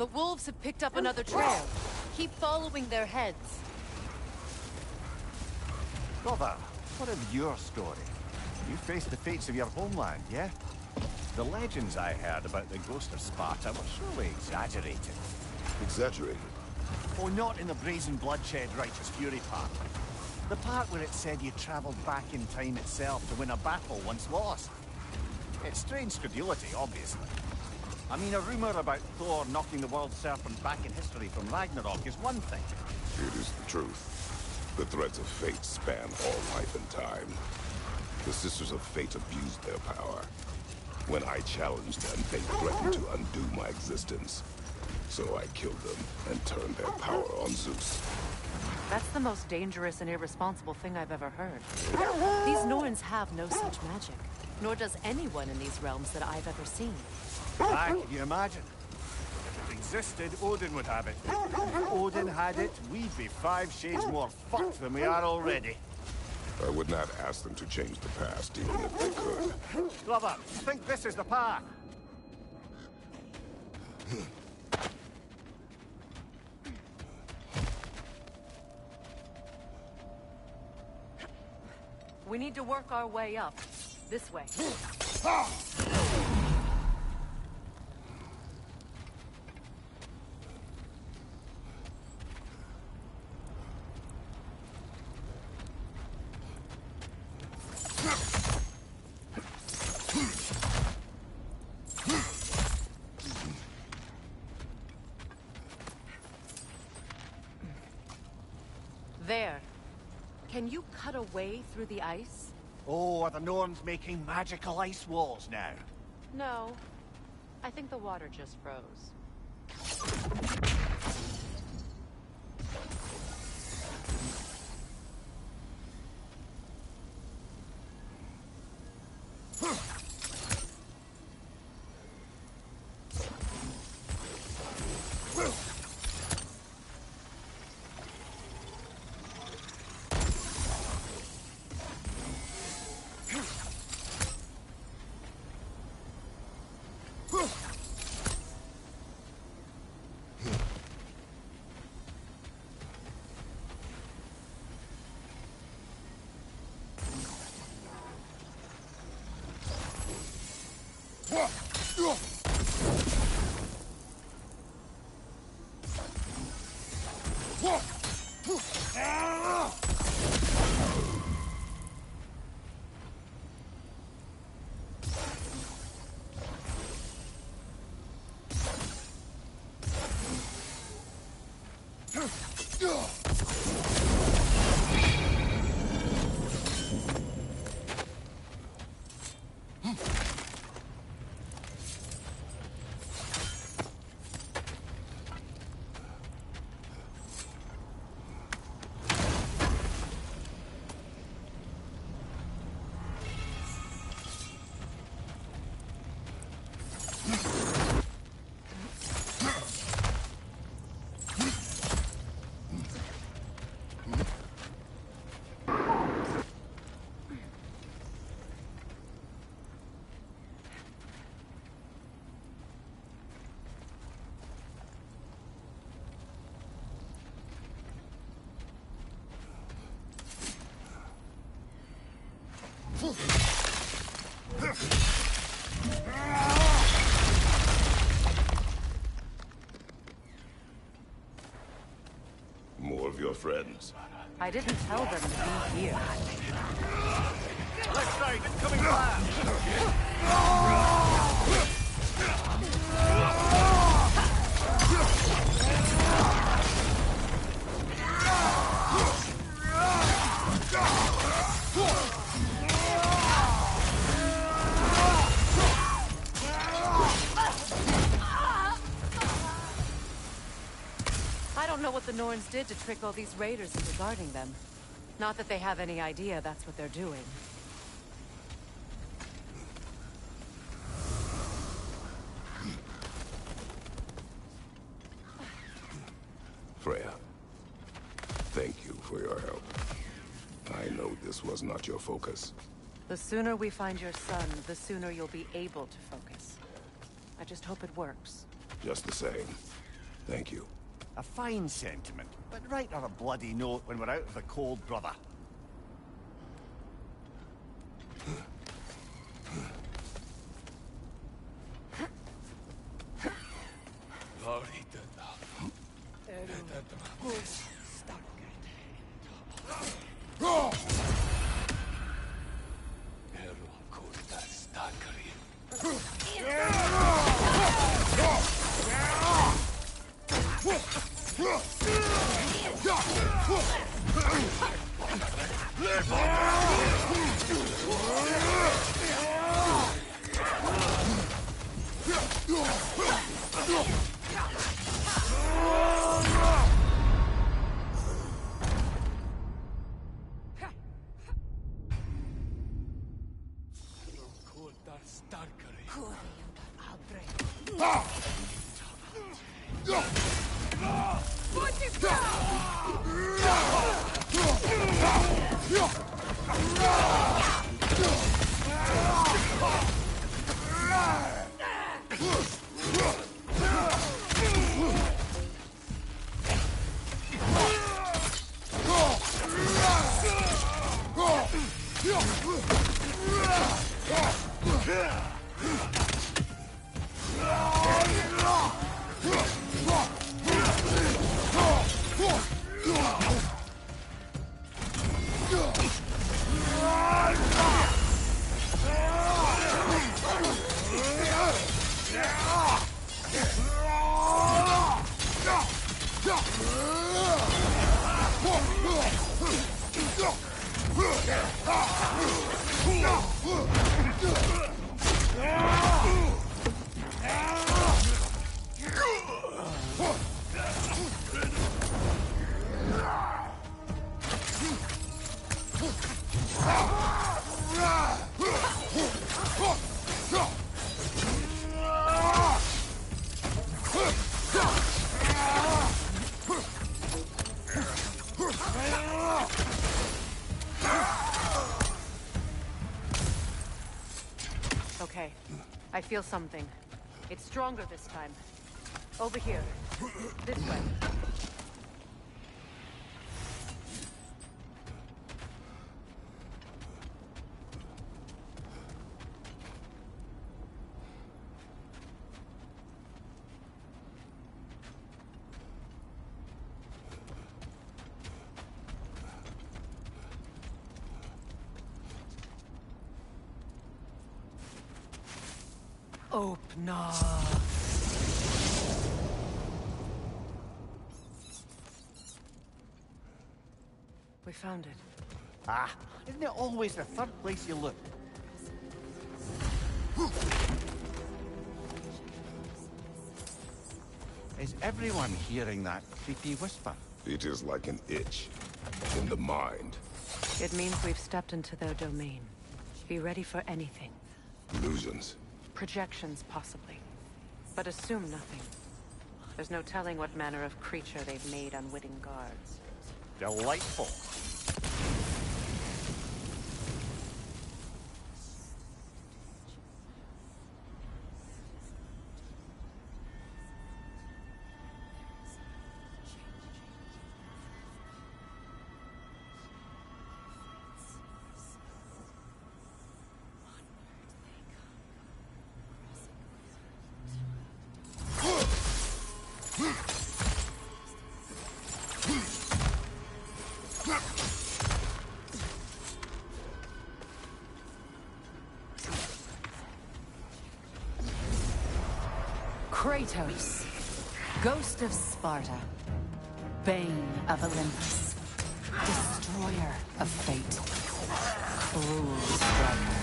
The wolves have picked up another trail. Keep following their heads. Brother, what of your story? You faced the fates of your homeland, yeah? The legends I heard about the ghost of Sparta were surely exaggerated. Exaggerated? Oh, not in the brazen bloodshed righteous fury part. The part where it said you travelled back in time itself to win a battle once lost. It's strange credulity, obviously. I mean, a rumour about Thor knocking the world serpent back in history from Ragnarok is one thing. It is the truth. The threads of fate span all life and time. The Sisters of Fate abused their power. When I challenged them, they threatened to undo my existence. So I killed them and turned their power on Zeus. That's the most dangerous and irresponsible thing I've ever heard. These Norns have no such magic, nor does anyone in these realms that I've ever seen. Ah, can you imagine? If it existed, Odin would have it. If Odin had it, we'd be 5 shades more fucked than we are already. I would not ask them to change the past, even if they could. Brother, think this is the path? We need to work our way up. This way. There. Can you cut a way through the ice? Oh, are the Norns making magical ice walls now? No. I think the water just froze. More of your friends. I didn't tell them to be here. Left side, incoming flash! I don't know what the Norns did to trick all these raiders into guarding them. Not that they have any idea that's what they're doing. Freya, thank you for your help. I know this was not your focus. The sooner we find your son, the sooner you'll be able to focus. I just hope it works. Just the same, Thank you. A fine sentiment, but write her a bloody note when we're out of the cold, brother. Okay, I feel something. It's stronger this time. Over here. This way. Open up. We found it. Ah, isn't it always the third place you look? Is everyone hearing that creepy whisper? It is like an itch in the mind. It means we've stepped into their domain. Be ready for anything. Illusions. Projections, possibly. But assume nothing. There's no telling what manner of creature they've made unwitting guards. Delightful. Kratos, Ghost of Sparta, Bane of Olympus, Destroyer of Fate, Cruel Striker,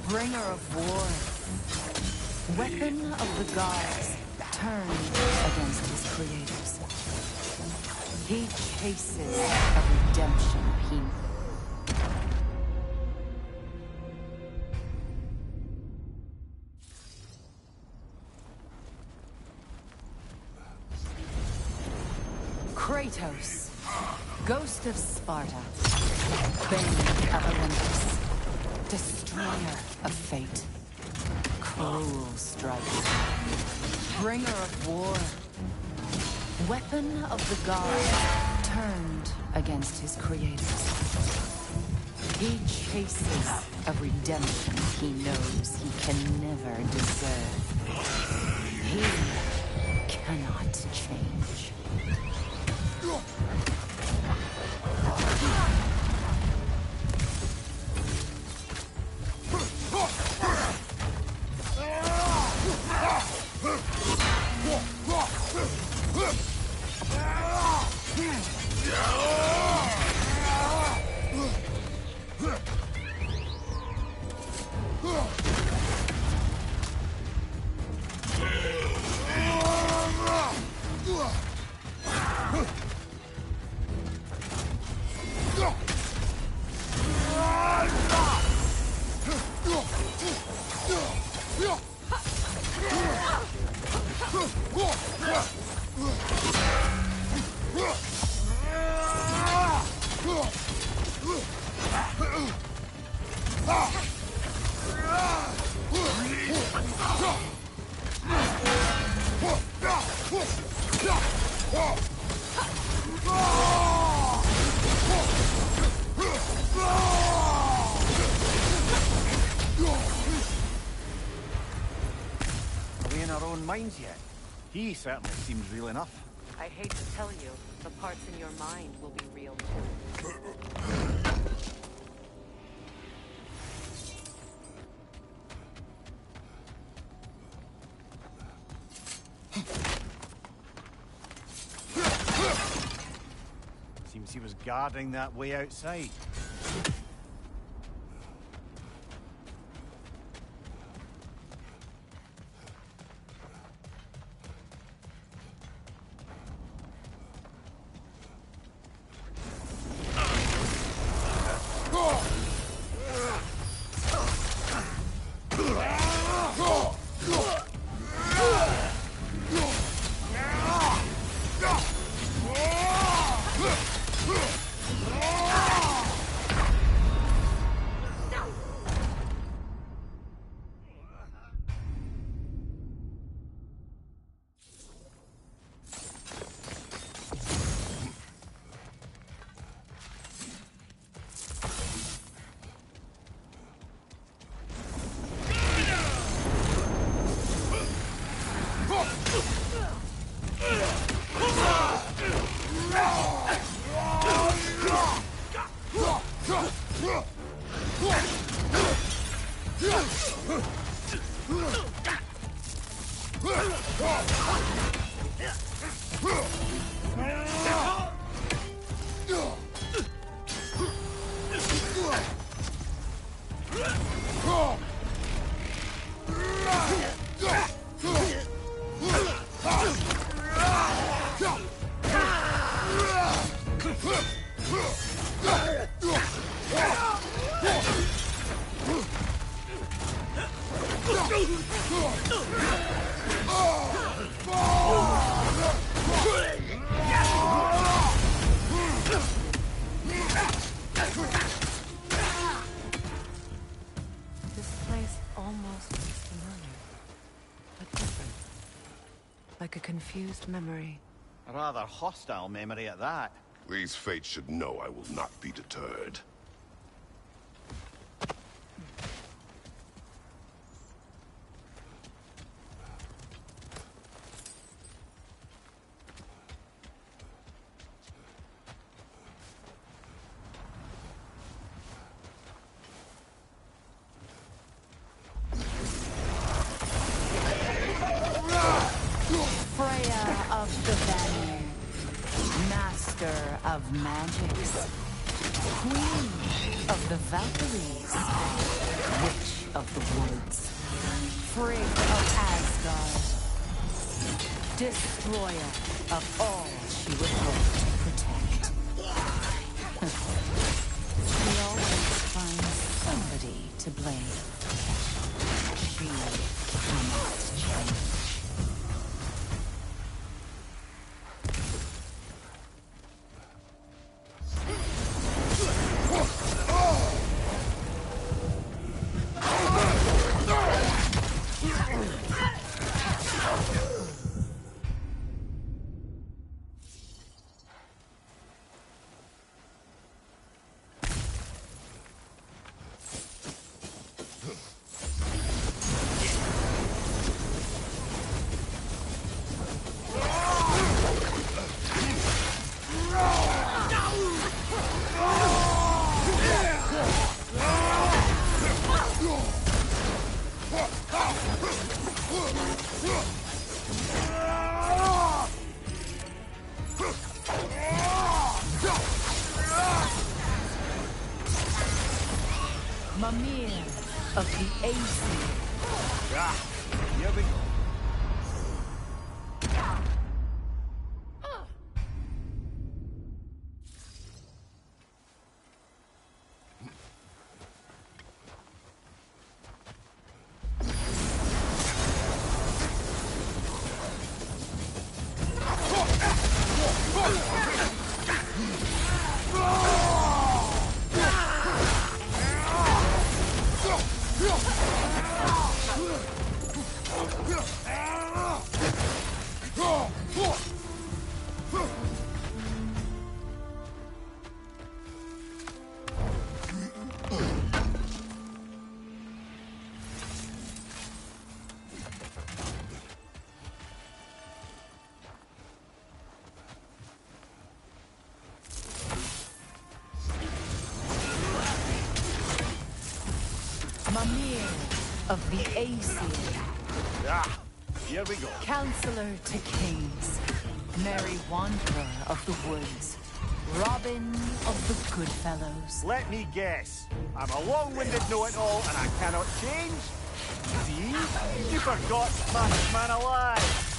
Bringer of War, Weapon of the Gods, turned against his creators. He chases a redemption he Kratos, Ghost of Sparta, Bane of Olympus, Destroyer of Fate, Cruel Striker, Bringer of War, Weapon of the gods turned against his creators. He chases a redemption he knows he can never deserve. He cannot change. Minds yet? He certainly seems real enough. I hate to tell you, the parts in your mind will be real too. Seems he was guarding that way outside. Like a confused memory. A rather hostile memory at that. These fates should know I will not be deterred. Of magics, queen of the Valkyries, witch of the woods, frigg of Asgard, destroyer of all she would hope to protect. She always finds somebody to blame. She cannot change. Mimir of the Aesir. Ah, here we go. Mimir of the Aesir. Ah, here we go. Counselor to kings. Merry wanderer of the woods. Robin of the Goodfellows. Let me guess. I'm a long-winded know-it-all and I cannot change? See? You forgot smartest man alive.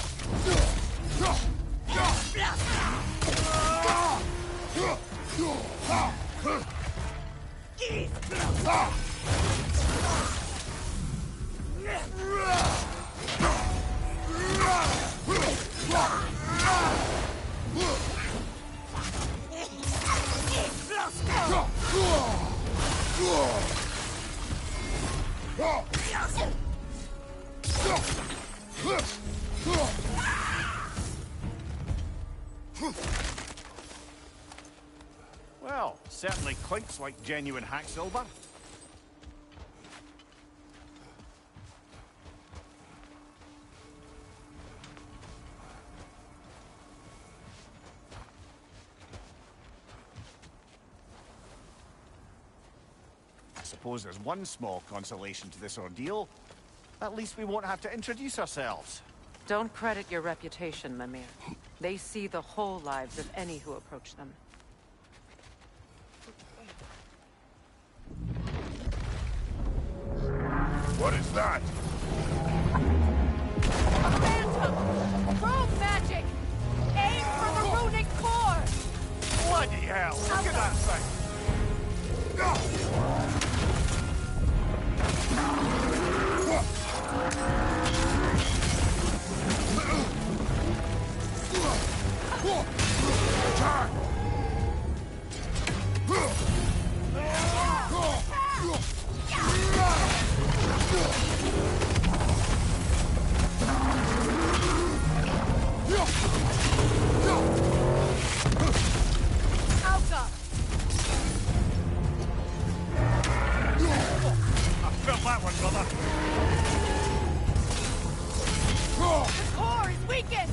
Well, certainly clinks like genuine hack silver. I suppose there's one small consolation to this ordeal. At least we won't have to introduce ourselves. Don't credit your reputation, Mimir. They see the whole lives of any who approach them. What is that? A phantom! Rogue magic! Aim for the runic core! Bloody hell! Look at that thing! Attack! Felt that one, brother. The core is weakened!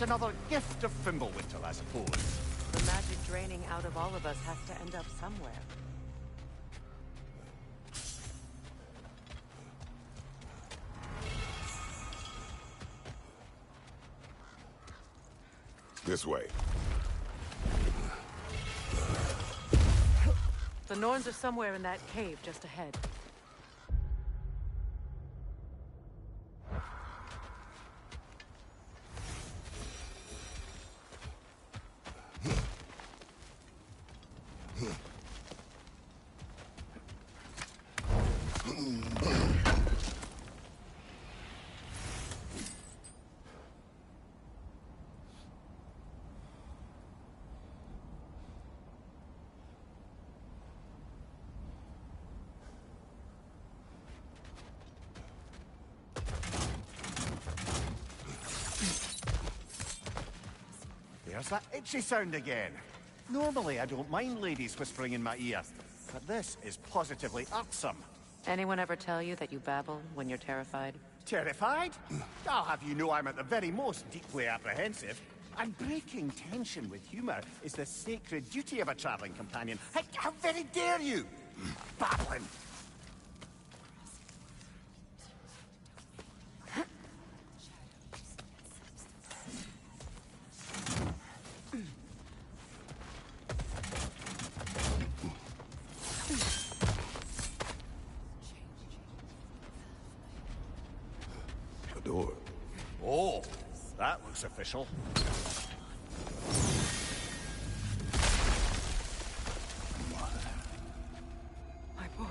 Just another gift of Fimbulwinter, I suppose. The magic draining out of all of us has to end up somewhere. This way. The Norns are somewhere in that cave just ahead. There's that itchy sound again. Normally, I don't mind ladies whispering in my ear, but this is positively irksome. Anyone ever tell you that you babble when you're terrified? Terrified? I'll have you know I'm at the very most deeply apprehensive. And breaking tension with humor is the sacred duty of a traveling companion. How very dare you? Babbling. Door. Oh, that looks official. My boy.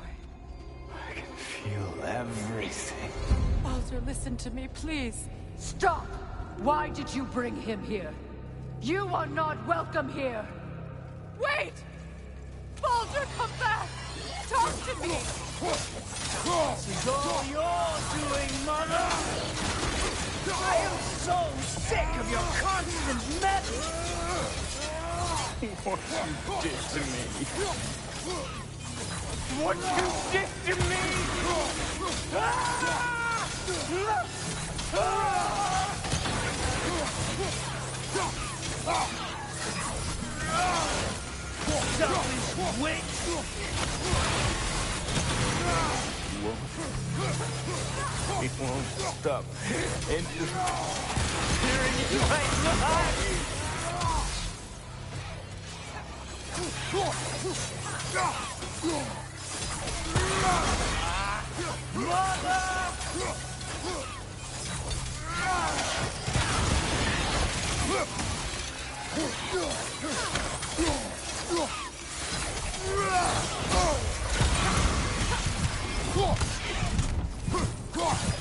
I can feel everything. Baldur, listen to me, please. Stop! Why did you bring him here? You are not welcome here! Wait! Baldur, come back! Talk to me! This is all you're doing, Mother! I am so sick of your constant meddling! What you did to me! What you did to me! Selfish witch! He won't stop interfering in my life!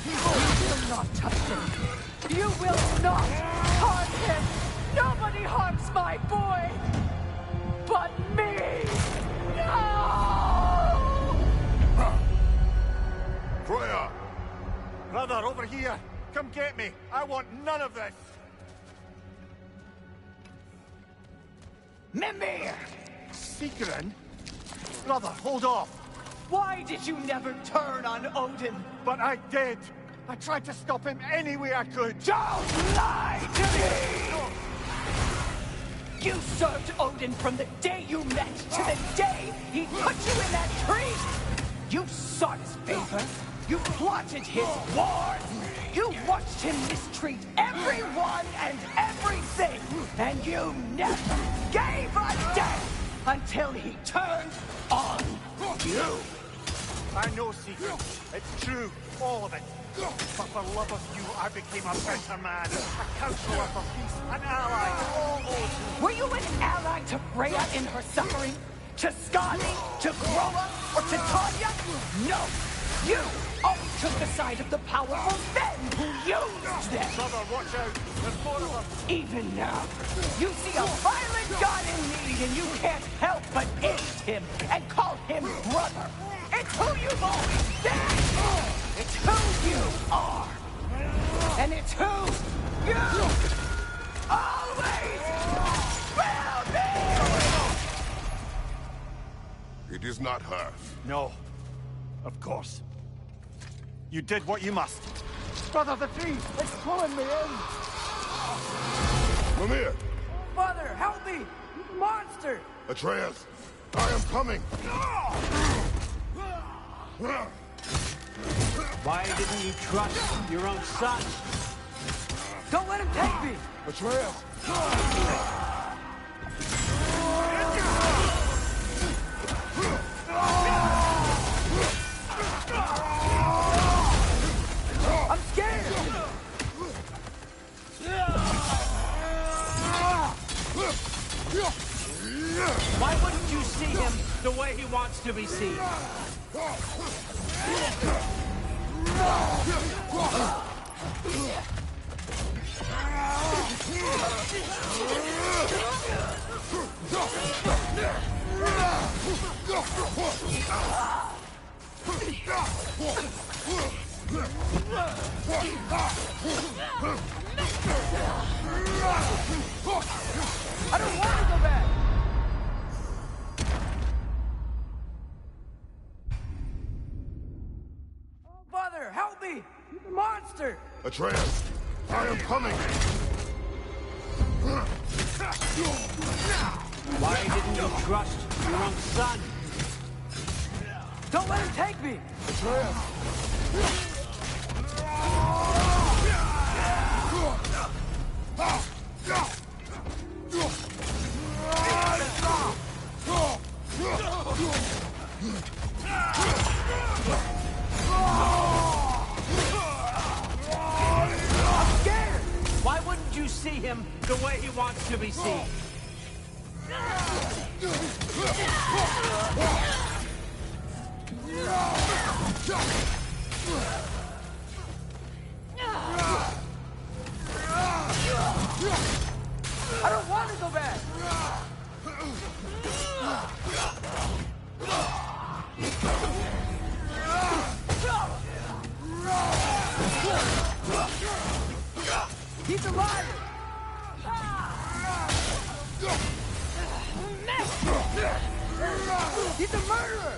You will not touch him! You will not harm him! Nobody harms my boy! But me! No! Freya! Brother, over here! Come get me! I want none of this! Mimir! Seekerin? Brother, hold off! Why did you never turn on Odin? But I did! I tried to stop him any way I could! Don't lie to me! You served Odin from the day you met to the day he put you in that tree! You sought his favor. You plotted his wars. You watched him mistreat everyone and everything. And you never gave a damn until he turned on you. I know, Seeker. It's true. All of it. But for love of you, I became a better man. A counselor for peace. An ally to all those. Were you an ally to Freya in her suffering? To Skadi? To Groa? Or to Tanya? No! You always took the side of the powerful men who used them! Brother, watch out! There's more of them! Even now, you see a violent god in need and you can't help but envy him and call him brother! It's who you've always been! It's who you are! And it's who you always will be! It is not her. No. Of course. You did what you must. Brother, the tree! It's pulling me in! Come here! Father, help me! Monster! Atreus! I am coming! Why didn't you trust your own son? Don't let him take me! Atreus! I'm scared! Why wouldn't you see him the way he wants to be seen? I don't want to go back! Father, help me! He's a monster! Atreus! I am coming! Why didn't you trust your own son? Don't let him take me! Atreus! I'm scared! Why wouldn't you see him the way he wants to be seen? I don't want to go back! He's alive! He's a murderer!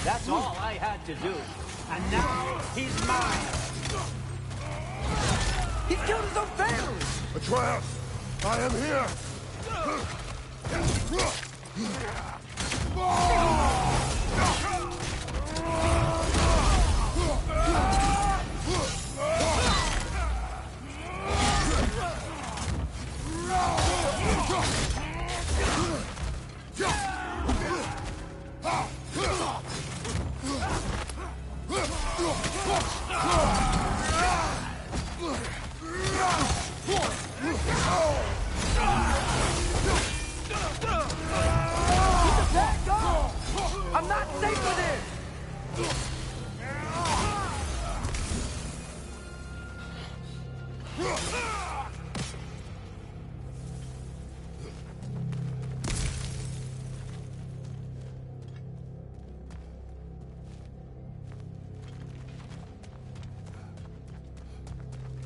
That's all I had to do. And now he's mine. He's killed his own family! Atreus! I am here! I'm not safe with him!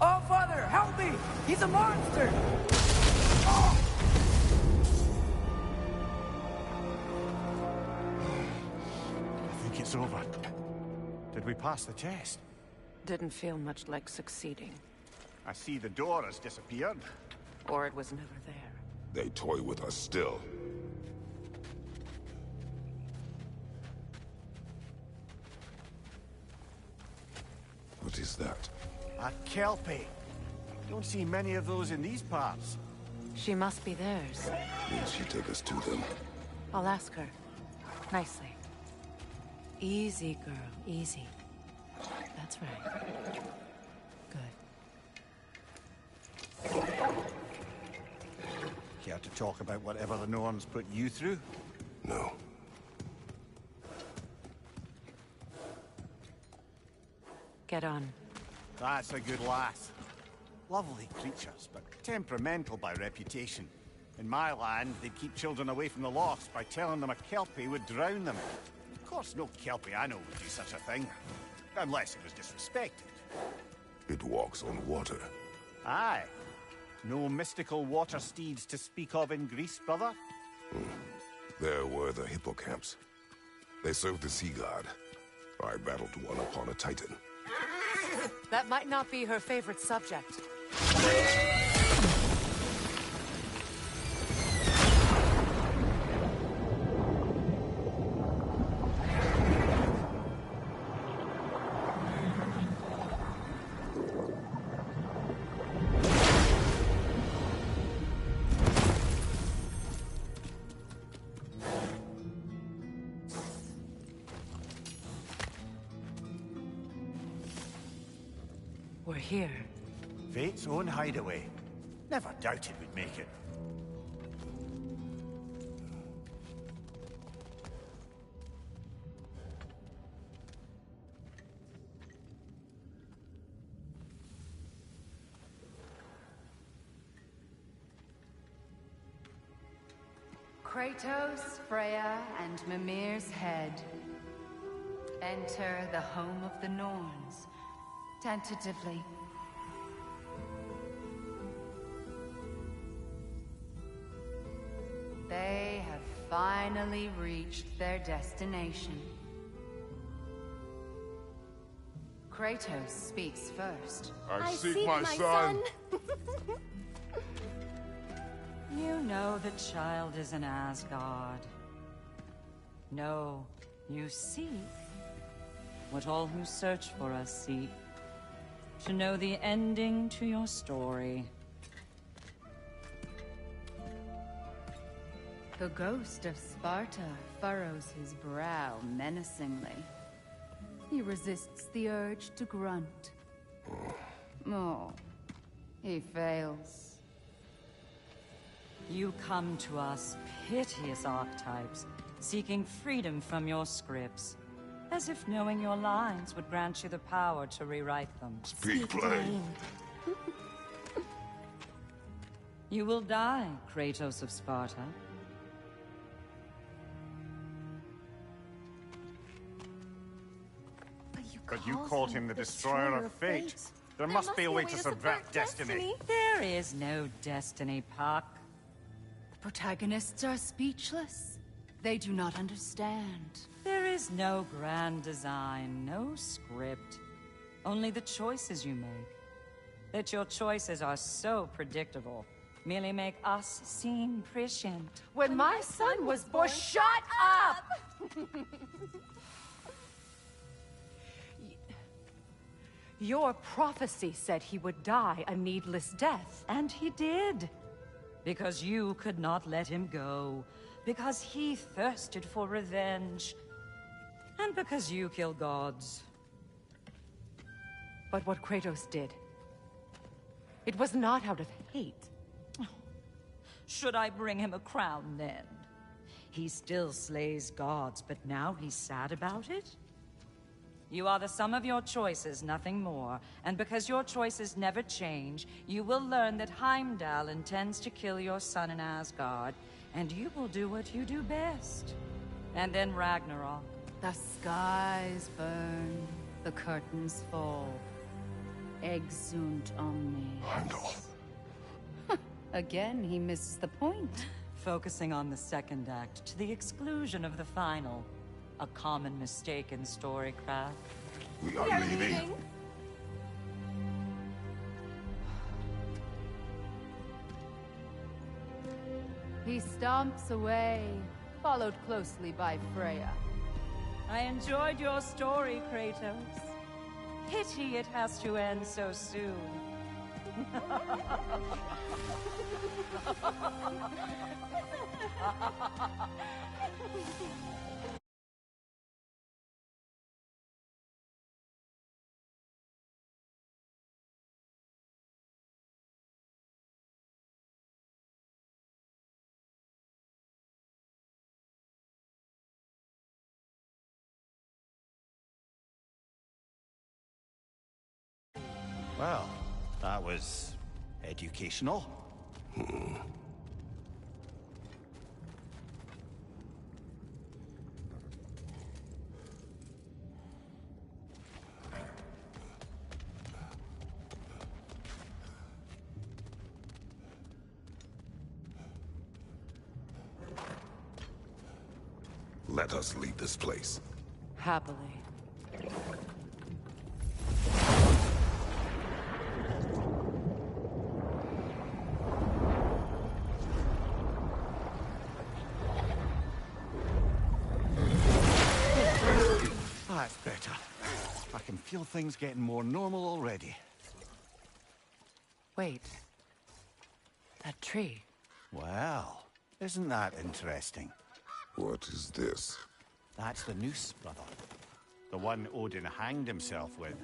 Oh, Father, help me! He's a monster! I think it's over. Did we pass the test? Didn't feel much like succeeding. I see the door has disappeared. Or it was never there. They toy with us still. What is that? A kelpie. Don't see many of those in these parts. She must be theirs. Will she take us to them? I'll ask her. Nicely. Easy, girl. Easy. That's right. Good. Care to talk about whatever the Norns put you through? No. Get on. That's a good lass. Lovely creatures, but temperamental by reputation. In my land, they'd keep children away from the lofts by telling them a kelpie would drown them. Of course, no kelpie I know would do such a thing. Unless it was disrespected. It walks on water. Aye. No mystical water steeds to speak of in Greece, brother? There were the hippocamps. They serve the sea god. I battled one upon a titan. That might not be her favorite subject. We're here. Fate's own hideaway. Never doubted we'd make it. Kratos, Freya, and Mimir's head. Enter the home of the Norns. Tentatively. They have finally reached their destination. Kratos speaks first. I seek my son. You know the child is in Asgard. No, you seek what all who search for us seek. To know the ending to your story. The ghost of Sparta furrows his brow menacingly. He resists the urge to grunt. Oh, he fails. You come to us, piteous archetypes, seeking freedom from your scripts. As if knowing your lines would grant you the power to rewrite them. Speak plain. You will die, Kratos of Sparta. But you called him the destroyer of fate. There must be a way to subvert destiny. There is no destiny, Puck. The protagonists are speechless. They do not understand. There is no grand design, no script. Only the choices you make. That your choices are so predictable merely make us seem prescient. When my son was born, shut up! Your prophecy said he would die a needless death. And he did. Because you could not let him go. Because he thirsted for revenge. And because you kill gods. But what Kratos did, it was not out of hate. Should I bring him a crown then? He still slays gods, but now he's sad about it? You are the sum of your choices, nothing more. And because your choices never change, you will learn that Heimdall intends to kill your son in Asgard, and you will do what you do best. And then Ragnarok. The skies burn, the curtains fall. Exunt omnes. Heimdall. Again, he misses the point. Focusing on the second act to the exclusion of the final. A common mistake in storycraft. We are leaving. He stomps away, followed closely by Freya. I enjoyed your story, Kratos. Pity it has to end so soon. Well, that was educational. Let us leave this place. Happily. That's better. I can feel things getting more normal already. Wait. That tree. Well, isn't that interesting? What is this? That's the noose, brother. The one Odin hanged himself with.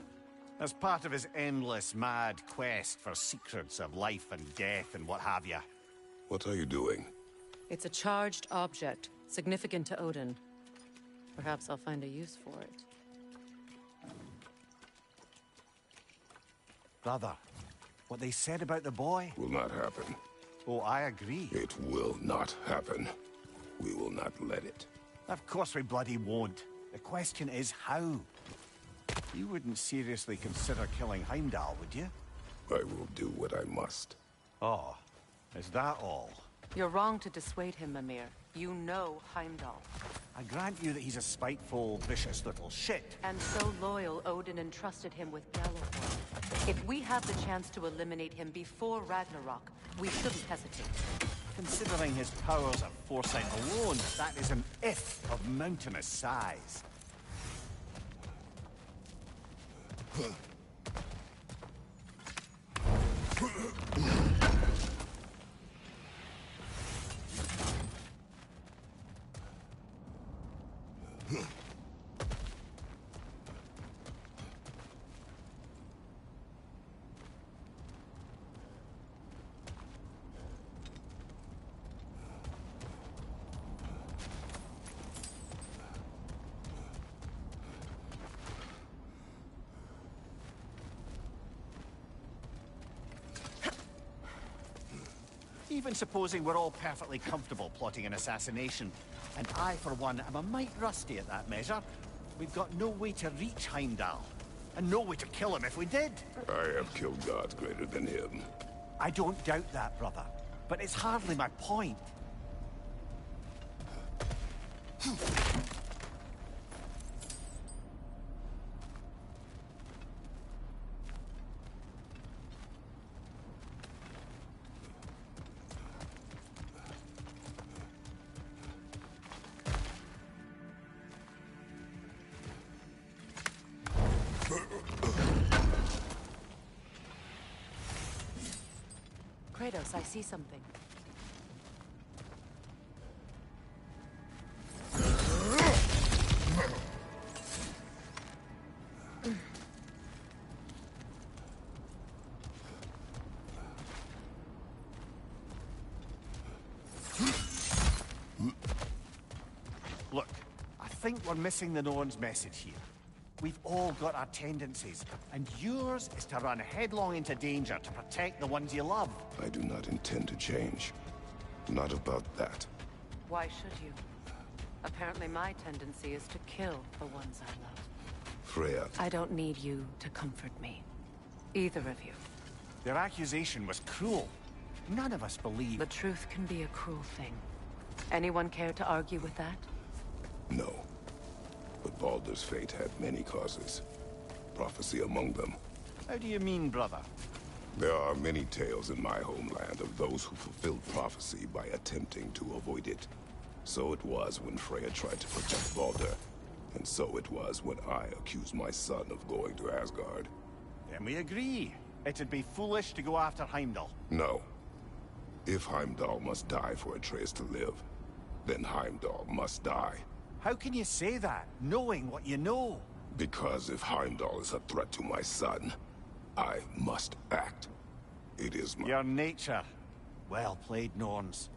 As part of his endless, mad quest for secrets of life and death and what have you. What are you doing? It's a charged object, significant to Odin. Perhaps I'll find a use for it. Brother, what they said about the boy? Will not happen. Oh, I agree. It will not happen. We will not let it. Of course we bloody won't. The question is how? You wouldn't seriously consider killing Heimdall, would you? I will do what I must. Oh, is that all? You're wrong to dissuade him, Mimir. You know Heimdall. I grant you that he's a spiteful, vicious little shit. And so loyal, Odin entrusted him with Gjallarhorn. If we have the chance to eliminate him before Ragnarok, we shouldn't hesitate. Considering his powers of foresight alone, that is an if of mountainous size. Even supposing we're all perfectly comfortable plotting an assassination, and I, for one, am a mite rusty at that measure, we've got no way to reach Heimdall, and no way to kill him if we did. I have killed gods greater than him. I don't doubt that, brother, but it's hardly my point. Kratos, I see something. Look, I think we're missing the Norn's message here. We've all got our tendencies, and yours is to run headlong into danger to protect the ones you love. I do not intend to change. Not about that. Why should you? Apparently my tendency is to kill the ones I love. Freya, I don't need you to comfort me. Either of you. Their accusation was cruel. None of us believe. The truth can be a cruel thing. Anyone care to argue with that? no. But Baldur's fate had many causes. Prophecy among them. How do you mean, brother? There are many tales in my homeland of those who fulfilled prophecy by attempting to avoid it. So it was when Freya tried to protect Baldur. And so it was when I accused my son of going to Asgard. Then we agree. It'd be foolish to go after Heimdall. No. If Heimdall must die for Atreus to live, then Heimdall must die. How can you say that, knowing what you know? Because if Heimdall is a threat to my son, I must act. It is my... Your nature. Well played, Norns.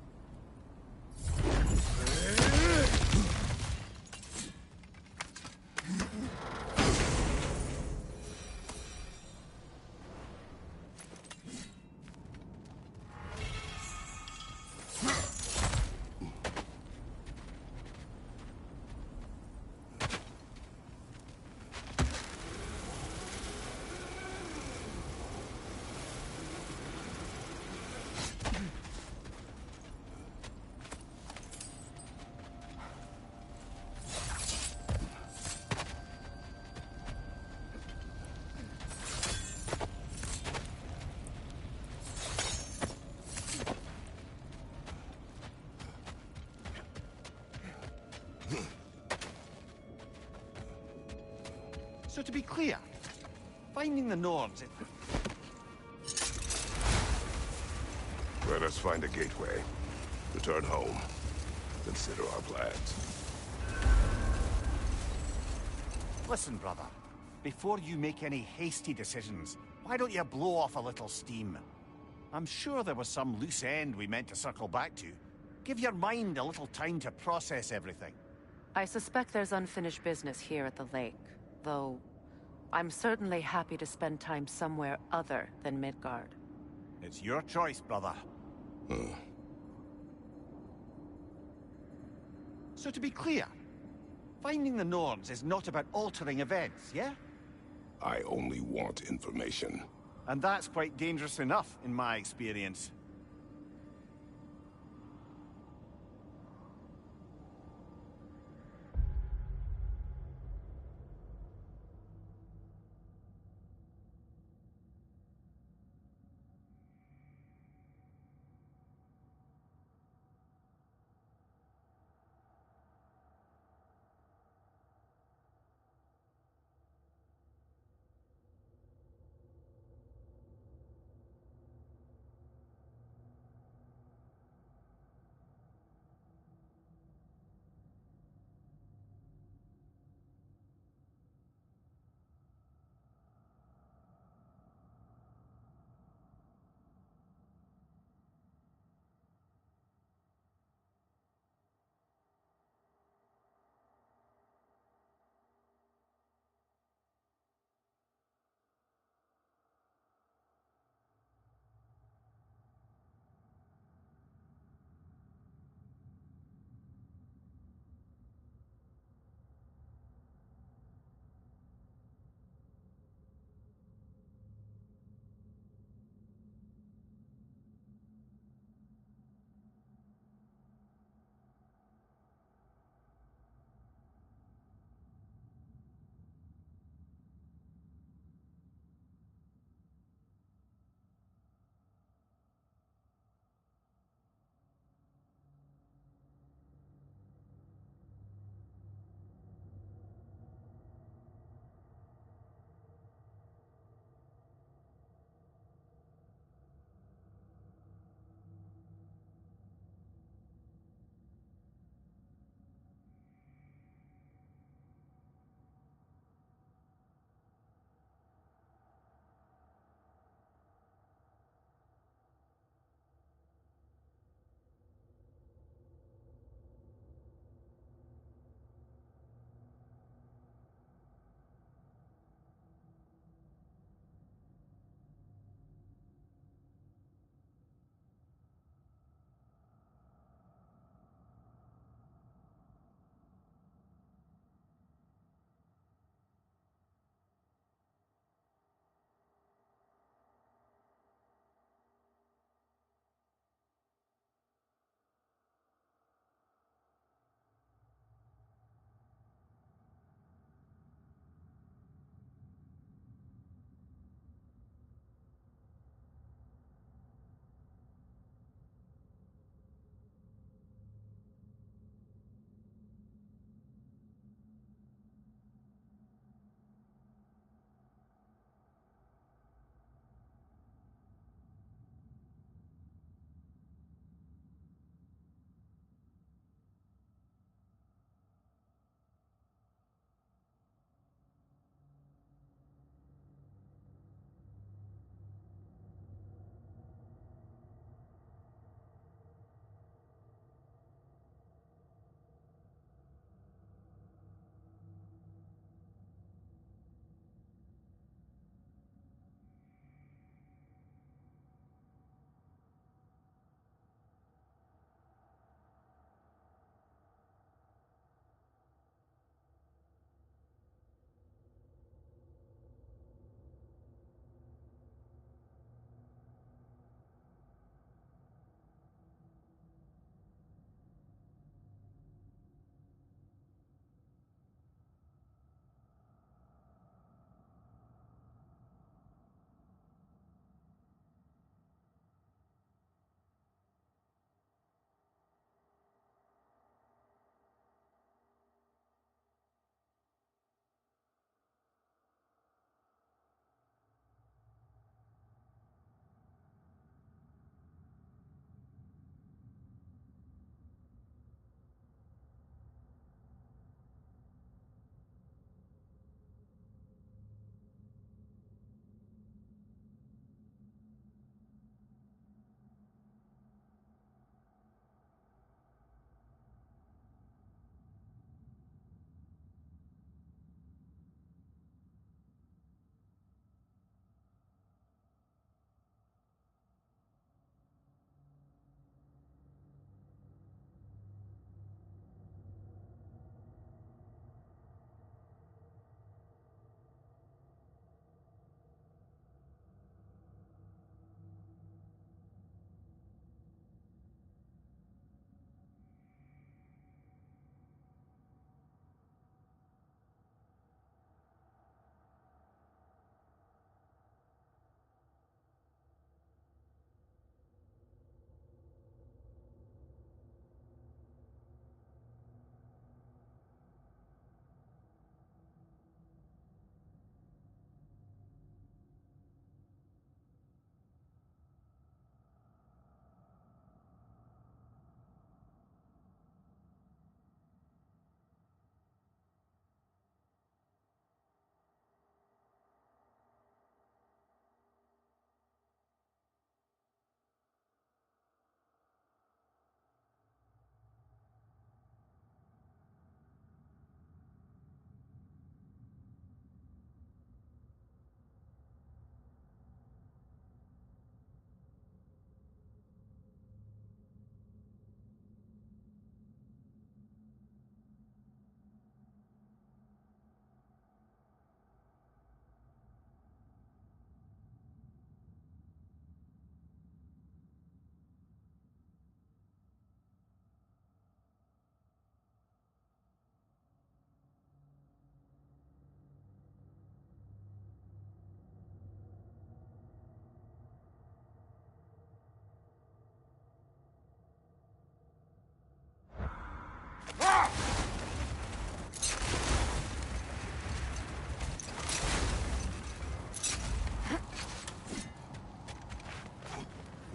So to be clear, finding the Nords... Let us find a gateway. Return home. Consider our plans. Listen, brother. Before you make any hasty decisions, why don't you blow off a little steam? I'm sure there was some loose end we meant to circle back to. Give your mind a little time to process everything. I suspect there's unfinished business here at the lake, though I'm certainly happy to spend time somewhere other than Midgard. It's your choice, brother. So to be clear, finding the Nords is not about altering events, yeah? I only want information. And that's quite dangerous enough, in my experience.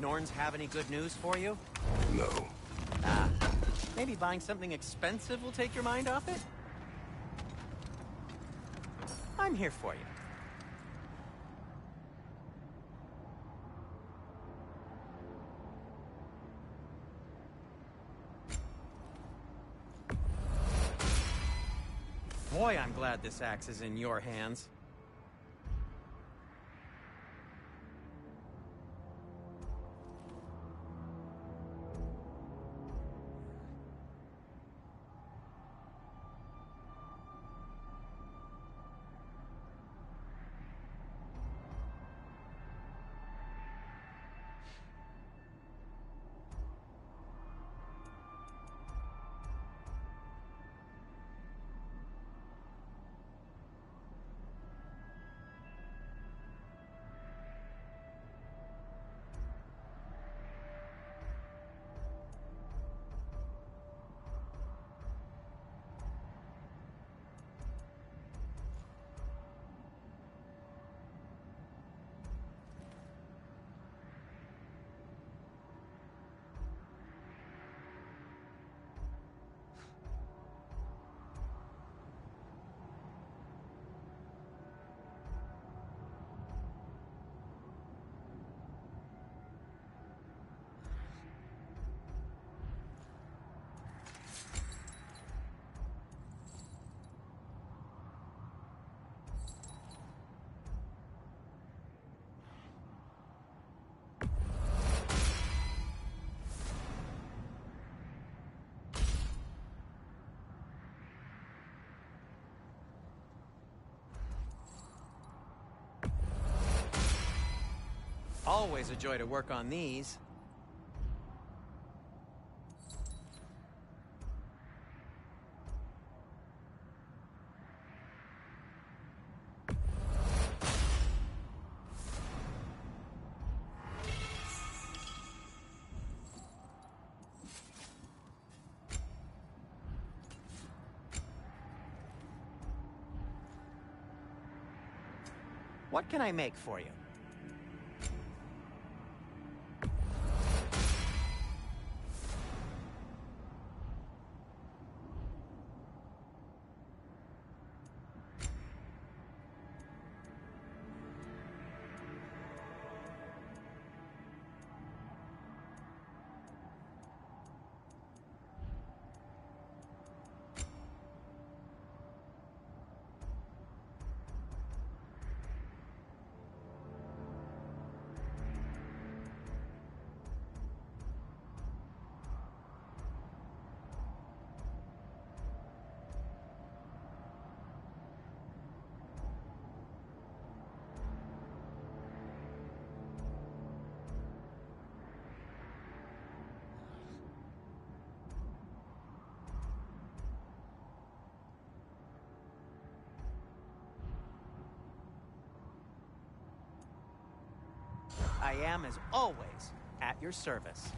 Norns have any good news for you? No. Ah, maybe buying something expensive will take your mind off it? I'm here for you. Boy, I'm glad this axe is in your hands. Always a joy to work on these. What can I make for you? I am, as always, at your service.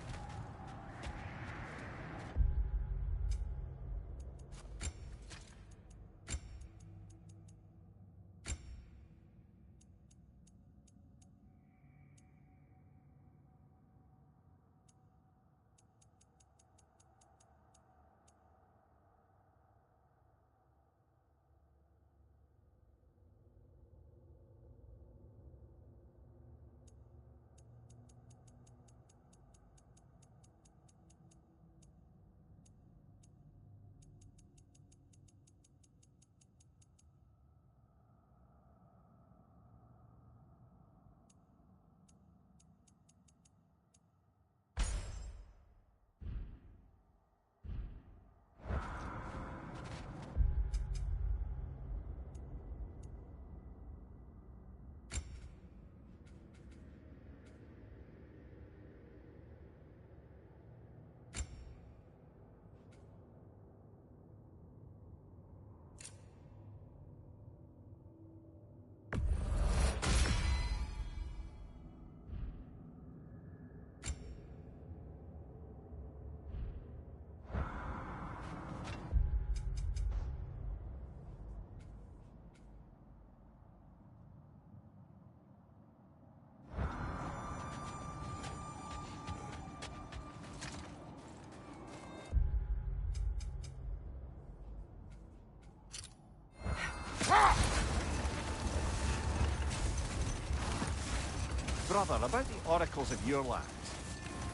Brother, about the oracles of your lands.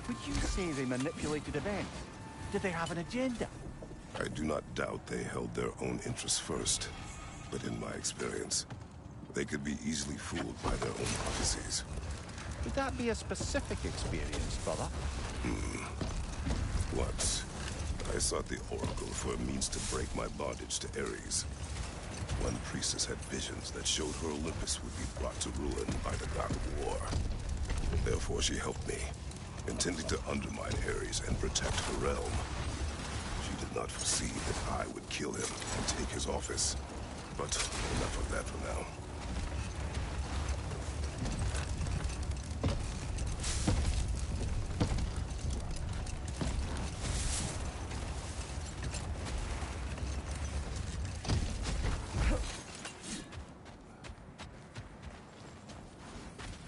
Would you say they manipulated events? Did they have an agenda? I do not doubt they held their own interests first. But in my experience, they could be easily fooled by their own prophecies. Would that be a specific experience, brother? Once, I sought the Oracle for a means to break my bondage to Ares. One priestess had visions that showed her Olympus would be brought to ruin by the God of War. Therefore, she helped me, intending to undermine Ares and protect her realm. She did not foresee that I would kill him and take his office. But enough of that for now.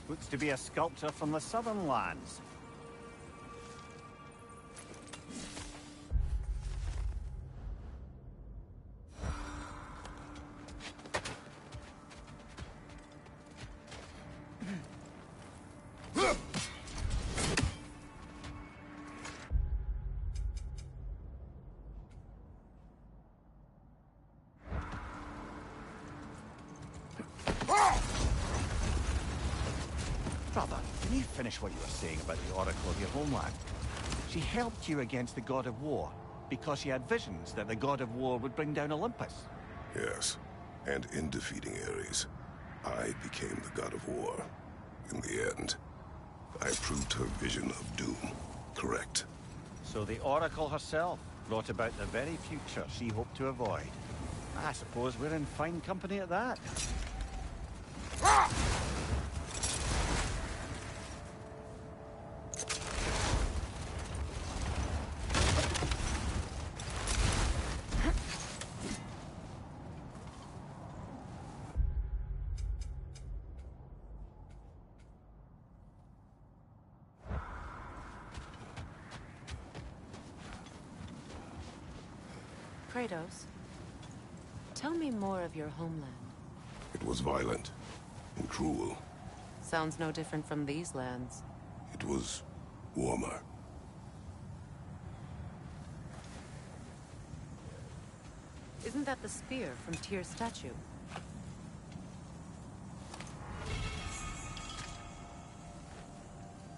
Looks to be a sculptor from the southern lands. Brother, can you finish what you were saying about the Oracle of your homeland? She helped you against the God of War because she had visions that the God of War would bring down Olympus. Yes, and in defeating Ares, I became the God of War. In the end, I proved her vision of doom correct. So the Oracle herself brought about the very future she hoped to avoid. I suppose we're in fine company at that. Kratos, tell me more of your homeland. It was violent and cruel. Sounds no different from these lands. It was warmer. Isn't that the spear from Tyr's statue?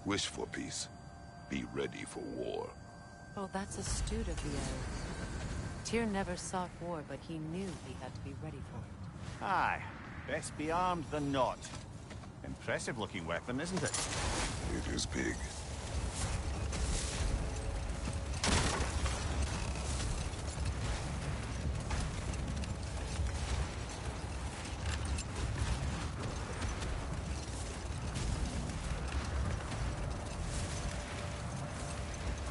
Wish for peace. Be ready for war. Oh, that's astute of the elves. Tyr never sought war, but he knew he had to be ready for it. Aye, best be armed than not. Impressive looking weapon, isn't it? It is big.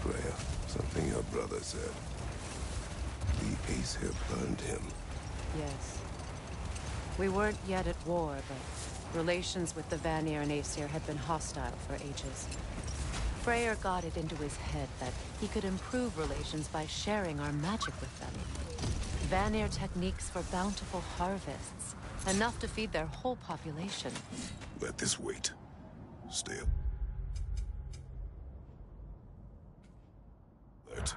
Freya, something your brother said. The Ace here burned him. Yes. We weren't yet at war, but relations with the Vanir and Aesir had been hostile for ages. Freyr got it into his head that he could improve relations by sharing our magic with them. Vanir techniques for bountiful harvests, enough to feed their whole population. Let this wait. Still. Alert.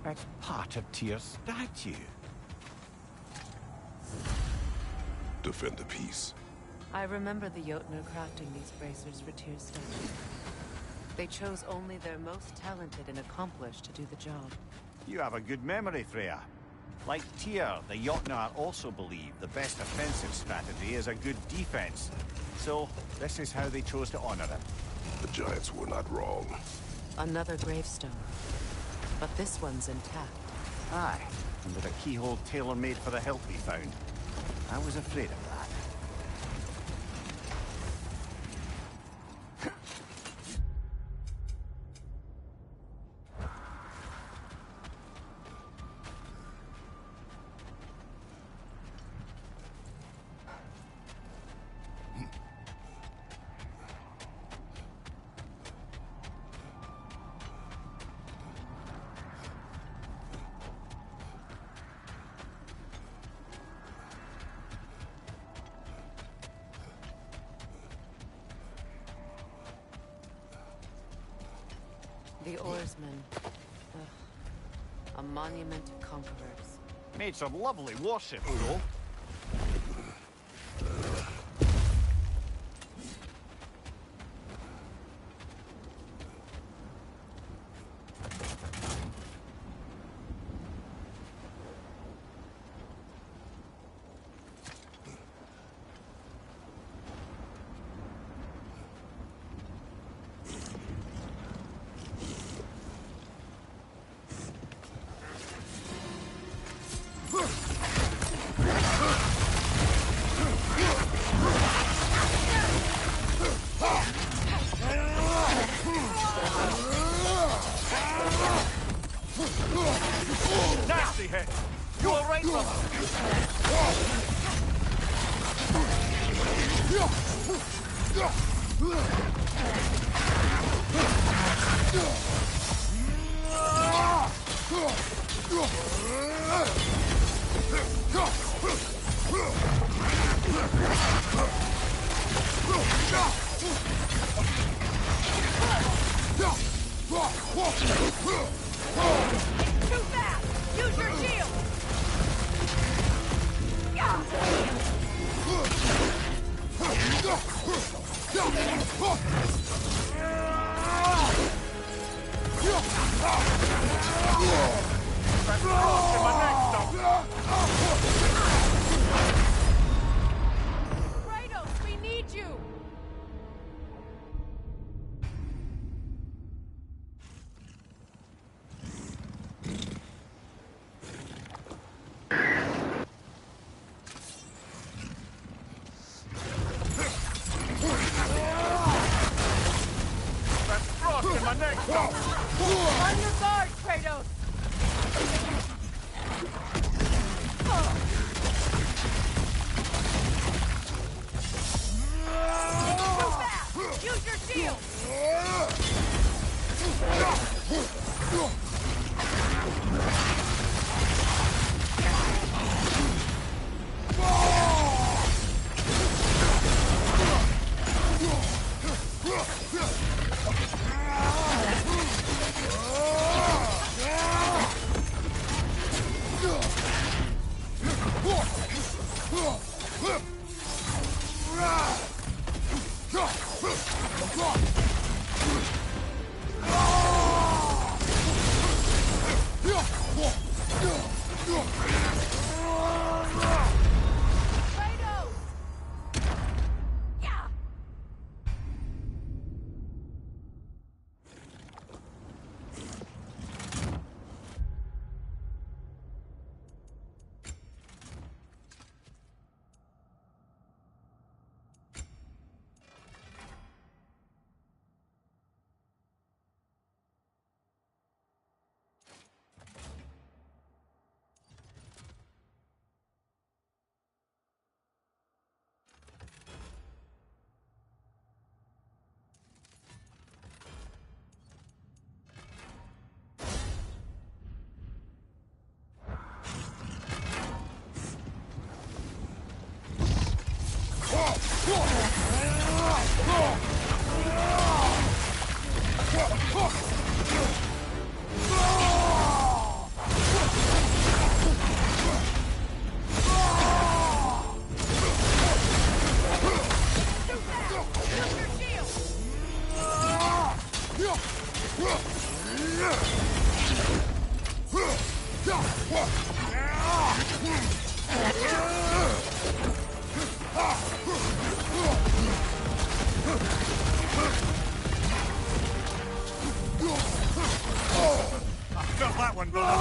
That's part of Tyr's statue. Defend the peace. I remember the Jotnar crafting these bracers for Tyr's statue. They chose only their most talented and accomplished to do the job. You have a good memory, Freya. Like Tyr, the Jotnar also believe the best offensive strategy is a good defense. So, this is how they chose to honor him. The giants were not wrong. Another gravestone. But this one's intact. Aye, and with a keyhole tailor-made for the hilt we found. I was afraid of that. The oarsman. Ugh. A monument to conquerors. Made some lovely warships, though. Nasty hit! You alright, Too fast! Use your shield! Kratos, we need you! On your guard, Kratos! Too fast! Use your shield! Kratos! Yeah! Felt that one, brother.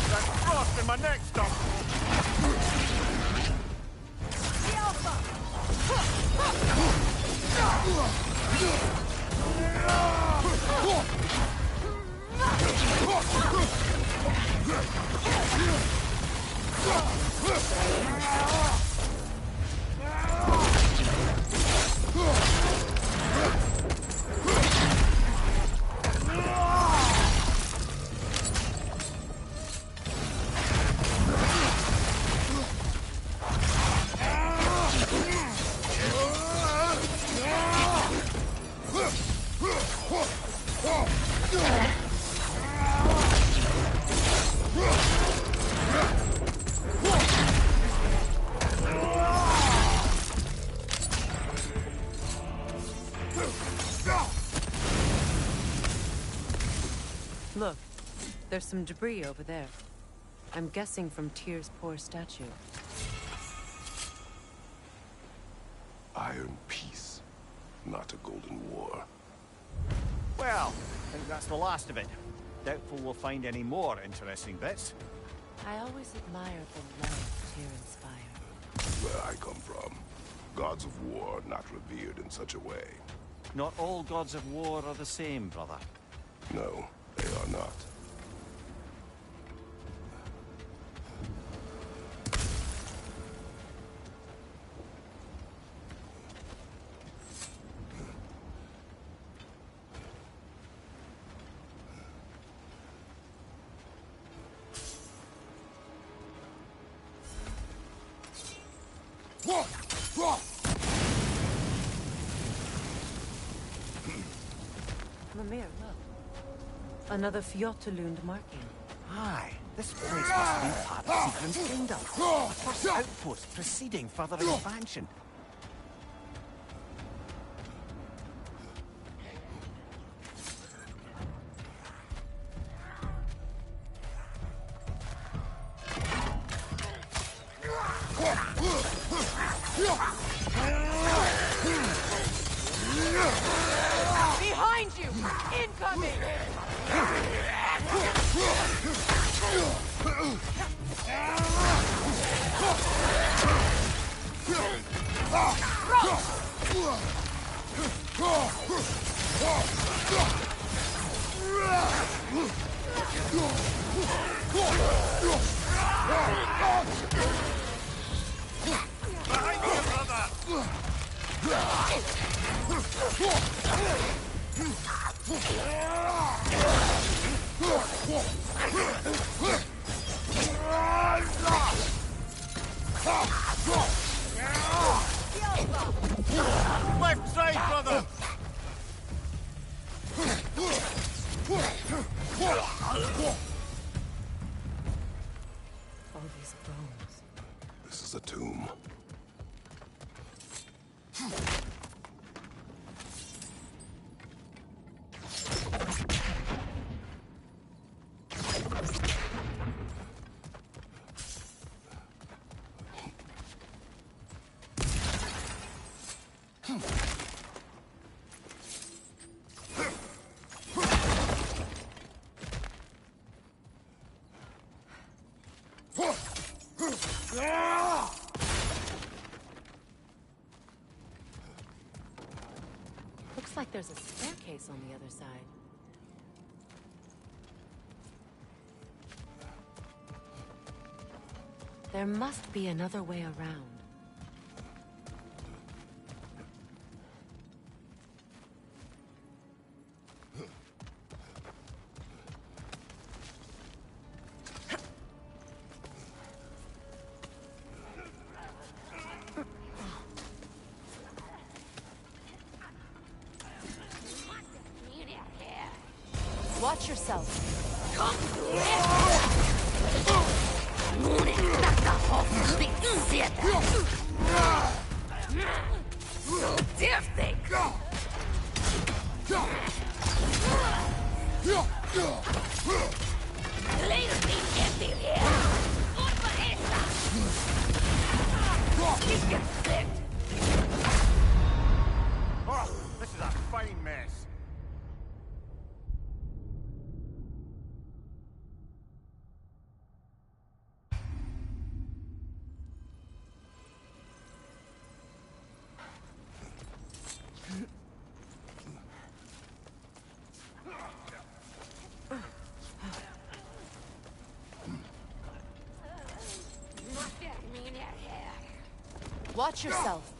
That frost in my neck stuff. The Alpha! Look, there's some debris over there. I'm guessing from Tyr's poor statue. Iron peace, not a golden war. Well, I think that's the last of it. Doubtful we'll find any more interesting bits. I always admired the love Tyr inspired. Where I come from, gods of war are not revered in such a way. Not all gods of war are the same, brother. No, they are not. Mimir, look. Another Fjotalund marking. Aye, this place must be part of Sigrun's kingdom. A first outpost preceding further expansion. Behind you! Incoming! Left side, brother! All these bones. This is a tomb. Looks like there's a staircase on the other side. There must be another way around. Watch yourself. Oh, this is a fine mess. Watch yourself.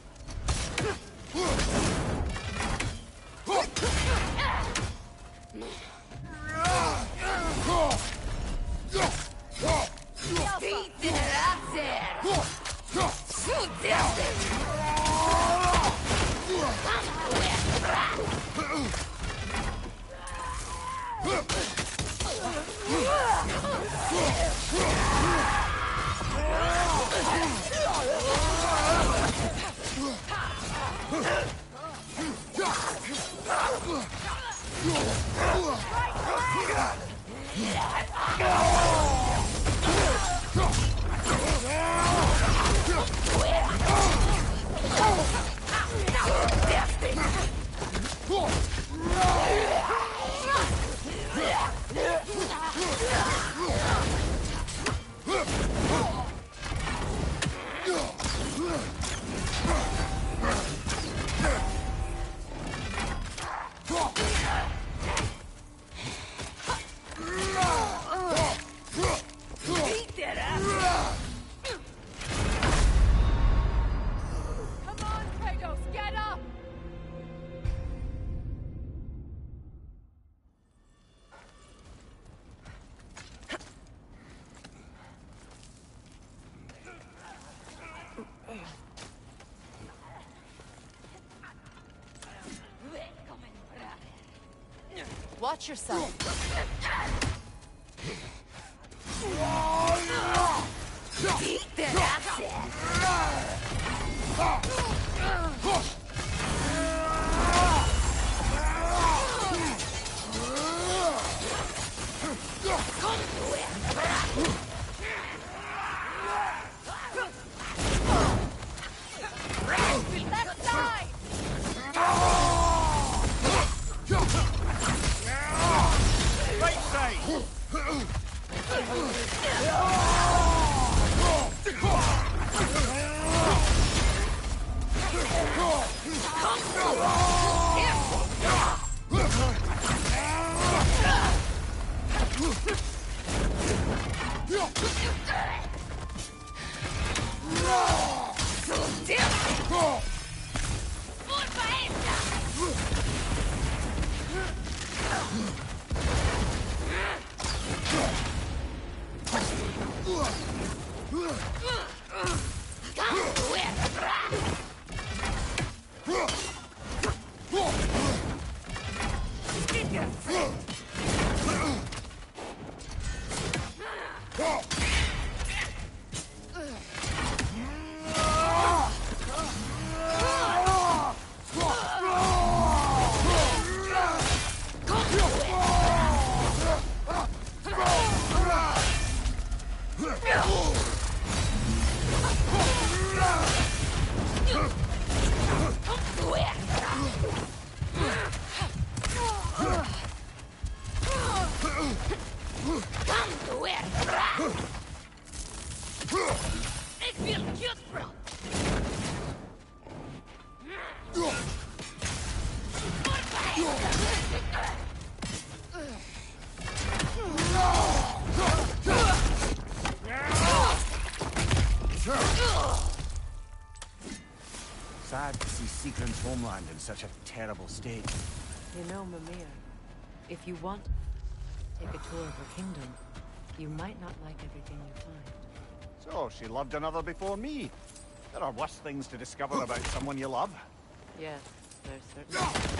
Come on, Kratos, get up! Watch yourself. Left side! Right side! Sad to see Sigrun's homeland in such a terrible state. You know, Mimir, if you want to take a tour of her kingdom, you might not like everything you find. So, she loved another before me. There are worse things to discover about someone you love. Yes, there's certainly.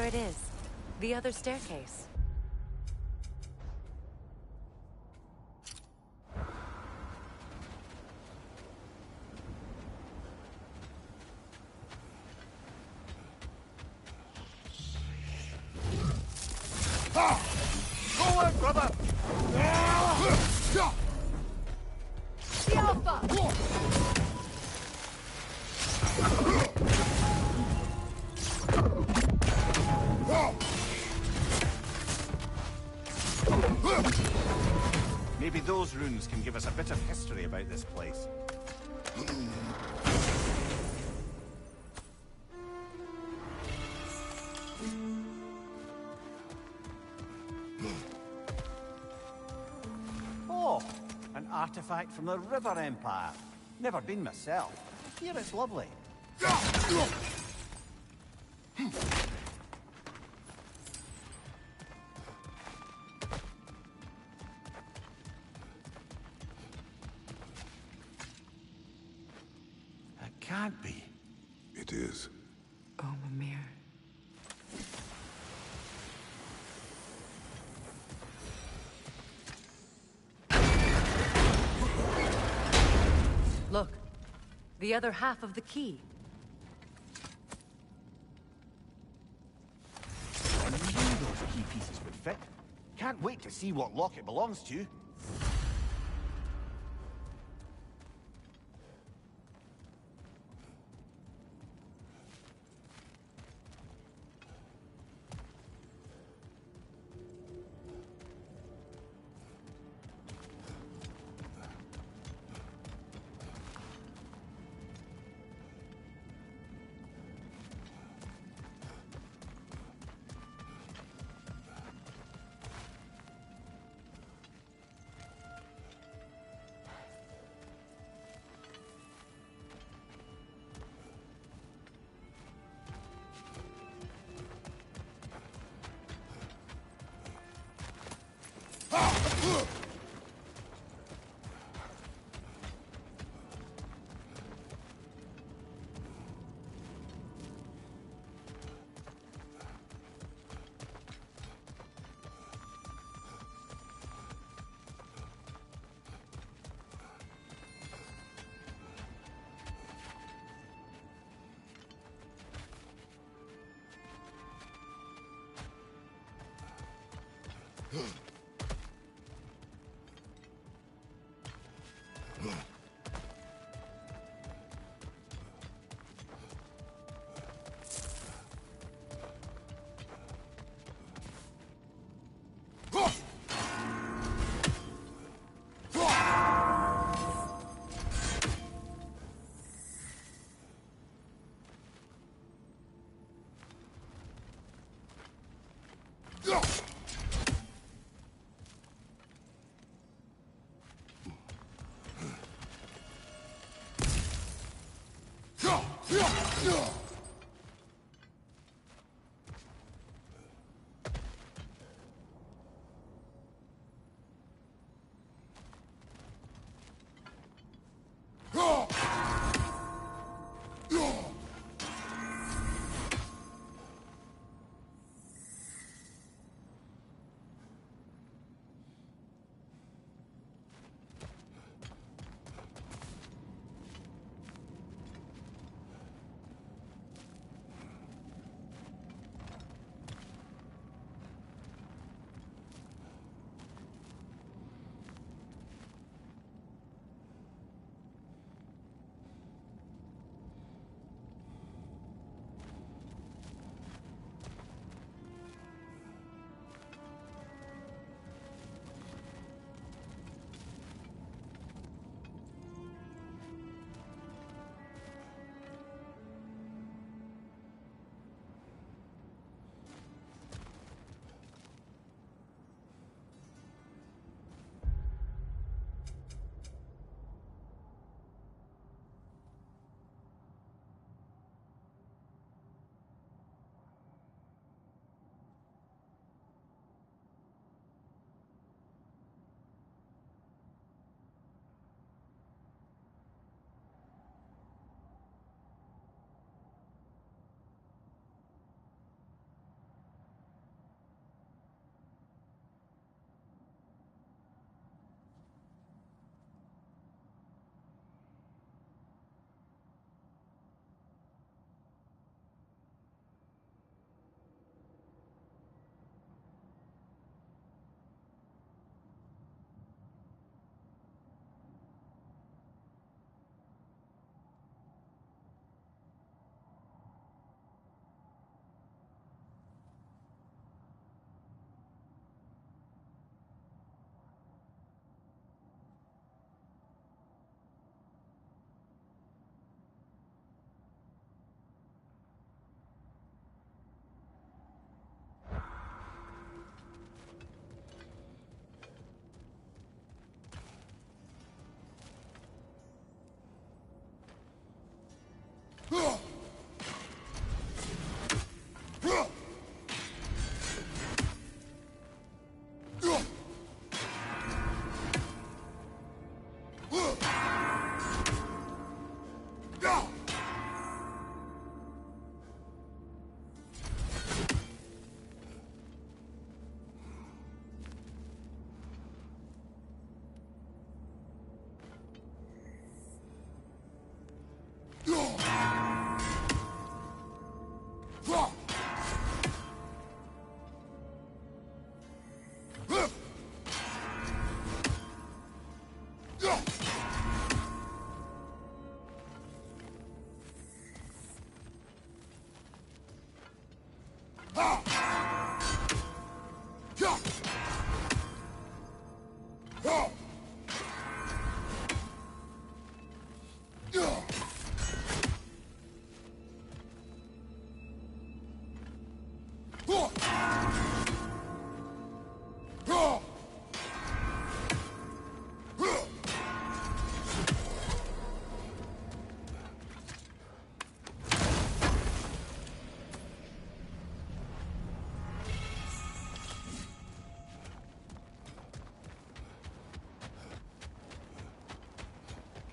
it is. The other staircase. Forward, brother! The Alpha! Maybe those runes can give us a bit of history about this place. Oh, an artifact from the River Empire. Never been myself. I hear it's lovely. It can't be. It is. Oh, Mimir. Look, the other half of the key. I knew those key pieces would fit. Can't wait to see what lock it belongs to.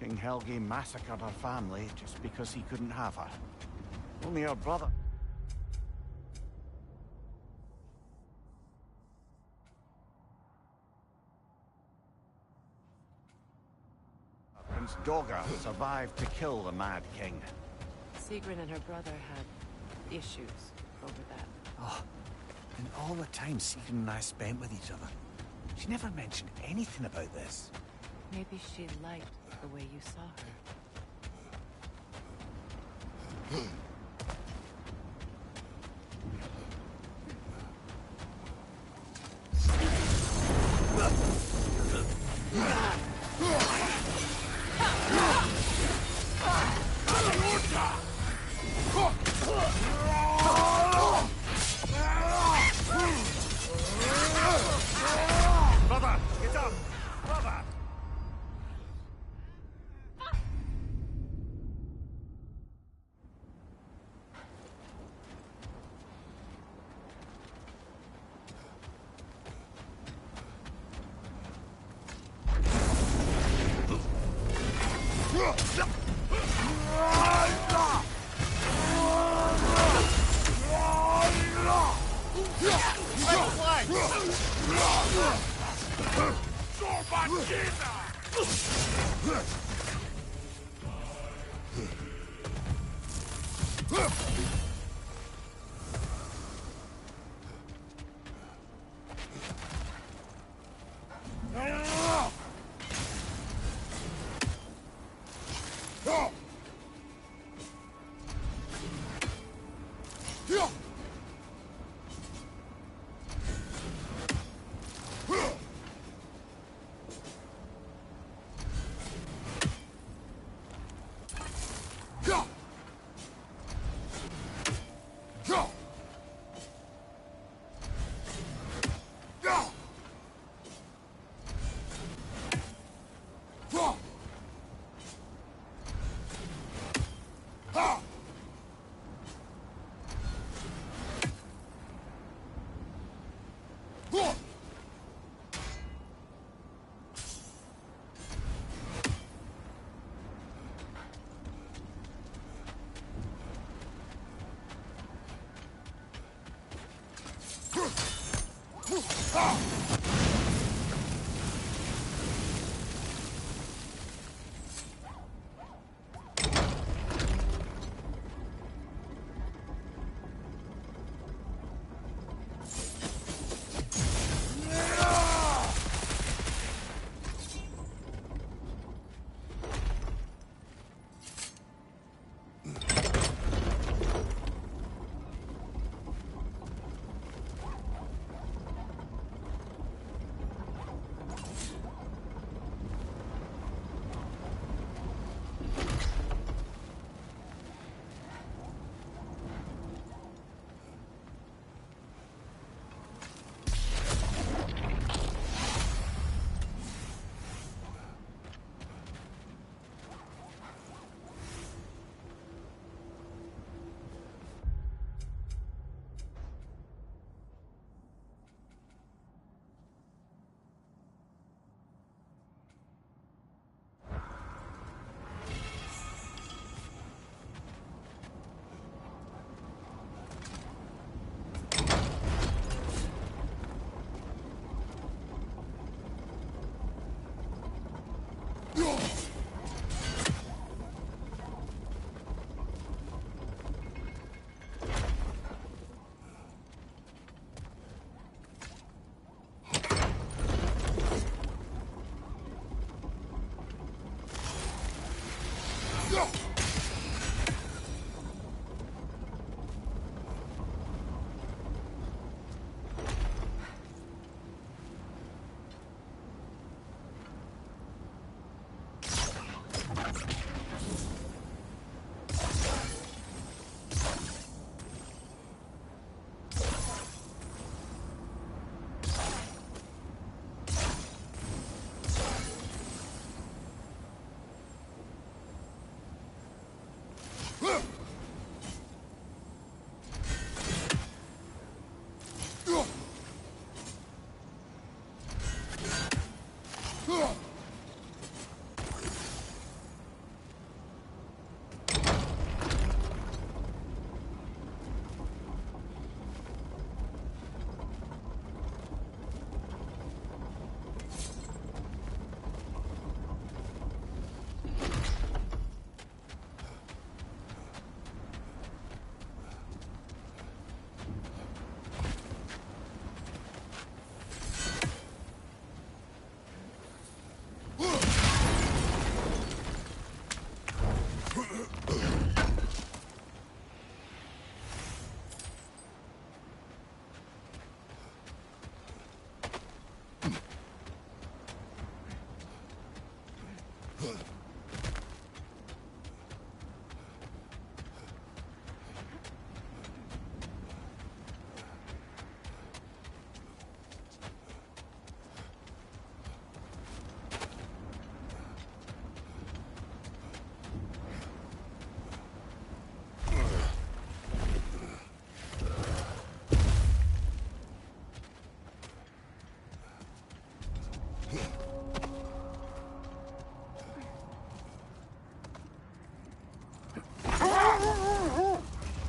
King Helgi massacred her family just because he couldn't have her. Only her brother... Prince Dogger survived to kill the Mad King. Sigrun and her brother had issues over that. Oh, and all the time Sigrun and I spent with each other, she never mentioned anything about this. Maybe she liked the way you saw her. Brother, get up! Brother!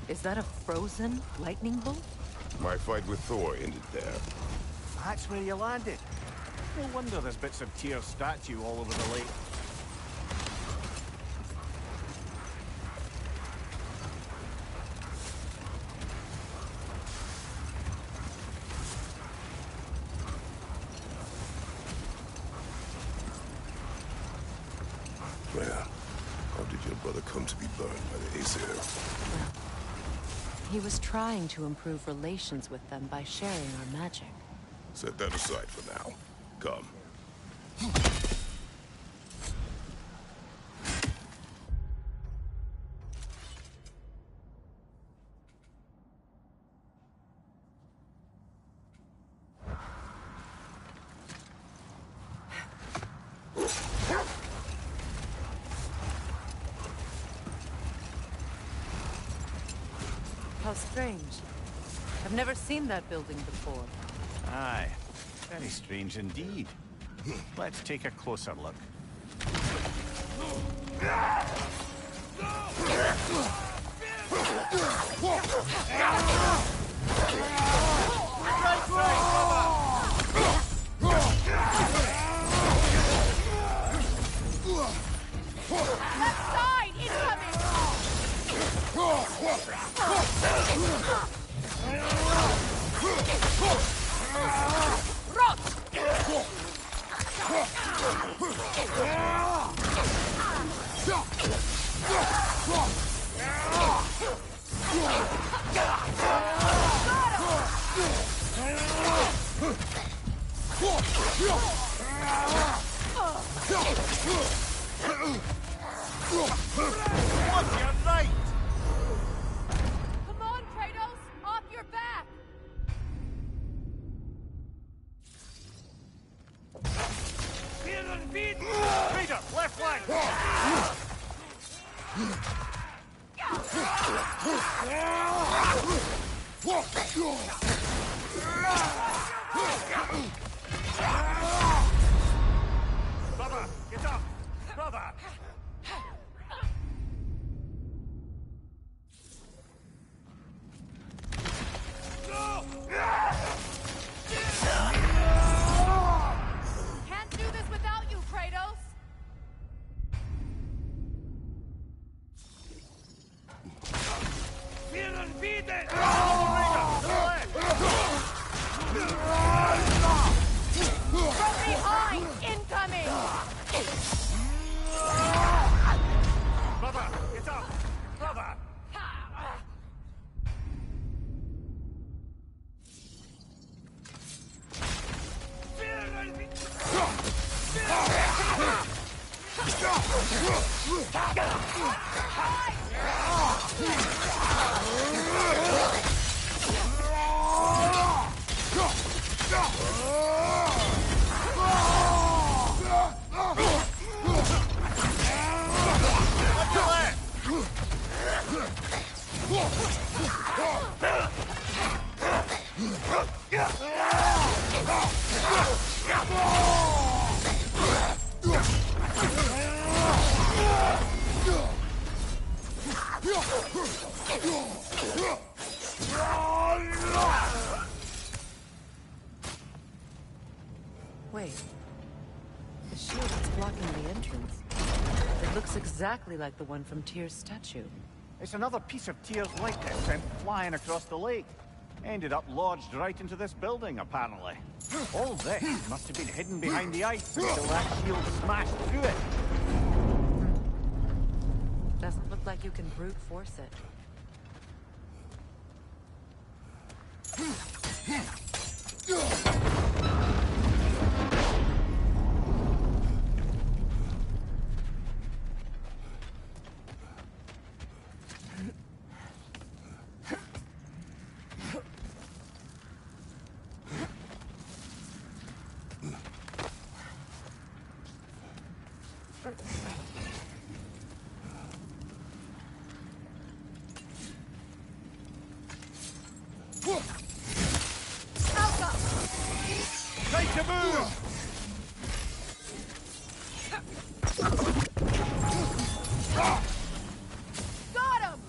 Is that a frozen lightning bolt? My fight with Thor ended there. That's where you landed. No wonder there's bits of Tyr's statue all over the lake. Well, how did your brother come to be burned by the Aesir? Well, he was trying to improve relations with them by sharing our magic. Set that aside for now. Come. How strange. I've never seen that building before. Aye, very strange indeed. Let's take a closer look. Left side, incoming! Look, you're right! Come on, Kratos! Off your back! Peter, left flank! Brother, get up! Brother! Can't do this without you, Kratos! From behind! Incoming! Brother, get up! Brother! Wait. The shield that's blocking the entrance. It looks exactly like the one from Tyr's statue. It's another piece of Tyr's likeness sent flying across the lake. Ended up lodged right into this building, apparently. All this must have been hidden behind the ice until that shield smashed through it. Doesn't look like you can brute force it. Time to move! Got him!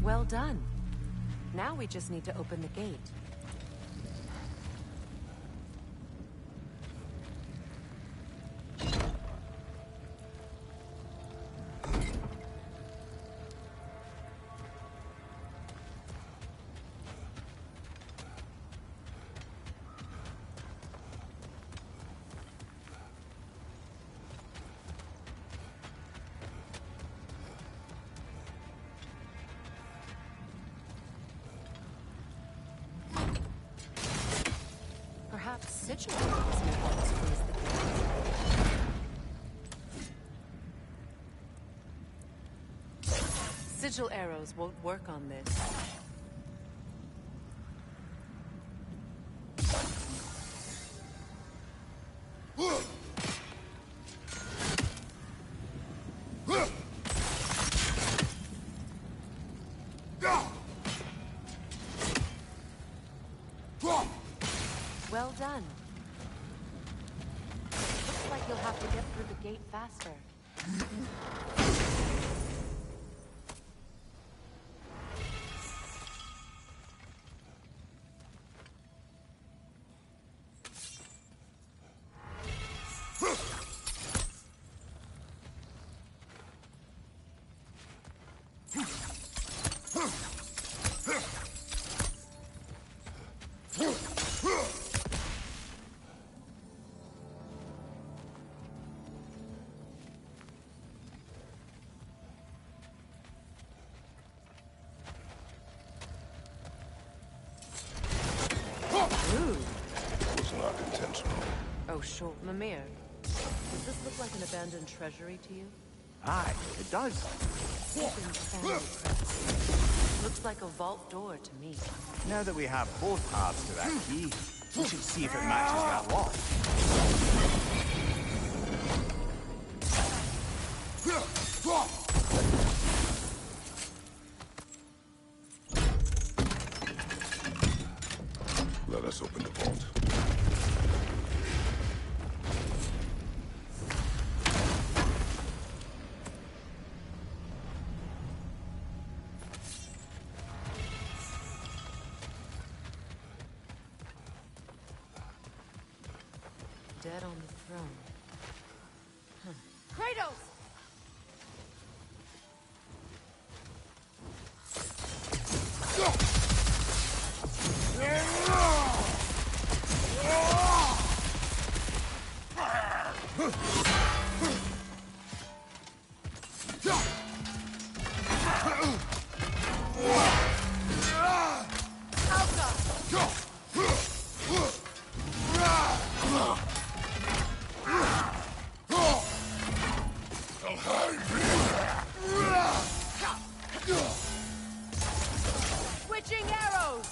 Well done. Now we just need to open the gate. Perhaps sigil arrows may help us close the gate. Sigil arrows won't work on this. Well done. Looks like you'll have to get through the gate faster. Was not intentional. Oh, sure. Mimir, does this look like an abandoned treasury to you? Aye, it does. Odin's family crest. Looks like a vault door to me. Now that we have both halves to that key, we should see if it matches that lock. Let us open the vault. Dead on the throne. Kratos! Switching arrows!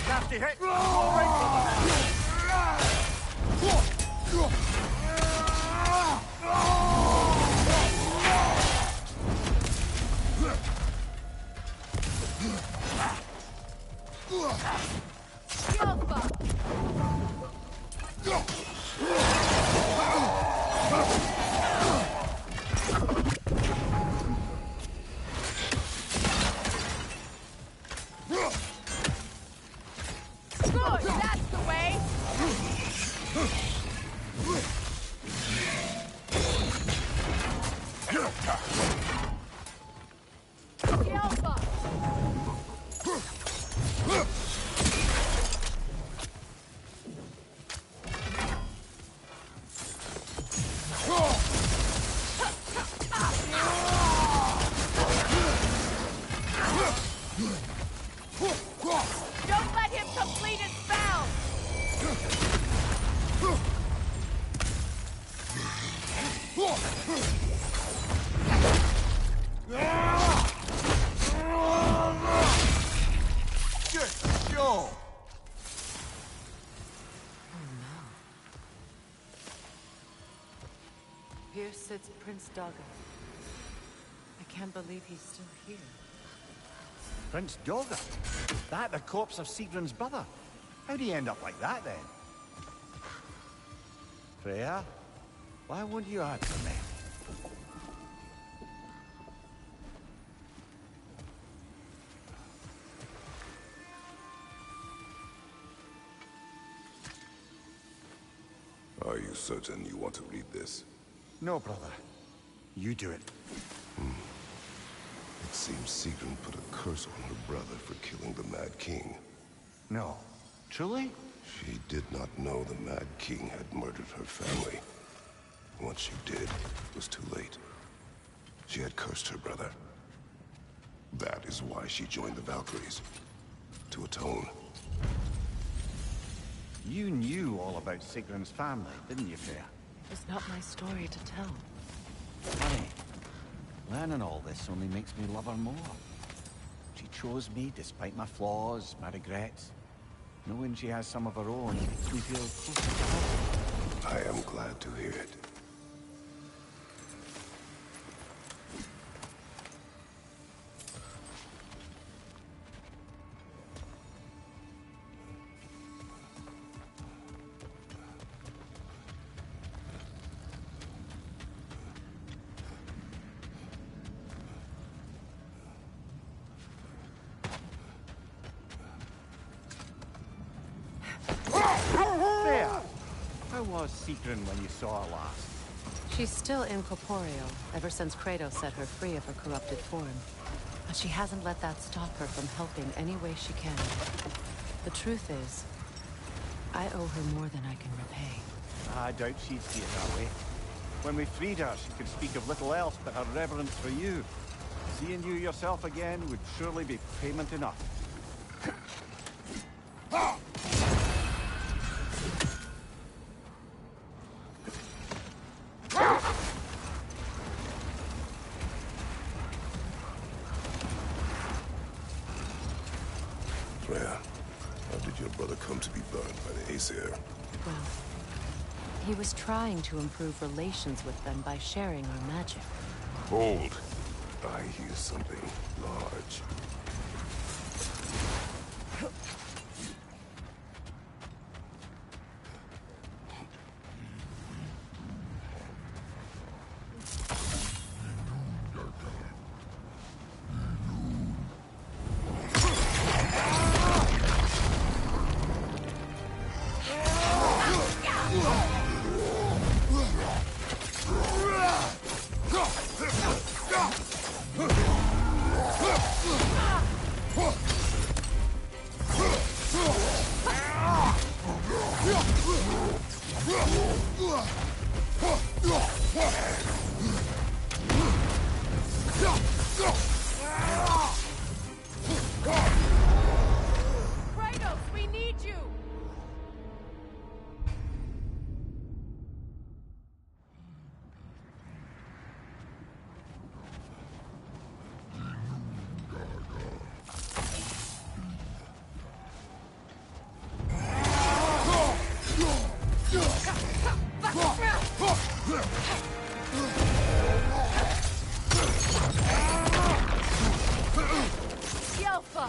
Nasty hit! All right. Good, that's the way! Alpha! Here sits Prince Daga. I can't believe he's still here. Prince Daga? That the corpse of Sigrun's brother? How'd he end up like that, then? Freya? Why won't you answer me? Are you certain you want to read this? No, brother. You do it. It seems Sigrun put a curse on her brother for killing the Mad King. No. Truly? She did not know the Mad King had murdered her family. Once she did, it was too late. She had cursed her brother. That is why she joined the Valkyries. To atone. You knew all about Sigrun's family, didn't you, Freya? It's not my story to tell. Funny. Learning all this only makes me love her more. She chose me despite my flaws, my regrets. Knowing she has some of her own makes me feel closer to her. I am glad to hear it. Freya! How was Sigrun when you saw her last? She's still incorporeal, ever since Kratos set her free of her corrupted form. But she hasn't let that stop her from helping any way she can. The truth is, I owe her more than I can repay. I doubt she'd see it that way. When we freed her, she could speak of little else but her reverence for you. Seeing you yourself again would surely be payment enough. Freya, how did your brother come to be burned by the Aesir? Well, he was trying to improve relations with them by sharing our magic. Hold! I hear something large. Kratos, we need you! Yelfa!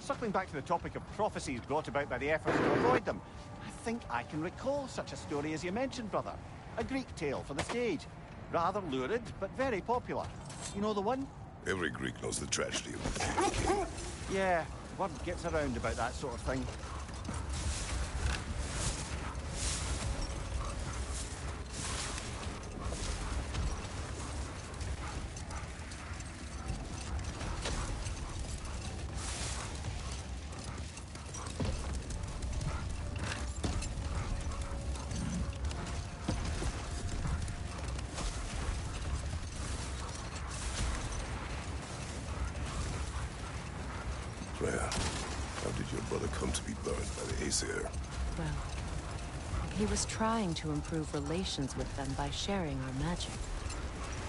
Circling back to the topic of prophecies brought about by the efforts to avoid them, I think I can recall such a story as you mentioned, brother. A Greek tale for the stage. Rather lurid, but very popular. You know the one? Every Greek knows the tragedy of the Theban king. Yeah, word gets around about that sort of thing. Freya, how did your brother come to be burned by the Aesir? Well, he was trying to improve relations with them by sharing our magic.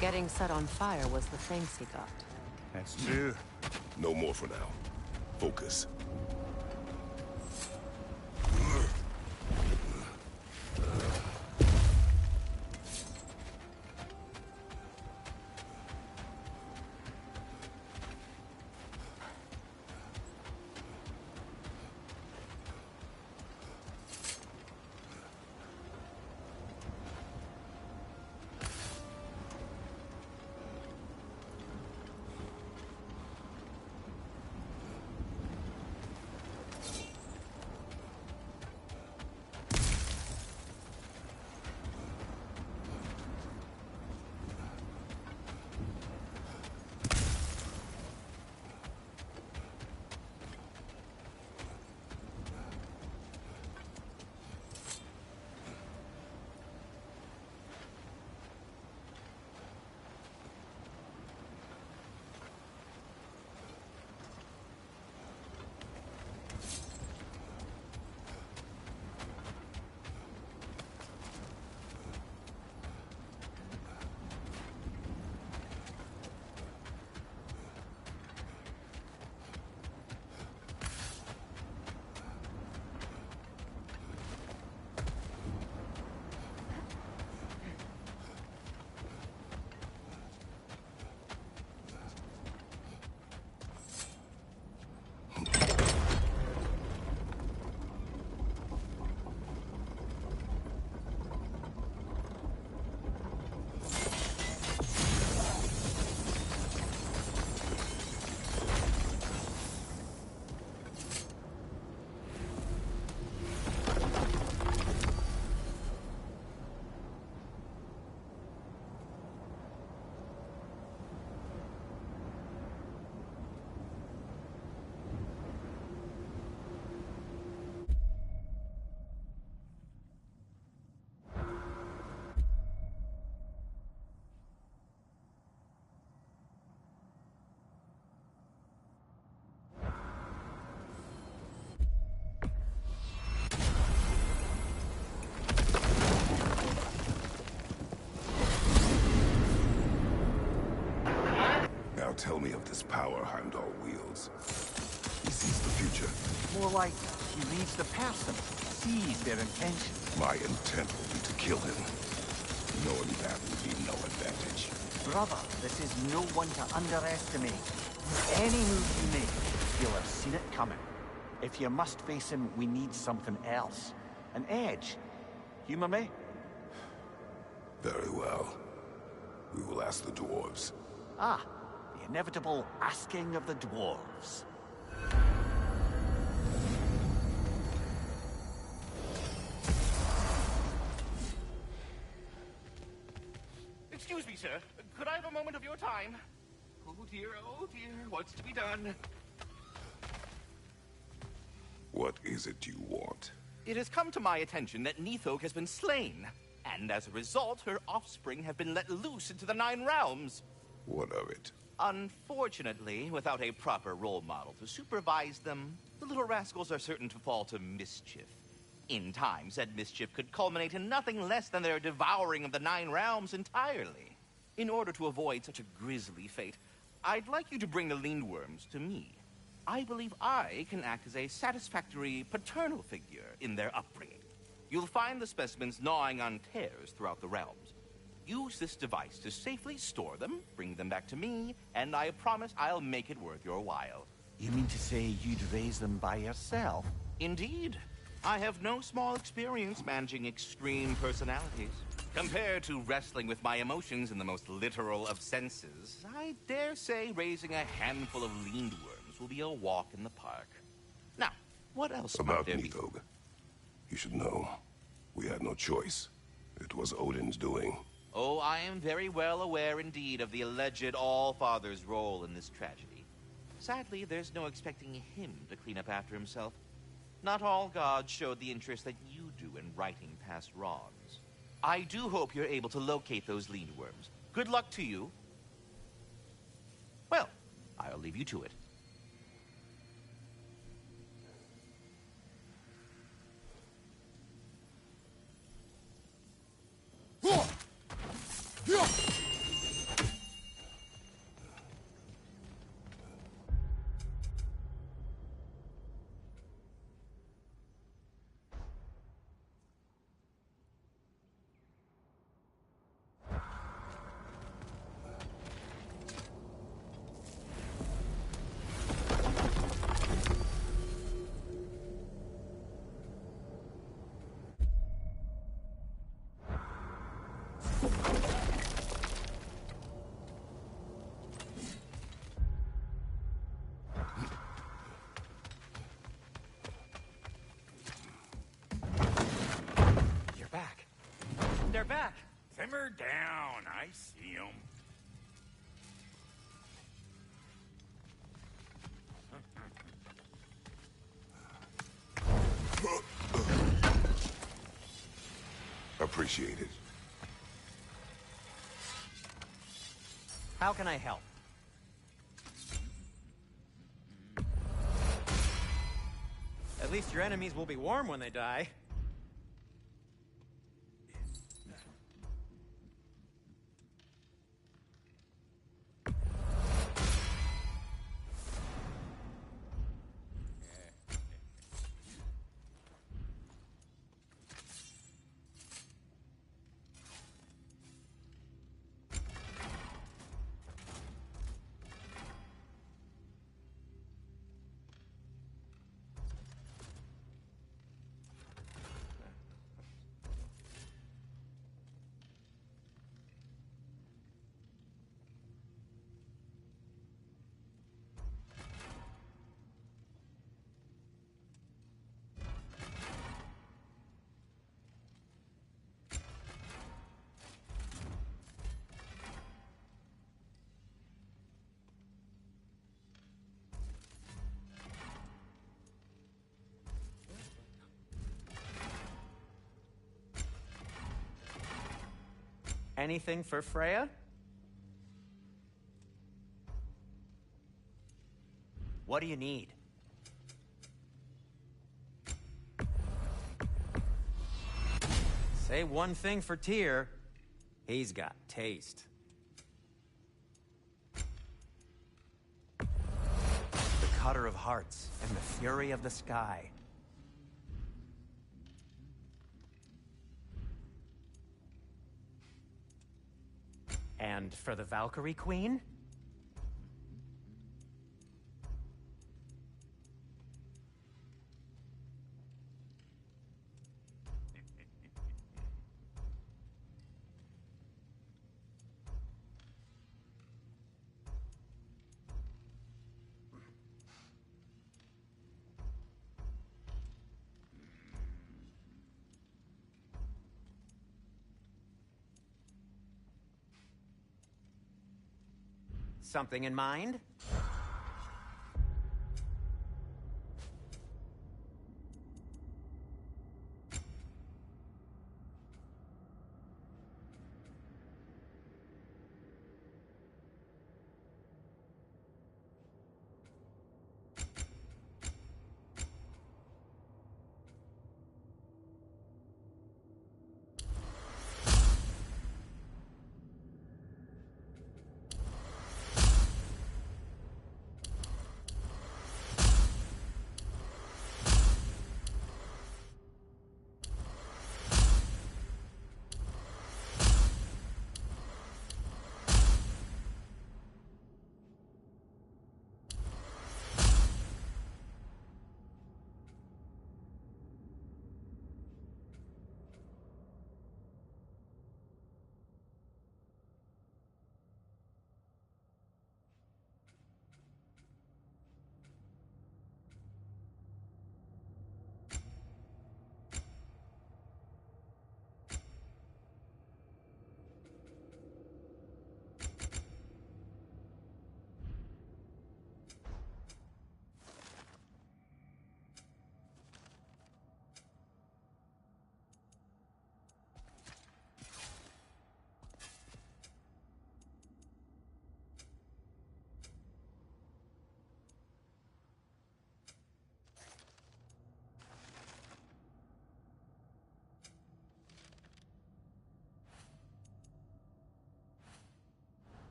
Getting set on fire was the thanks he got. That's true. No more for now. Focus. Tell me of this power Heimdall wields. He sees the future. More like he reads the person, sees their intention. My intent will be to kill him. Knowing that would be no advantage. Brother, this is no one to underestimate. Any move you make, you'll have seen it coming. If you must face him, we need something else. An edge. Humor me? Very well. We will ask the dwarves. Ah. The inevitable asking of the dwarves. Excuse me, sir. Could I have a moment of your time? Oh dear, what's to be done? What is it you want? It has come to my attention that Nithok has been slain, and as a result, her offspring have been let loose into the Nine Realms. What of it? Unfortunately, without a proper role model to supervise them, the little rascals are certain to fall to mischief. In time, said mischief could culminate in nothing less than their devouring of the Nine Realms entirely. In order to avoid such a grisly fate, I'd like you to bring the Lindworms to me. I believe I can act as a satisfactory paternal figure in their upbringing. You'll find the specimens gnawing on tears throughout the realms. Use this device to safely store them, bring them back to me, and I promise I'll make it worth your while. You mean to say you'd raise them by yourself? Indeed. I have no small experience managing extreme personalities. Compared to wrestling with my emotions in the most literal of senses, I dare say raising a handful of lindworms will be a walk in the park. Now, what else might About there be? Nidhogg. You should know. We had no choice. It was Odin's doing. Oh, I am very well aware indeed of the alleged All-Father's role in this tragedy. Sadly, there's no expecting him to clean up after himself. Not all gods showed the interest that you do in righting past wrongs. I do hope you're able to locate those lindworms. Good luck to you. Well, I'll leave you to it. They're back. Simmer down. I see 'em. Appreciate it. How can I help? At least your enemies will be warm when they die. Anything for Freya? What do you need? Say one thing for Tyr, he's got taste. The cutter of hearts and the fury of the sky. And for the Valkyrie Queen? Something in mind?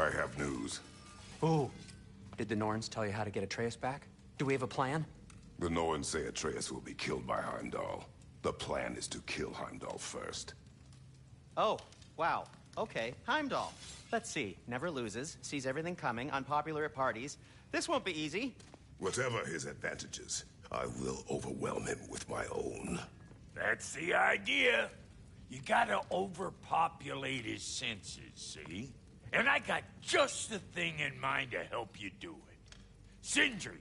I have news. Ooh. Did the Norns tell you how to get Atreus back? Do we have a plan? The Norns say Atreus will be killed by Heimdall. The plan is to kill Heimdall first. Oh, wow. Okay, Heimdall. Let's see. Never loses, sees everything coming, unpopular at parties. This won't be easy. Whatever his advantages, I will overwhelm him with my own. That's the idea. You gotta overpopulate his senses, see? And I got just the thing in mind to help you do it. Sindri,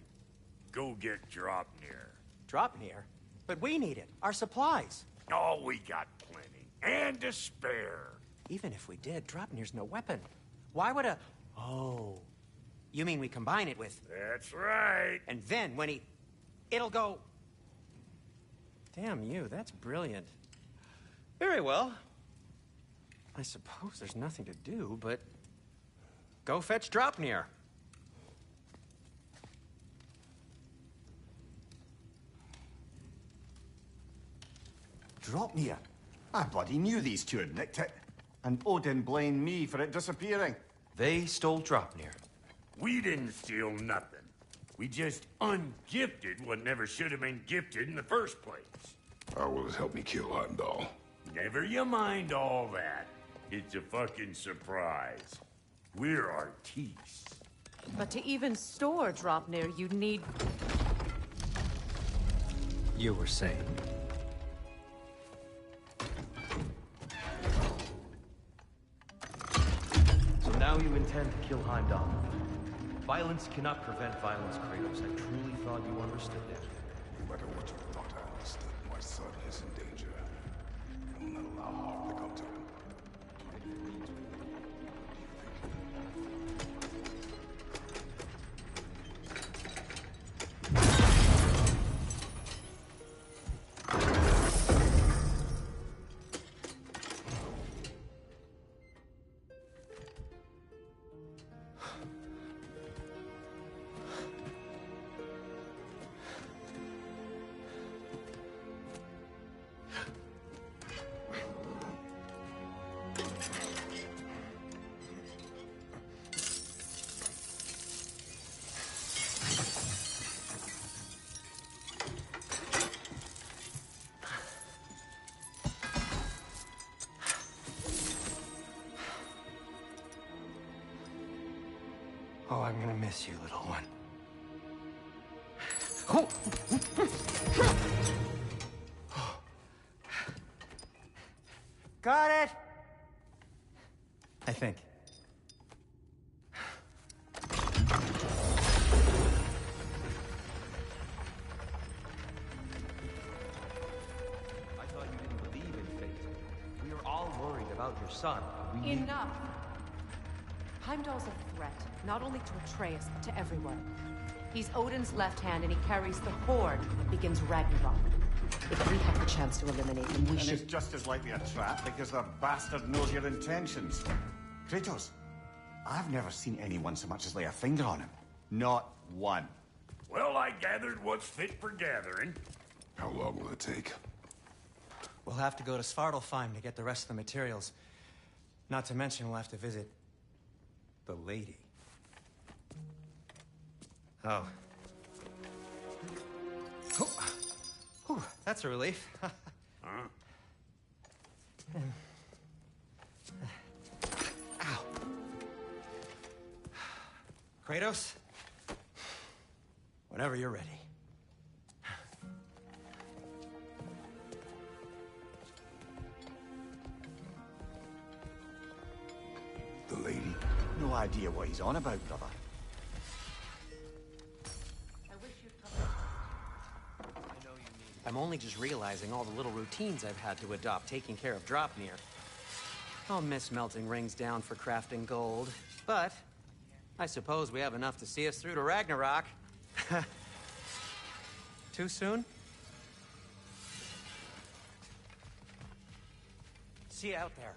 go get Draupnir. Draupnir? But we need it. Our supplies. Oh, we got plenty. And to spare. Even if we did, Draupnir's no weapon. Why would a... Oh. You mean we combine it with... That's right. And then when he... It'll go... Damn you, that's brilliant. Very well. I suppose there's nothing to do, but... Go fetch Draupnir. Draupnir? I bloody knew these two had nicked it. And Odin blamed me for it disappearing. They stole Draupnir. We didn't steal nothing. We just ungifted what never should have been gifted in the first place. How will it help me kill Heimdall? Never you mind all that. It's a fucking surprise. We're artistes. But to even store Draupnir, you'd need... You were saying? So now you intend to kill Heimdall. Violence cannot prevent violence, Kratos. I truly thought you understood that. No matter what you thought I understood, my son is in danger. I will not allow harm to come to him. Oh, I'm gonna miss you, little one. Got it! I think. I thought you didn't believe in fate. We are all worried about your son. We need... Enough! Heimdall's a threat, not only to Atreus, but to everyone. He's Odin's left hand, and he carries the horde that begins Ragnarok. If we have the chance to eliminate him, we should... And it's just as likely a trap because the bastard knows your intentions. Kratos, I've never seen anyone so much as lay a finger on him. Not one. Well, I gathered what's fit for gathering. How long will it take? We'll have to go to Svartalfheim to get the rest of the materials. Not to mention we'll have to visit... the lady. Oh. Oh. Whew, that's a relief. Huh? Ow. Kratos? Whenever you're ready. The lady? No idea what he's on about, brother. I'm only just realizing all the little routines I've had to adopt taking care of Draupnir. I'll miss melting rings down for crafting gold, but I suppose we have enough to see us through to Ragnarok. Too soon? See you out there.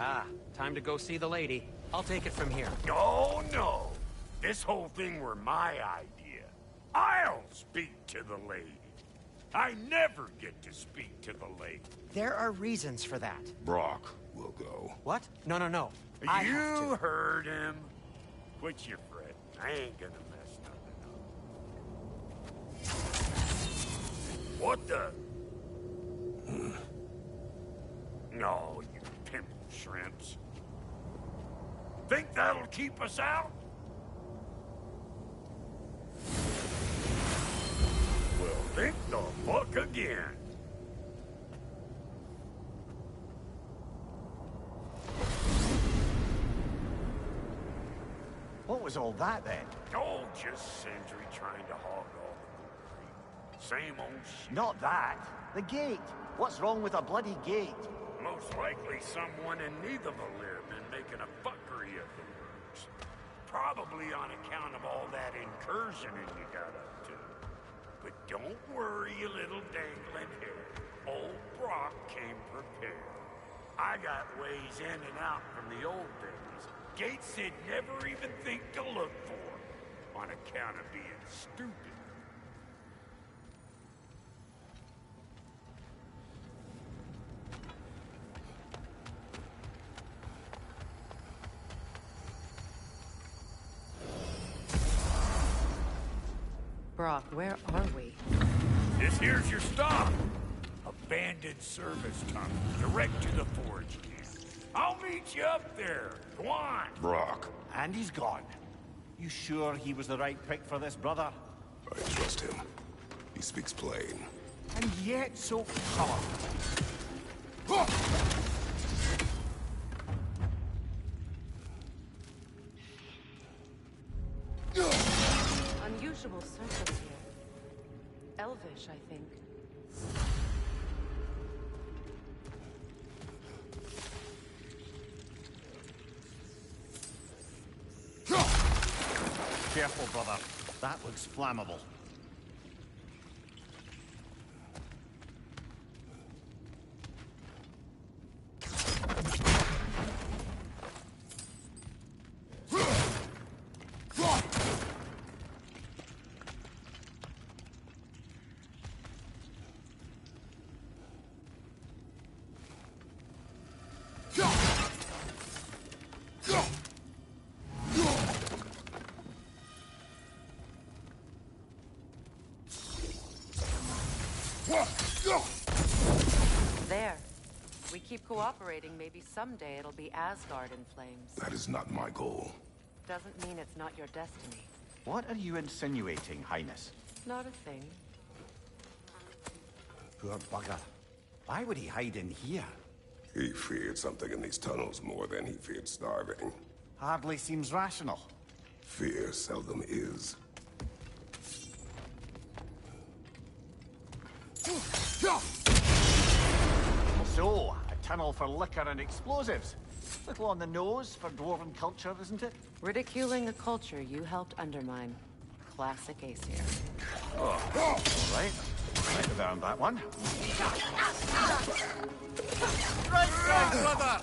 Ah, time to go see the lady. I'll take it from here. Oh, no. this whole thing were my idea, I'll speak to the lady. I never get to speak to the lady. There are reasons for that. Brock will go. What? No, no, no. I have You to. heard him. Quit your fret. I ain't gonna mess nothing up. What the? No, you pimple shrimps. Think that'll keep us out? Well, think the fuck again. What was all that then? Oh, just Sindri trying to hog all the glory. Same old shit. Not that. The gate. What's wrong with a bloody gate? Most likely someone in Nidavellir been making a fuckery of the works. Probably on account of all that incursioning you got up to. But don't worry, you little dangling hair. Old Brock came prepared. I got ways in and out from the old days. Gates he'd never even think to look for, on account of being stupid. Brock, where are we? This here's your stop. Abandoned service tunnel, direct to the forge camp. I'll meet you up there. Go on. Brock, And he's gone. You sure he was the right pick for this, brother? I trust him. He speaks plain. And yet so calm. Unusual circles here. Elvish, I think. Careful, brother. That looks flammable. There. We keep cooperating, maybe someday it'll be Asgard in flames. That is not my goal. Doesn't mean it's not your destiny. What are you insinuating, Highness? Not a thing. Poor bugger. Why would he hide in here? He feared something in these tunnels more than he feared starving. Hardly seems rational. Fear seldom is. So, a tunnel for liquor and explosives. Little on the nose for dwarven culture, isn't it? Ridiculing a culture you helped undermine. Classic Aesir. Oh, all right. Write down that one. Right, brother!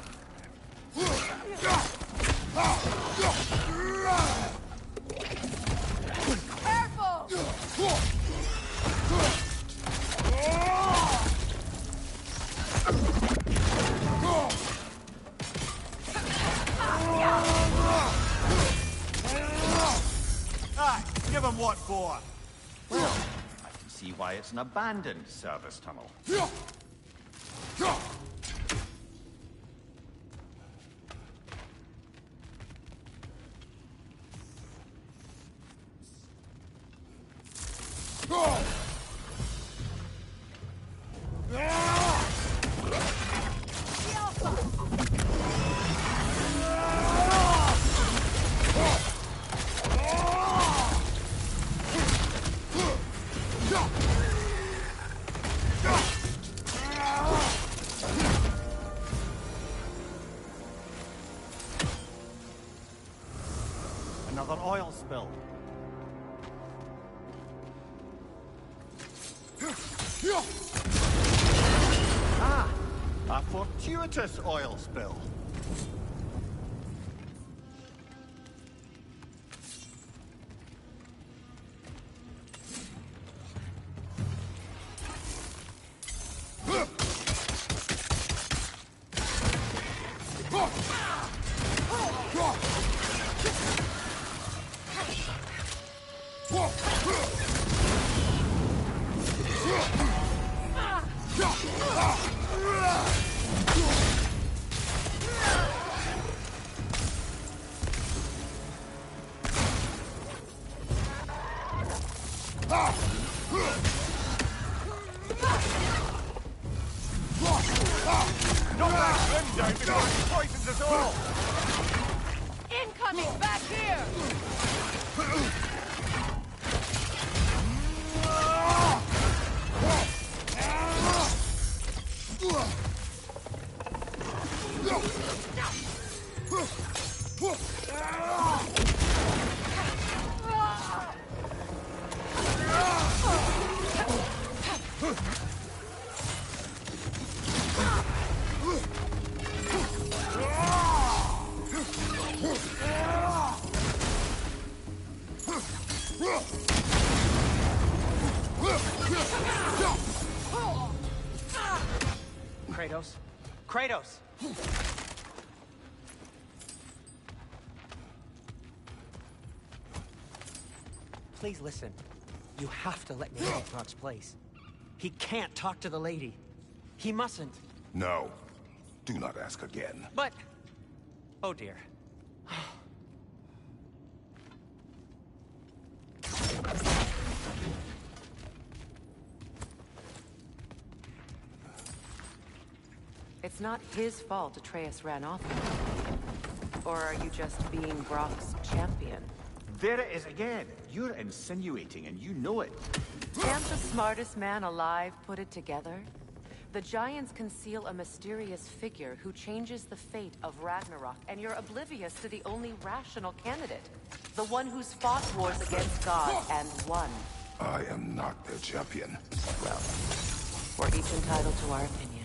Ah, give him what for? Well, I can see why it's an abandoned service tunnel. Another oil spill. Ah, a fortuitous oil spill. Knock that grim down before he poisons us all! Incoming back here! Kratos? Kratos! Please listen. You have to let me take Brock's place. He can't talk to the lady. He mustn't. No. Do not ask again. But... Oh dear. It's not his fault Atreus ran off. Or are you just being Brock's champion? There it is again. You're insinuating, and you know it. Can't the smartest man alive put it together? The Giants conceal a mysterious figure who changes the fate of Ragnarok, and you're oblivious to the only rational candidate. The one who's fought wars against God and won. I am not their champion. Well, we're each entitled to our opinion.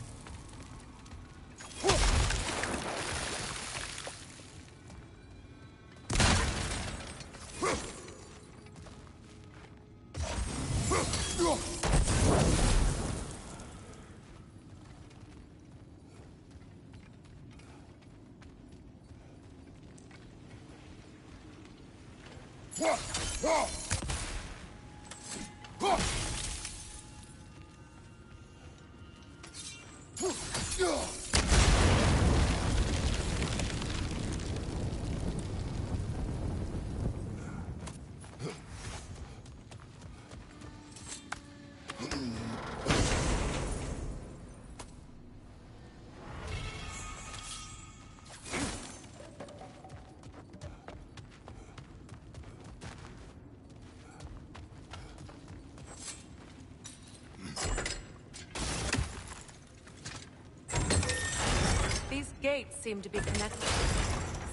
These gates seem to be connected.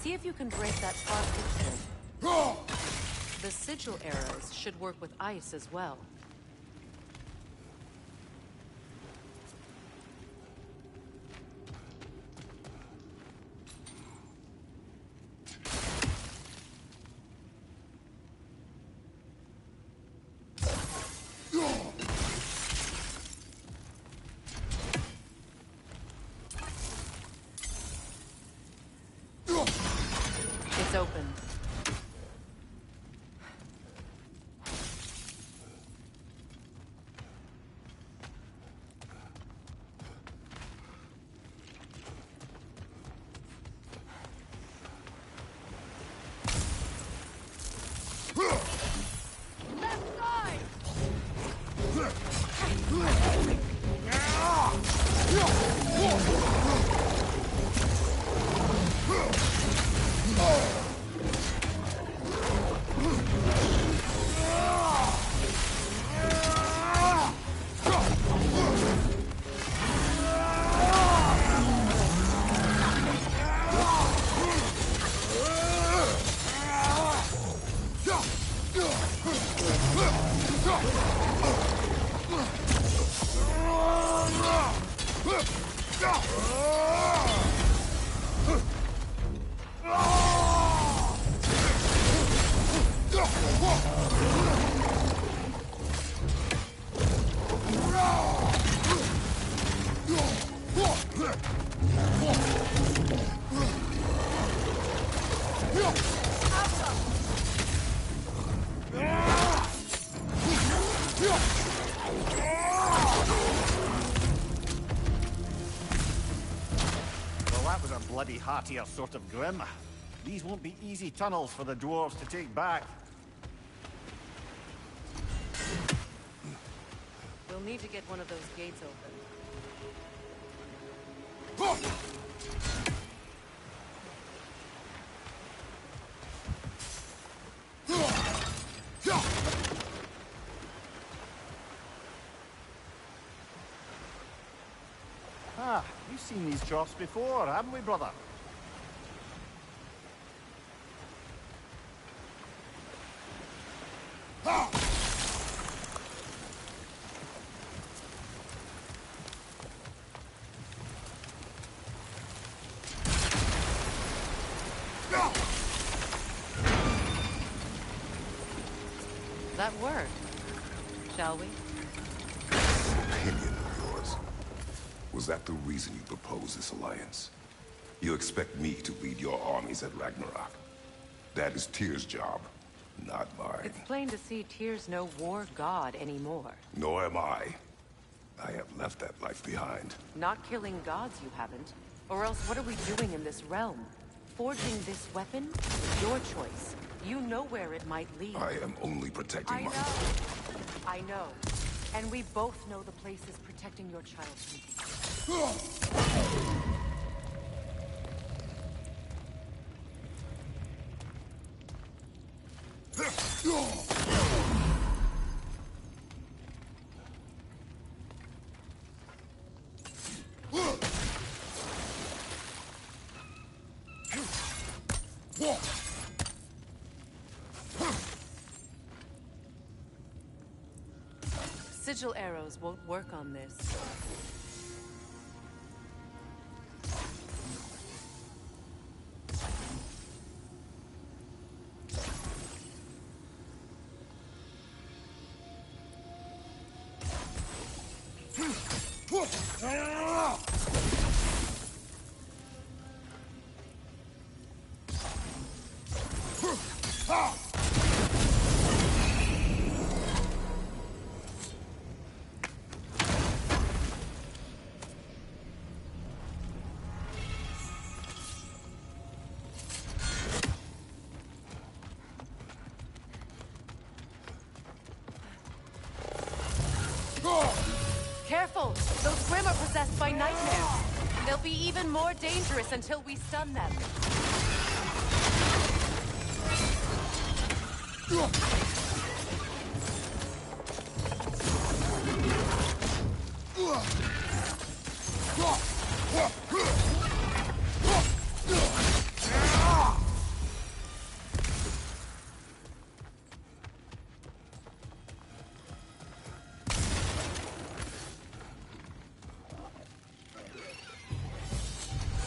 See if you can break that far picture. The sigil arrows should work with ice as well. It's open. bloody hearty are sort of grim. These won't be easy tunnels for the dwarves to take back. We'll need to get one of those gates open. Ah, we've seen these troughs before, haven't we, brother? That worked. Shall we? Opinion of yours. Was that the reason you proposed this alliance? You expect me to lead your armies at Ragnarok? That is Tyr's job, not mine. It's plain to see Tyr's no war god anymore. Nor am I. I have left that life behind. Not killing gods, you haven't. Or else what are we doing in this realm? Forging this weapon? Your choice. You know where it might lead. I am only protecting my... I know. And we both know the places protecting your child can be. Sigil arrows won't work on this. Careful! Those Grim are possessed by nightmares. They'll be even more dangerous until we stun them.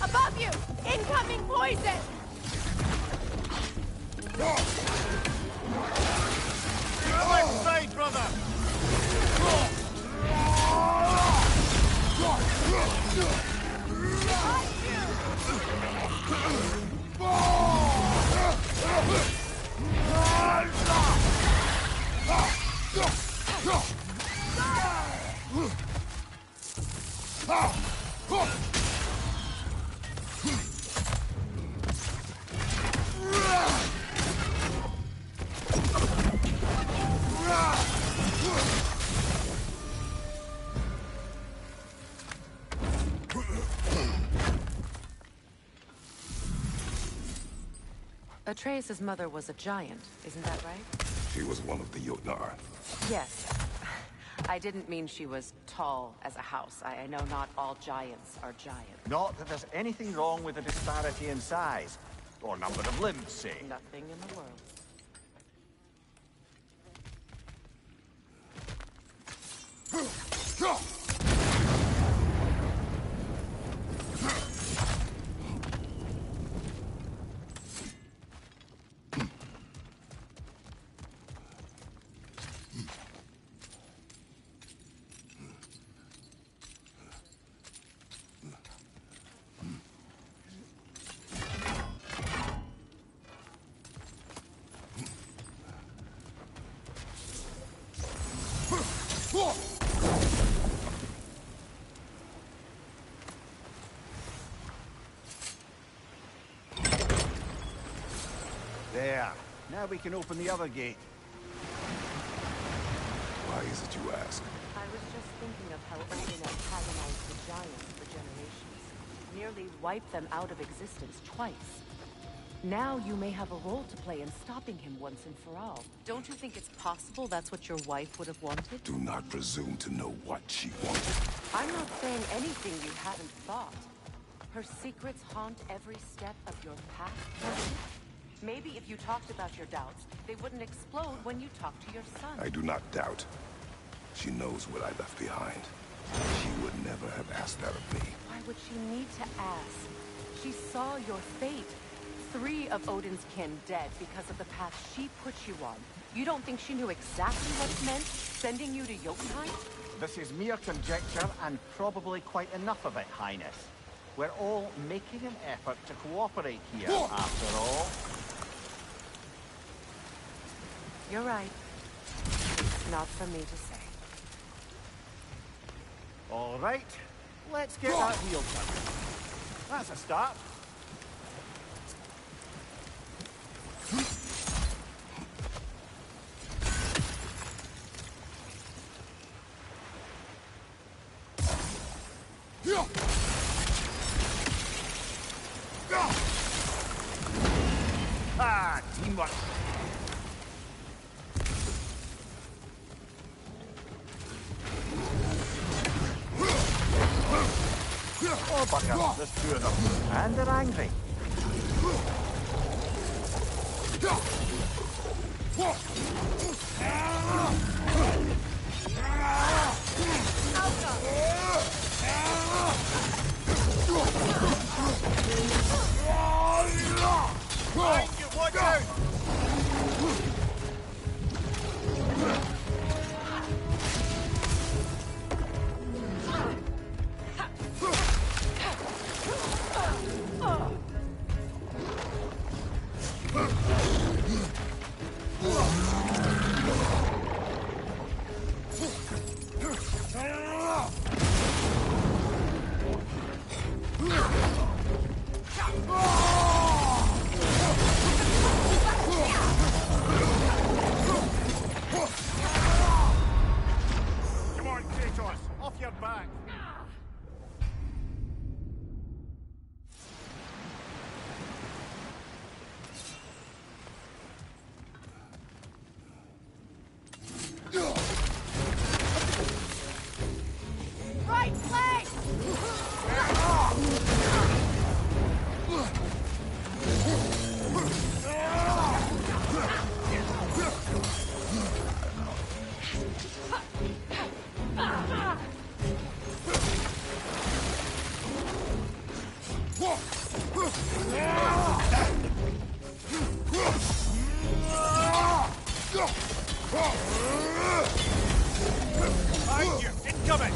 Above you! Incoming poison! Left side, brother! Atreus' mother was a giant, isn't that right? She was one of the Jotnar. Yes. I didn't mean she was tall as a house. I know not all giants are giant. Not that there's anything wrong with the disparity in size, or number of limbs, say. Nothing in the world. Now we can open the other gate. Why is it you ask? I was just thinking of how Odin antagonized the giants for generations. Nearly wiped them out of existence twice. Now you may have a role to play in stopping him once and for all. Don't you think it's possible that's what your wife would have wanted? Do not presume to know what she wanted. I'm not saying anything you haven't thought. Her secrets haunt every step of your path, Odin. Maybe if you talked about your doubts, they wouldn't explode when you talked to your son. I do not doubt. She knows what I left behind. She would never have asked that of me. Why would she need to ask? She saw your fate. 3 of Odin's kin dead because of the path she put you on. You don't think she knew exactly what it meant, sending you to Jotunheim? This is mere conjecture and probably quite enough of it, Highness. We're all making an effort to cooperate here, after all. You're right. It's not for me to say. All right, let's get that wheel turning. That's a start. Ah, teamwork. Oh, bugger, there's 2 of them. And they're angry. Behind you, watch out! Come on, Kratos, off your back! Right leg! Behind you, incoming!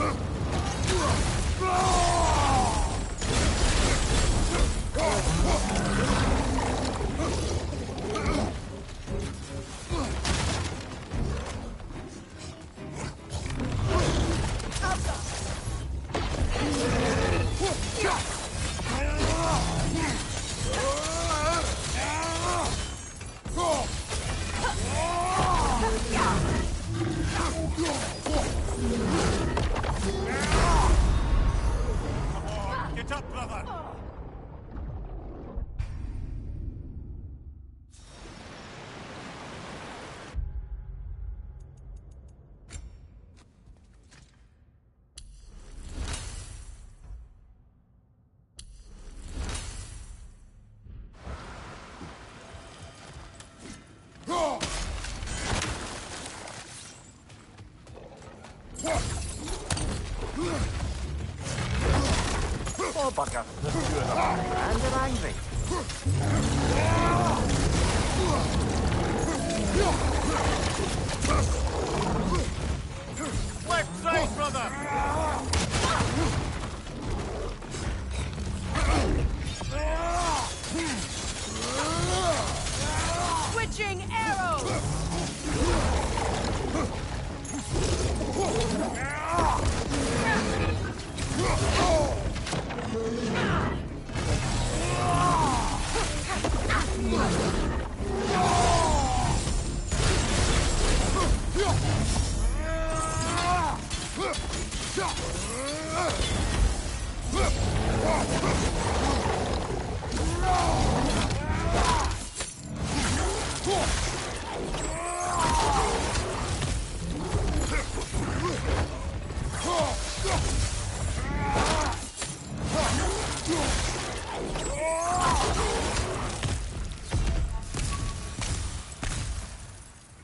Get up, brother! Oh, bugger. There's 2 of them. And they're angry. Left side, brother! Switching arrows!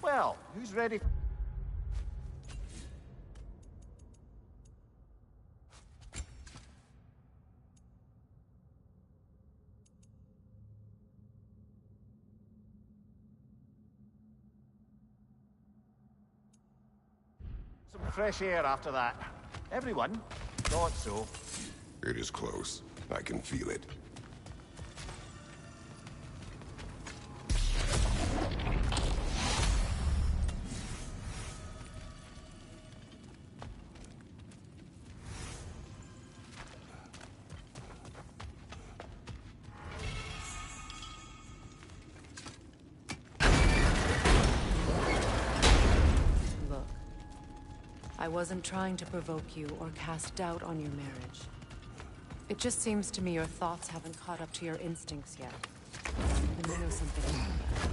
Well, who's ready? Some fresh air after that. Everyone thought so. It is close. I can feel it. Look, I wasn't trying to provoke you or cast doubt on your marriage. It just seems to me your thoughts haven't caught up to your instincts yet. And I know something about that.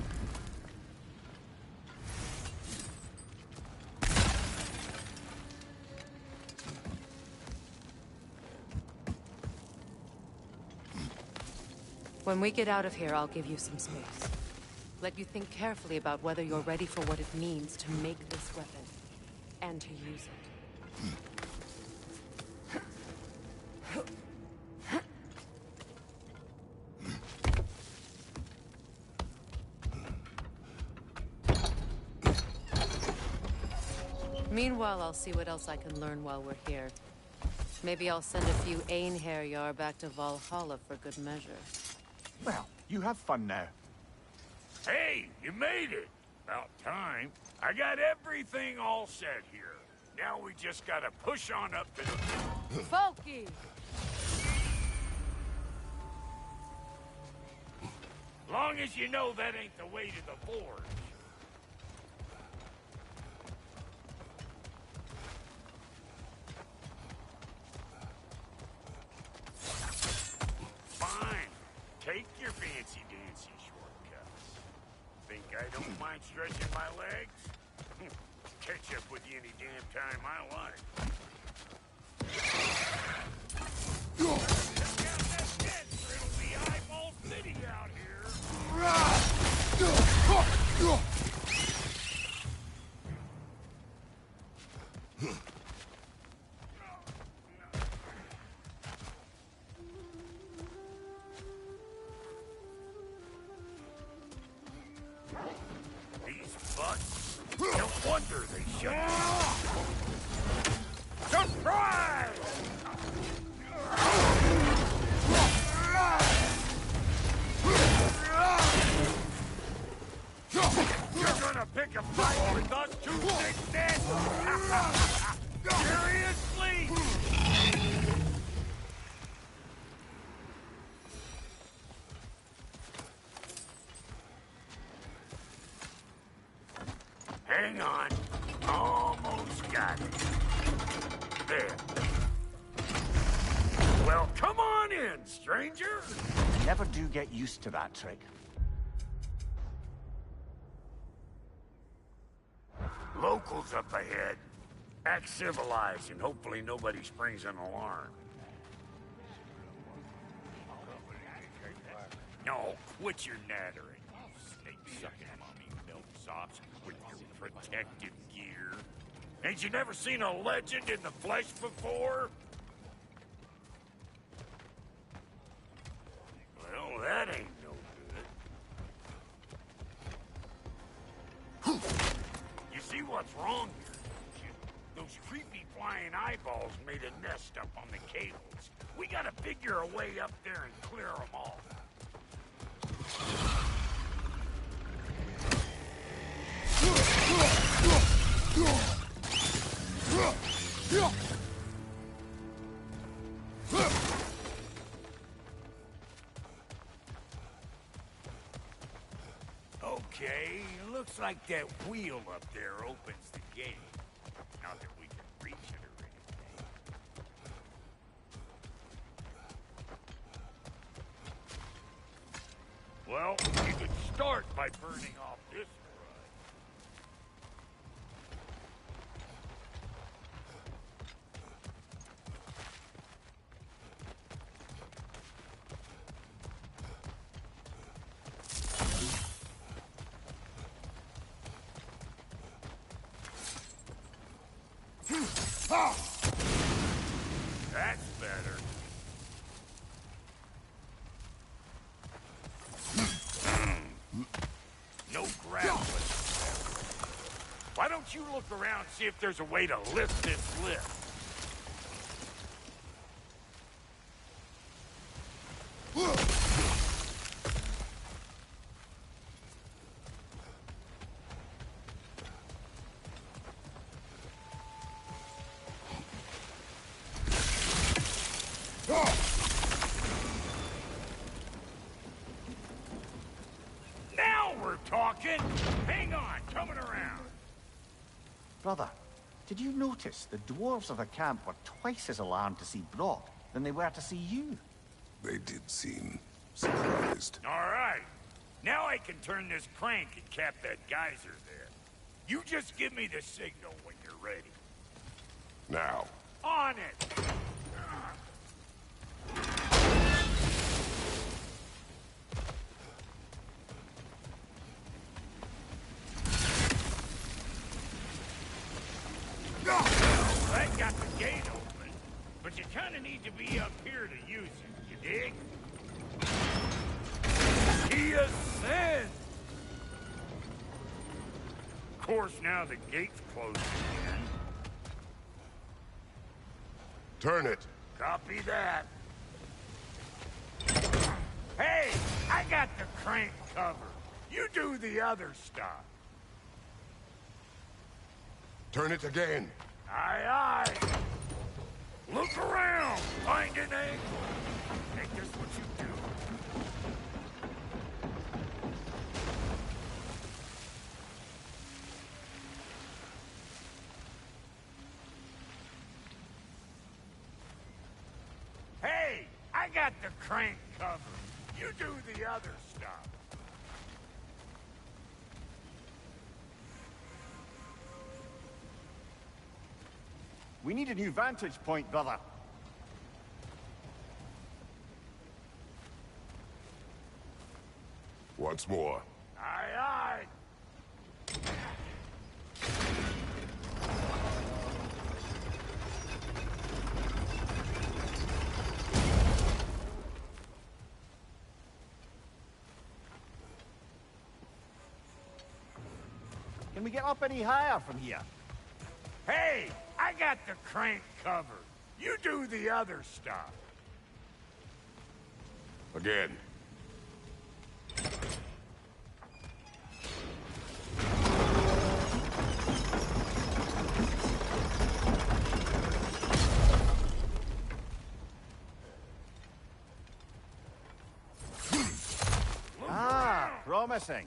When we get out of here, I'll give you some space. Let you think carefully about whether you're ready for what it means to make this weapon, and to use it. Meanwhile, I'll see what else I can learn while we're here. Maybe I'll send a few Einherjar back to Valhalla for good measure. Well, you have fun now. Hey, you made it! About time. I got everything all set here. Now we just gotta push on up to the... Folky! Long as you know that ain't the way to the forge. Fine. Take your fancy-dancy shortcuts. Think I don't mind stretching my legs? Catch up with you any damn time I like. Check out that dead, or it'll be eyeball city out here. These butts. No wonder they shut down. Surprise! You're gonna pick a fight with us two thick dead? Seriously? Hang on. Almost got it. There. Well, come on in, stranger. You never do get used to that trick. Locals up ahead. Act civilized and hopefully nobody springs an alarm. No, quit your nattering. Snake-sucking mommy milksops with your protective gear. Ain't you never seen a legend in the flesh before? Well, that ain't no good. You see what's wrong here? Those creepy flying eyeballs made a nest up on the cables. We gotta figure a way up there and clear them all. Okay, looks like that wheel up there opens the gate. Not that we can reach it or anything. start by burning off this crud. That's better. No grappling. Why don't you look around, see if there's a way to lift this lift? Now we're talking! Hang on, coming around. Brother, did you notice the dwarves of the camp were twice as alarmed to see Brock than they were to see you? They did seem surprised. All right. Now I can turn this crank and cap that geyser there. You just give me the signal when you're ready. Now. On it! That got the gate open, but you kind of need to be up here to use it, you dig? He ascends! Of course, now the gate's closed again. Turn it. Copy that. Hey, I got the crank covered. You do the other stuff. Turn it again. Aye, aye. Look around. Find an angle. Make this what you do. Hey, I got the crank covered. You do the other stuff. We need a new vantage point, brother. Once more. Aye, aye. Can we get up any higher from here? Hey, I got the crank covered. You do the other stuff. Again. Ah, promising.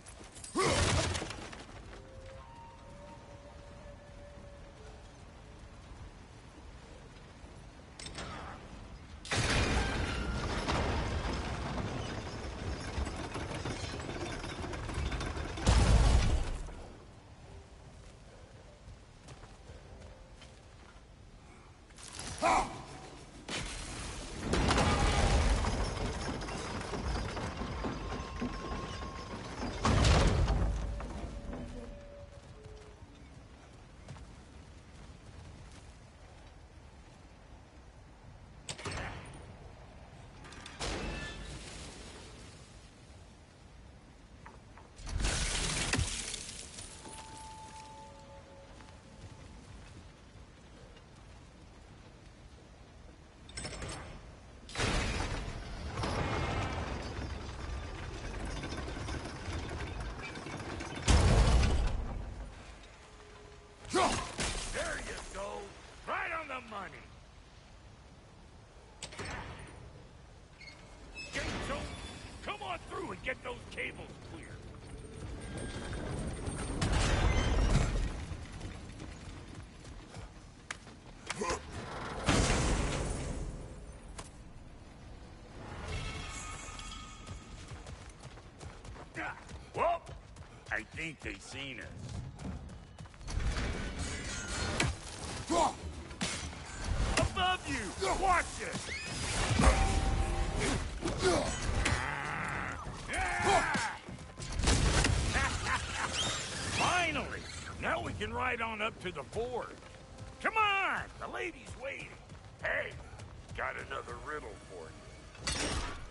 There you go. Right on the money. Gates open. Come on through and get those cables clear. Whoa! think they seen us. Above you! Watch it! Finally! Now we can ride on up to the fort. Come on! The lady's waiting. Hey, got another riddle for you.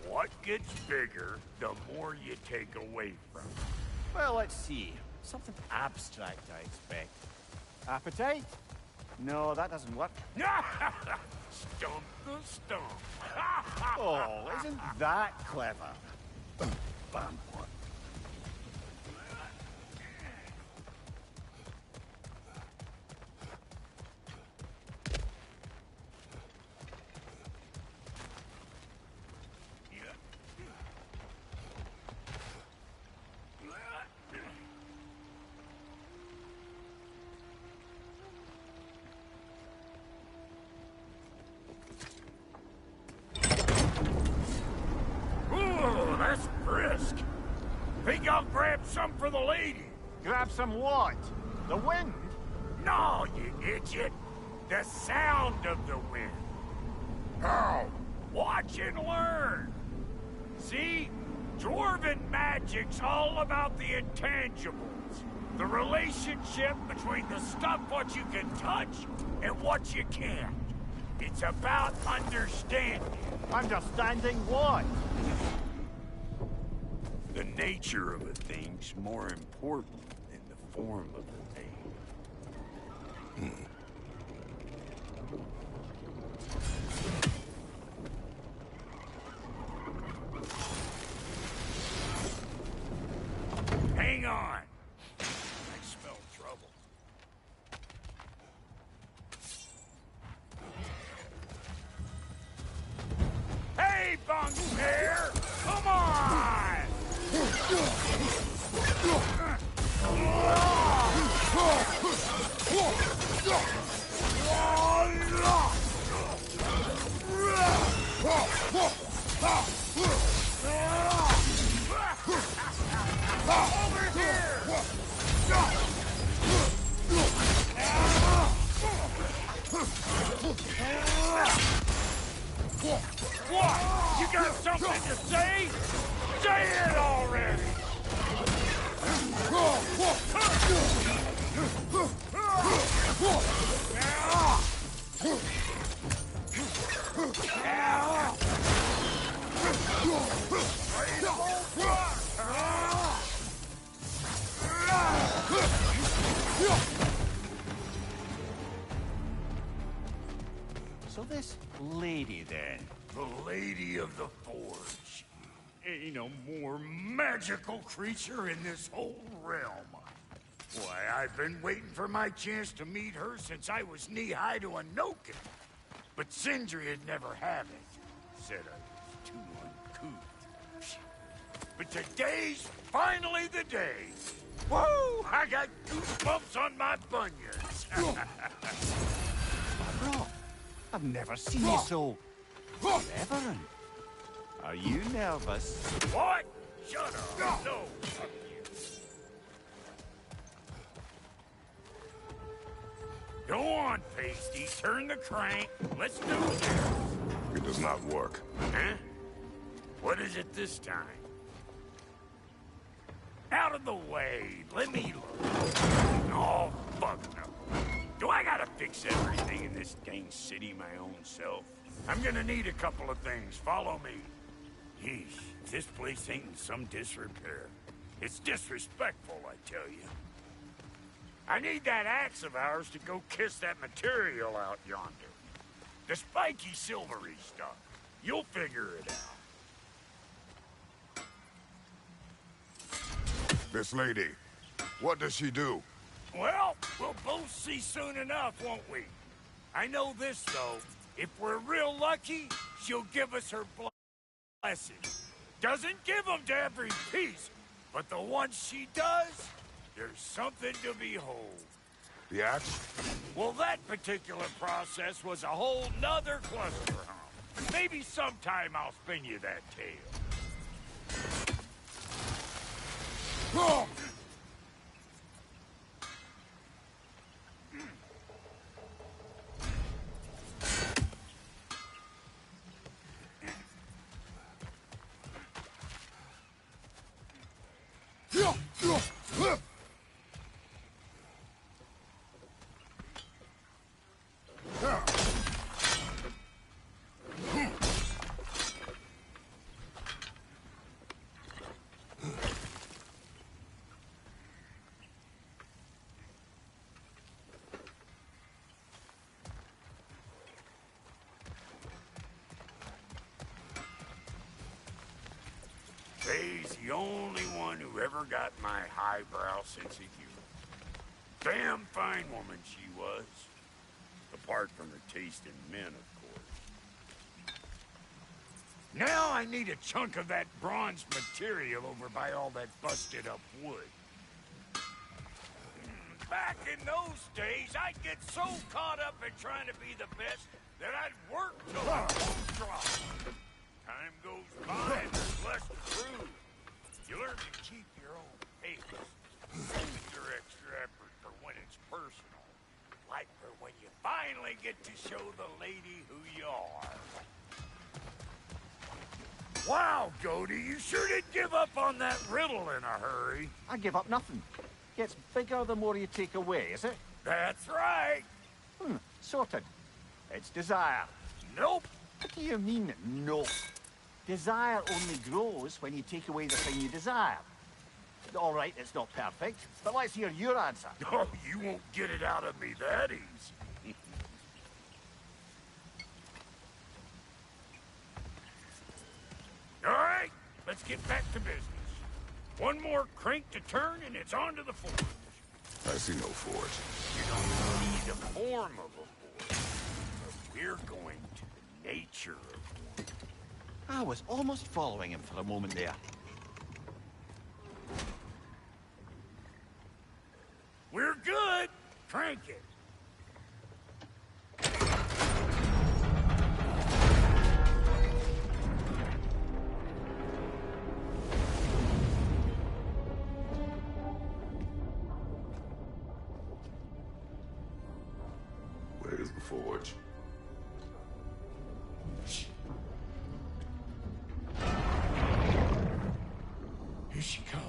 What gets bigger the more you take away from it? Well, let's see. Something abstract, I expect. Appetite? No, that doesn't work. Stump the stump. Oh, isn't that clever? Bam. Ooh, that's brisk. Think I'll grab some for the lady? Grab some what? The wind? No, you idiot. The sound of the wind. Now, watch and learn. See? Dwarven magic's all about the intangibles. The relationship between the stuff what you can touch and what you can't. It's about understanding. Understanding what? The nature of a thing's more important than the form of a thing. Hang on. I smell trouble. Hey, bunk pair! Come on! Over here! What? You got something to say? Say it already! So this lady, then? The Lady of the Forge. Ain't a more magical creature in this whole realm. Why, I've been waiting for my chance to meet her since I was knee-high to a Noken. But Sindri would never have it. Said I was too uncouth. But today's finally the day. Whoa! I got goosebumps on my bunions. Bro, I've never seen you so reverent. Are you nervous? What? Shut up. No. Fuck you. Go on, Pasty. Turn the crank. Let's do this. It does not work. Huh? What is it this time? Out of the way. Let me look. Oh, fuck no. Do I gotta fix everything in this dang city my own self? I'm gonna need a couple of things. Follow me. Yeesh, this place ain't in some disrepair. It's disrespectful, I tell you. I need that axe of ours to go kiss that material out yonder. The spiky silvery stuff. You'll figure it out. This lady, what does she do? Well, we'll both see soon enough, won't we? I know this, though. If we're real lucky, she'll give us her blessing. Doesn't give them to every piece, but the ones she does, there's something to behold. The axe? Well, that particular process was a whole nother cluster hump. Maybe sometime I'll spin you that tale. Faye's the only one who ever got my highbrow sense of humor. Damn fine woman she was. Apart from her taste in men, of course. Now I need a chunk of that bronze material over by all that busted up wood. Back in those days, I'd get so caught up in trying to be the best that I'd work till I won't drop. Time goes by and there's less to prove. You learn to keep your own pace. Save your extra effort for when it's personal. Like for when you finally get to show the lady who you are. Wow, Goody, you sure did give up on that riddle in a hurry. I give up nothing. Gets bigger the more you take away, is it? That's right. Sorted. It's desire. Nope. What do you mean, no? Desire only grows when you take away the thing you desire. All right, it's not perfect, but let's hear your answer. Oh, you won't get it out of me that easy. All right, let's get back to business. One more crank to turn and it's on to the forge. I see no forge. You don't need a form of a forge, but we're going to the nature of one. I was almost following him for a moment there. We're good. Crank it. Where's the forge? Here she comes.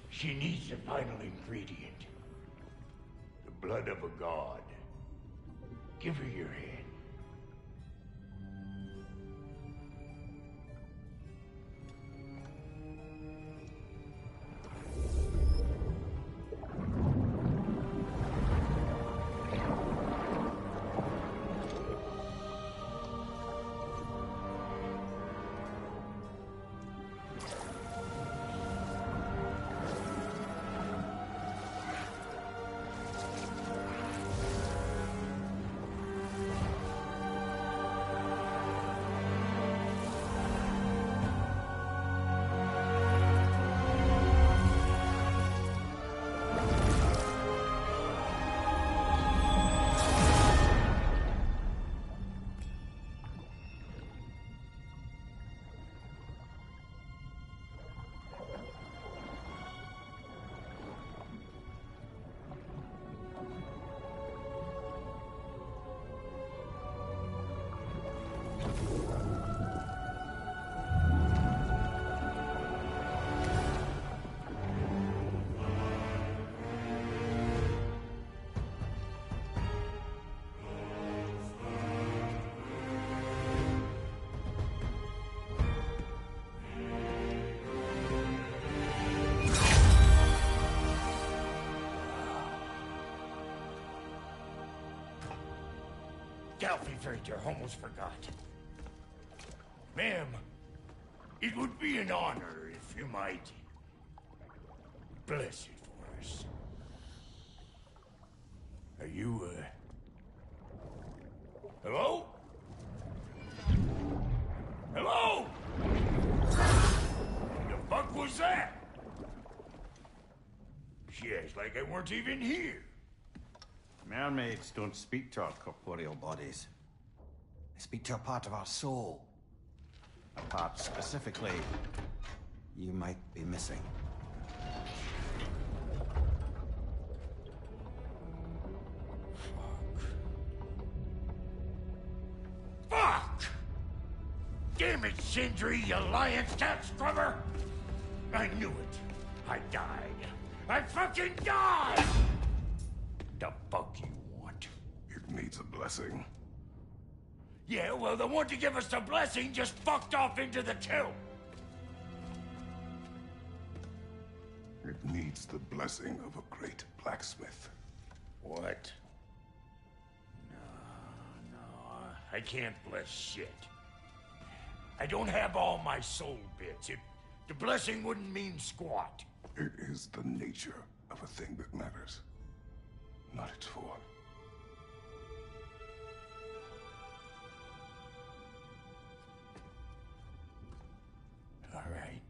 She needs the final ingredient. The blood of a god. Give her your hand. selfie, Fraser. Almost forgot. Ma'am, it would be an honor if you might bless it for us. Are you, hello? Hello? The fuck was that? She acts like I weren't even here. Mermaids don't speak to our corporeal bodies. They speak to a part of our soul. A part specifically you might be missing. Fuck! Damn it, Sindri, you lion cat scrubber! I knew it. I died. I fucking died! The fuck you want? It needs a blessing. Yeah, well, the one to give us the blessing just fucked off into the tomb. It needs the blessing of a great blacksmith. What? No, I can't bless shit. I don't have all my soul bits. The blessing wouldn't mean squat. It is the nature of a thing that matters, not its form. All right.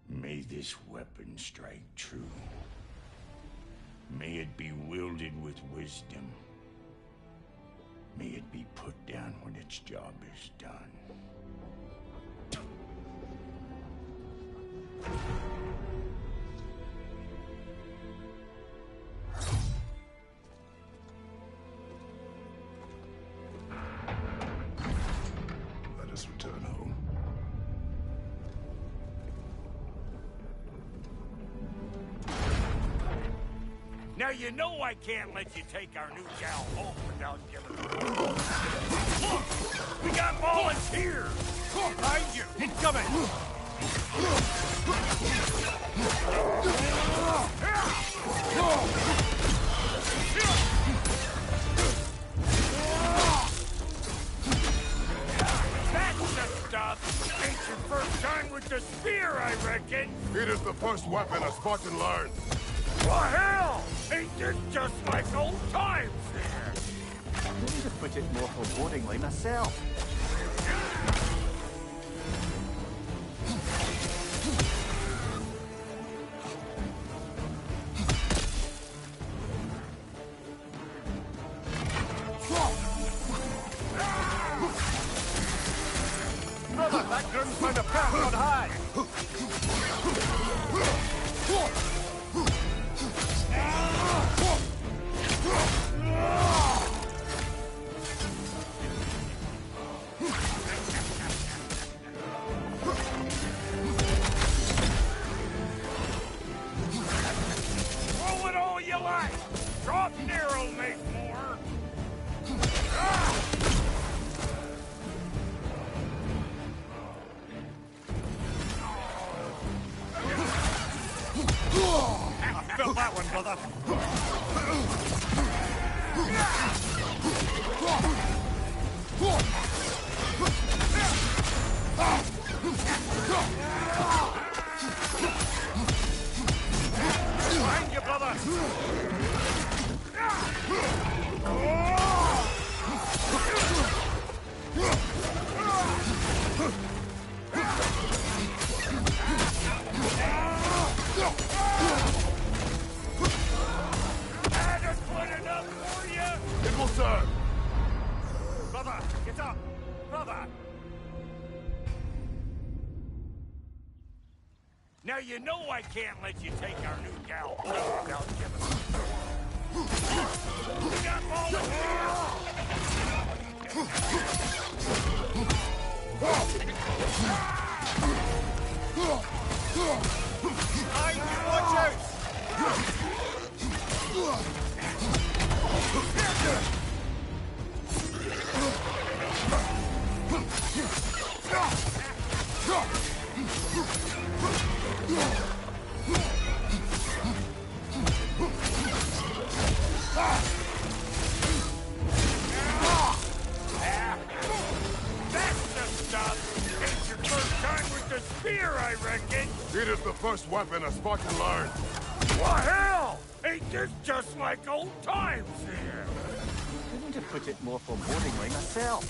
May this weapon strike true. May it be wielded with wisdom. May it be put down when its job is done. Let us return home. Now you know I can't let you take our new gal home without giving her. Look! We got volunteers! Behind you! Incoming! That's the stuff! Ain't your first time with the spear, I reckon! It is the first weapon a Spartan learned. Well, hell! Ain't this just like old times here? I need to put it more forebodingly myself. Brother, that grim's found a path on high! Throw it all you like! Drop near'll make more! I felt that one, brother! Behind you, brother! Just put it up for you! It will serve. Brother, get up! Brother! Now you know I can't let you take our new gal home without giving her. We got behind you, watch out! It is the first weapon a Spartan learned. What hell? Ain't this just like old times here? Couldn't have put it more forebodingly myself.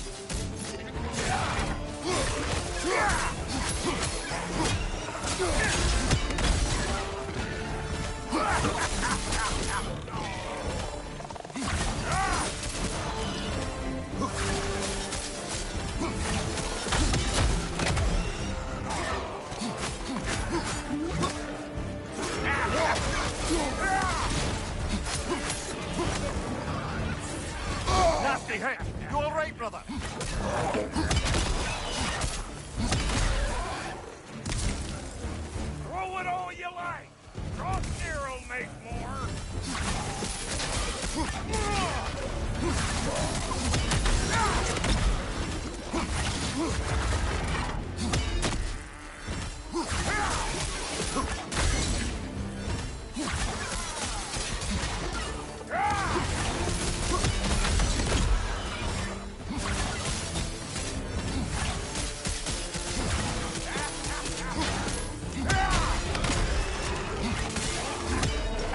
Nasty hit! You all right, brother? Throw it all you like. Drop here will make more.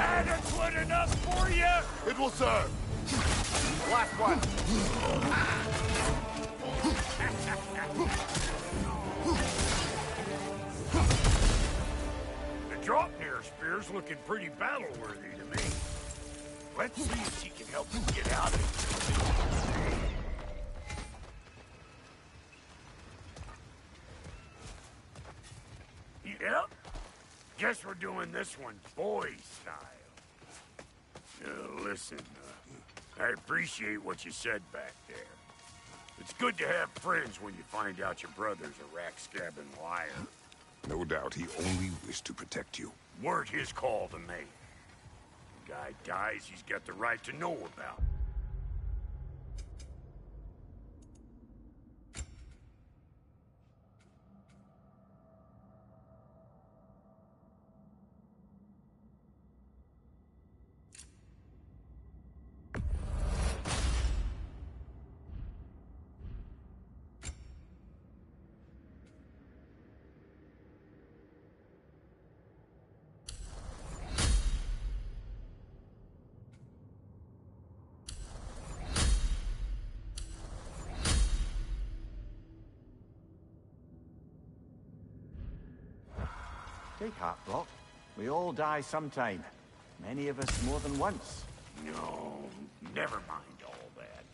Adequate enough for you? It will serve. Last one. The Draupnir spear's looking pretty battle-worthy to me. Let's see if she can help us get out of here. Yep. Guess we're doing this one boy style. Listen, I appreciate what you said back there. It's good to have friends when you find out your brother's a rack-scabbing liar. No doubt he only wished to protect you. Weren't his call to make. The guy dies, he's got the right to know about it. Take heart, Brock. We all die sometime. Many of us more than once. No, never mind all that.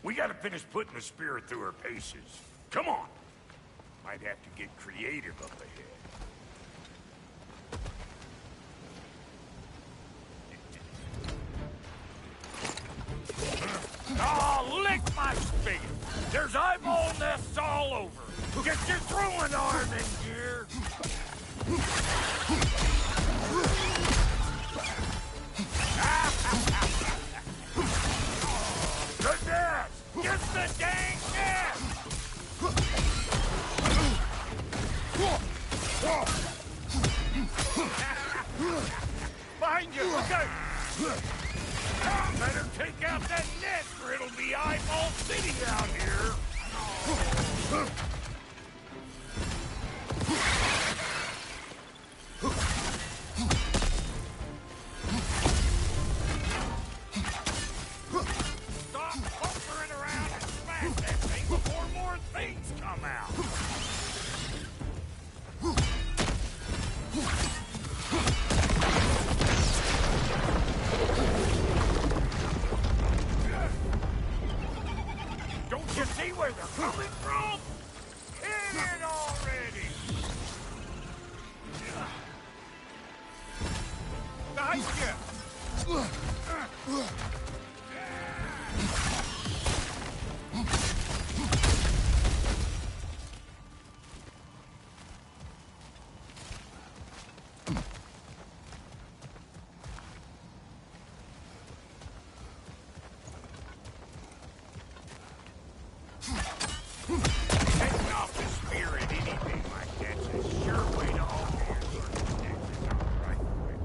We gotta finish putting the spirit through her paces. Come on! Might have to get creative up ahead. Oh, lick my spigot! There's eyeball nests all over! Get your throwing arm in gear! The nest! Get the dang nest! Behind you! Look out! Better take out that nest or it'll be eyeball city out here! Stop puckering around and smash that thing before more things come out! Don't you see where they're coming from? Hit it already! Behind you! Taking off the spear at anything like that's a sure way to alter your circumstances on the right way.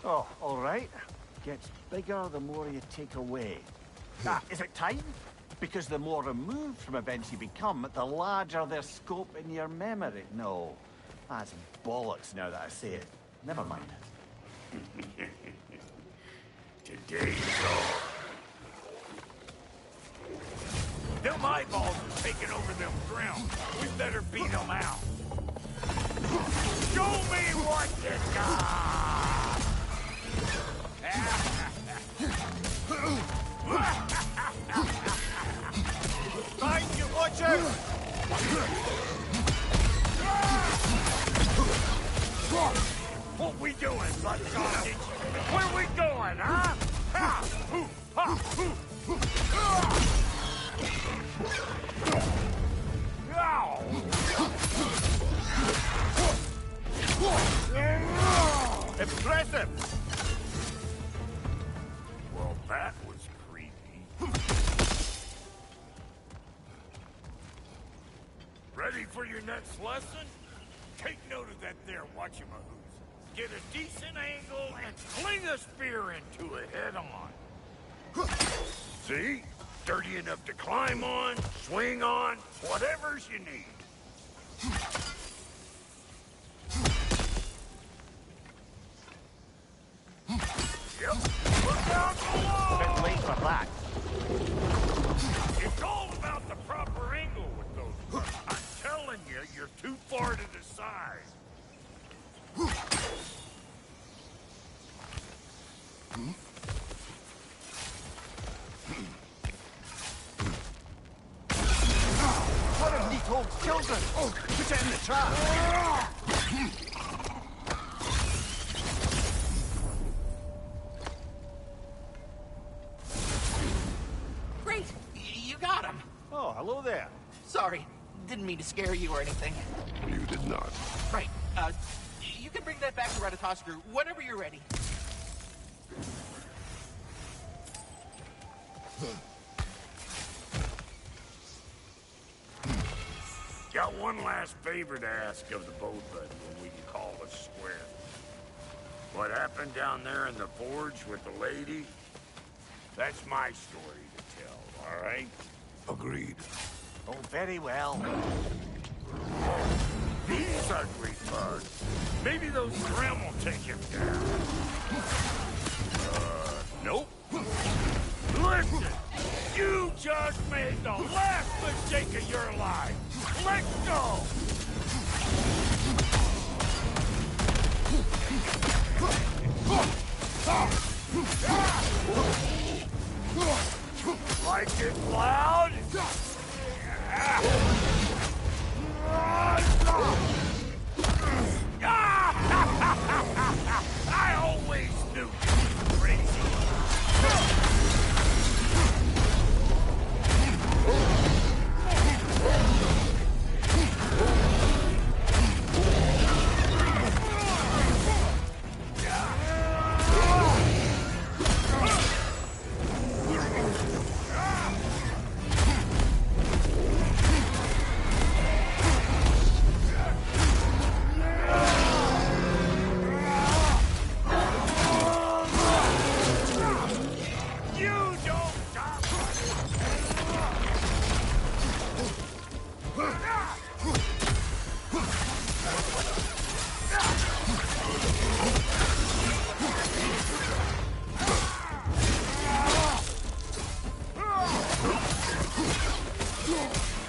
Oh, all right. Gets bigger the more you take away. Is it time? Because the more removed from events you become, the larger their scope in your memory. No, that's bollocks now that I say it. Never mind. Today's all. Them eyeballs are taking over them grounds. We better beat them out. Show me what you got! Find you, watch out! What we doing, blood sausage? Where we going, huh? Ha! Hoo! Ha! Hoo! Impressive! Well, that was creepy. Ready for your next lesson? Take note of that there whatchamahoos. Get a decent angle and fling a spear into it head-on. See? Sturdy enough to climb on, swing on, whatever's you need. Yep. Look out below! Bit late for that. It's all about the proper angle with those. I'm telling you, you're too far to the side. One of Neat Holt's children! Oh, put it in the trap! Great! You got him! Oh, hello there. Sorry, didn't mean to scare you or anything. You did not. Right, you can bring that back to Ratatoskru whenever you're ready. Got one last favor to ask of the both of you, and we can call it square. What happened down there in the forge with the lady? That's my story to tell, all right? Agreed. Oh, very well. These ugly bugs. Maybe those Grim will take him down. Nope. Listen, you just made the last mistake of your life. Let go! Like it loud? I always knew you were crazy.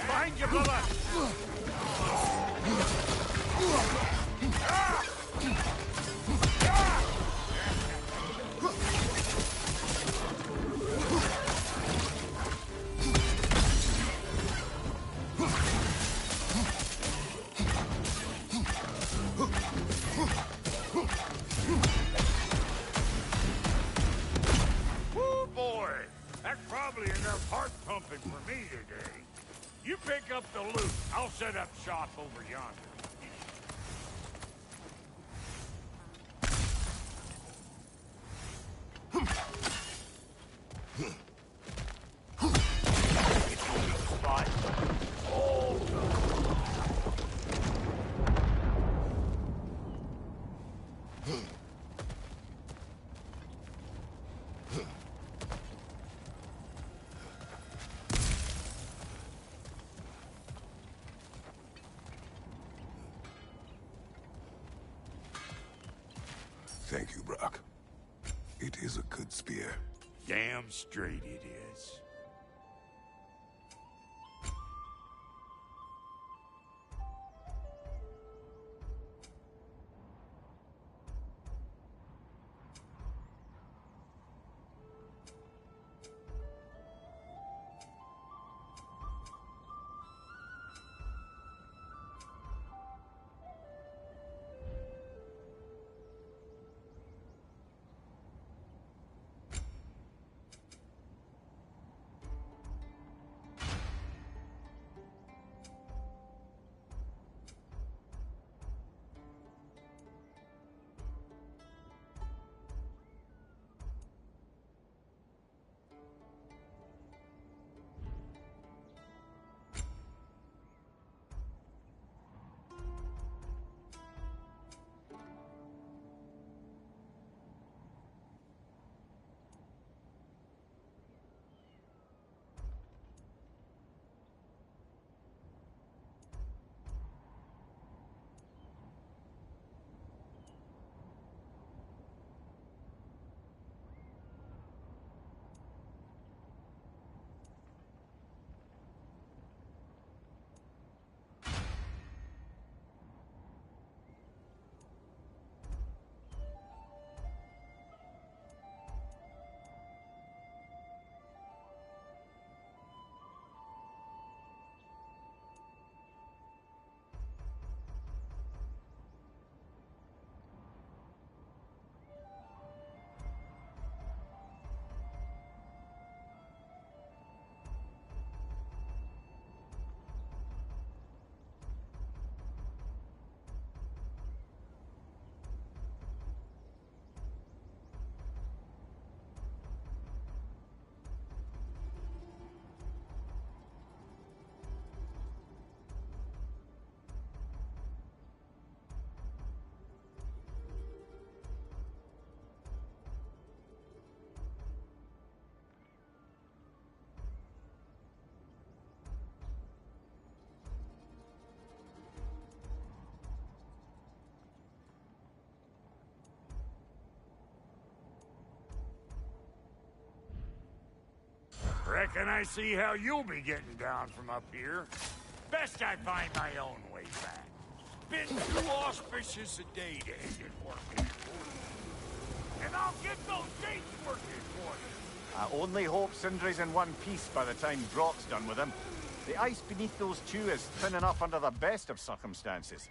Find your brother! Woo, boy! That's probably enough heart pumping for me today. You pick up the loot. I'll set up shop over yonder. Spot. Oh, Thank you, Brock. It is a good spear. Damn straight it is. Reckon I see how you'll be getting down from up here. Best I find my own way back. Been too auspicious a day to end it working. And I'll get those dates working for you. I only hope Sindri's in one piece by the time Brock's done with him. The ice beneath those two is thin enough under the best of circumstances.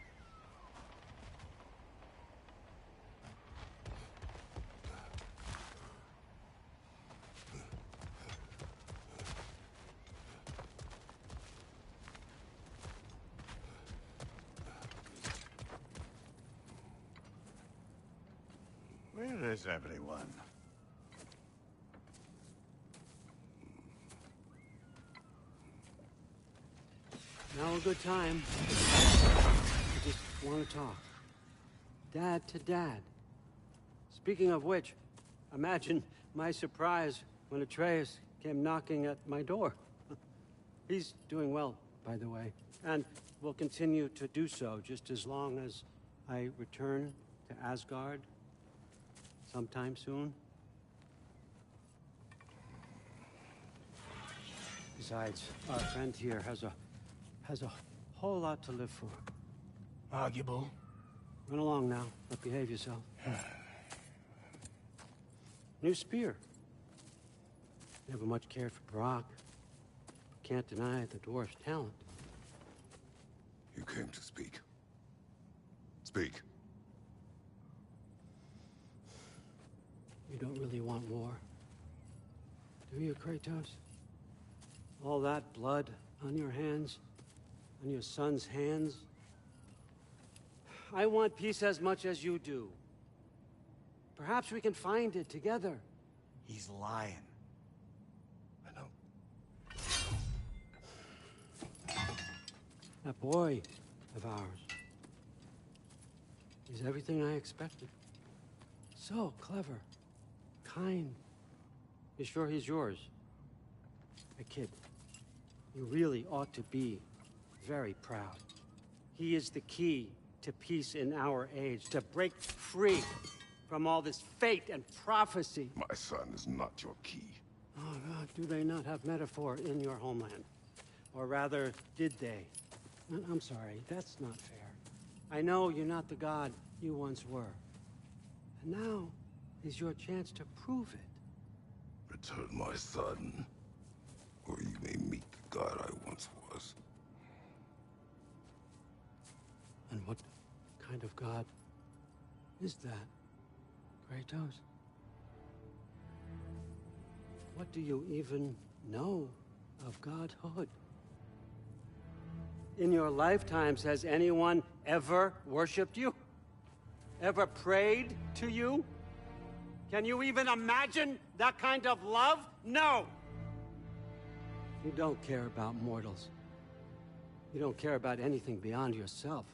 Where is everyone? Now a good time. I just want to talk. Dad to dad. Speaking of which, imagine my surprise when Atreus came knocking at my door. He's doing well, by the way, and will continue to do so just as long as I return to Asgard sometime soon. Besides, our friend here has a whole lot to live for. Arguable. Run along now, but behave yourself. New spear. Never much cared for Brock. Can't deny the dwarf's talent. You came to speak. Speak. You don't really want war, do you, Kratos? All that blood on your hands, on your son's hands. I want peace as much as you do. Perhaps we can find it together. He's lying. I know. That boy of ours is everything I expected. So clever, kind. You sure he's yours? A kid. You really ought to be very proud. He is the key to peace in our age, to break free from all this fate and prophecy. My son is not your key. Oh, God, do they not have metaphor in your homeland? Or rather, did they? I'm sorry, that's not fair. I know you're not the god you once were. And now is your chance to prove it. Return my son, or you may meet the god I once was. And what kind of god is that, Kratos? What do you even know of godhood? In your lifetimes, has anyone ever worshipped you? Ever prayed to you? Can you even imagine that kind of love? No! You don't care about mortals. You don't care about anything beyond yourself.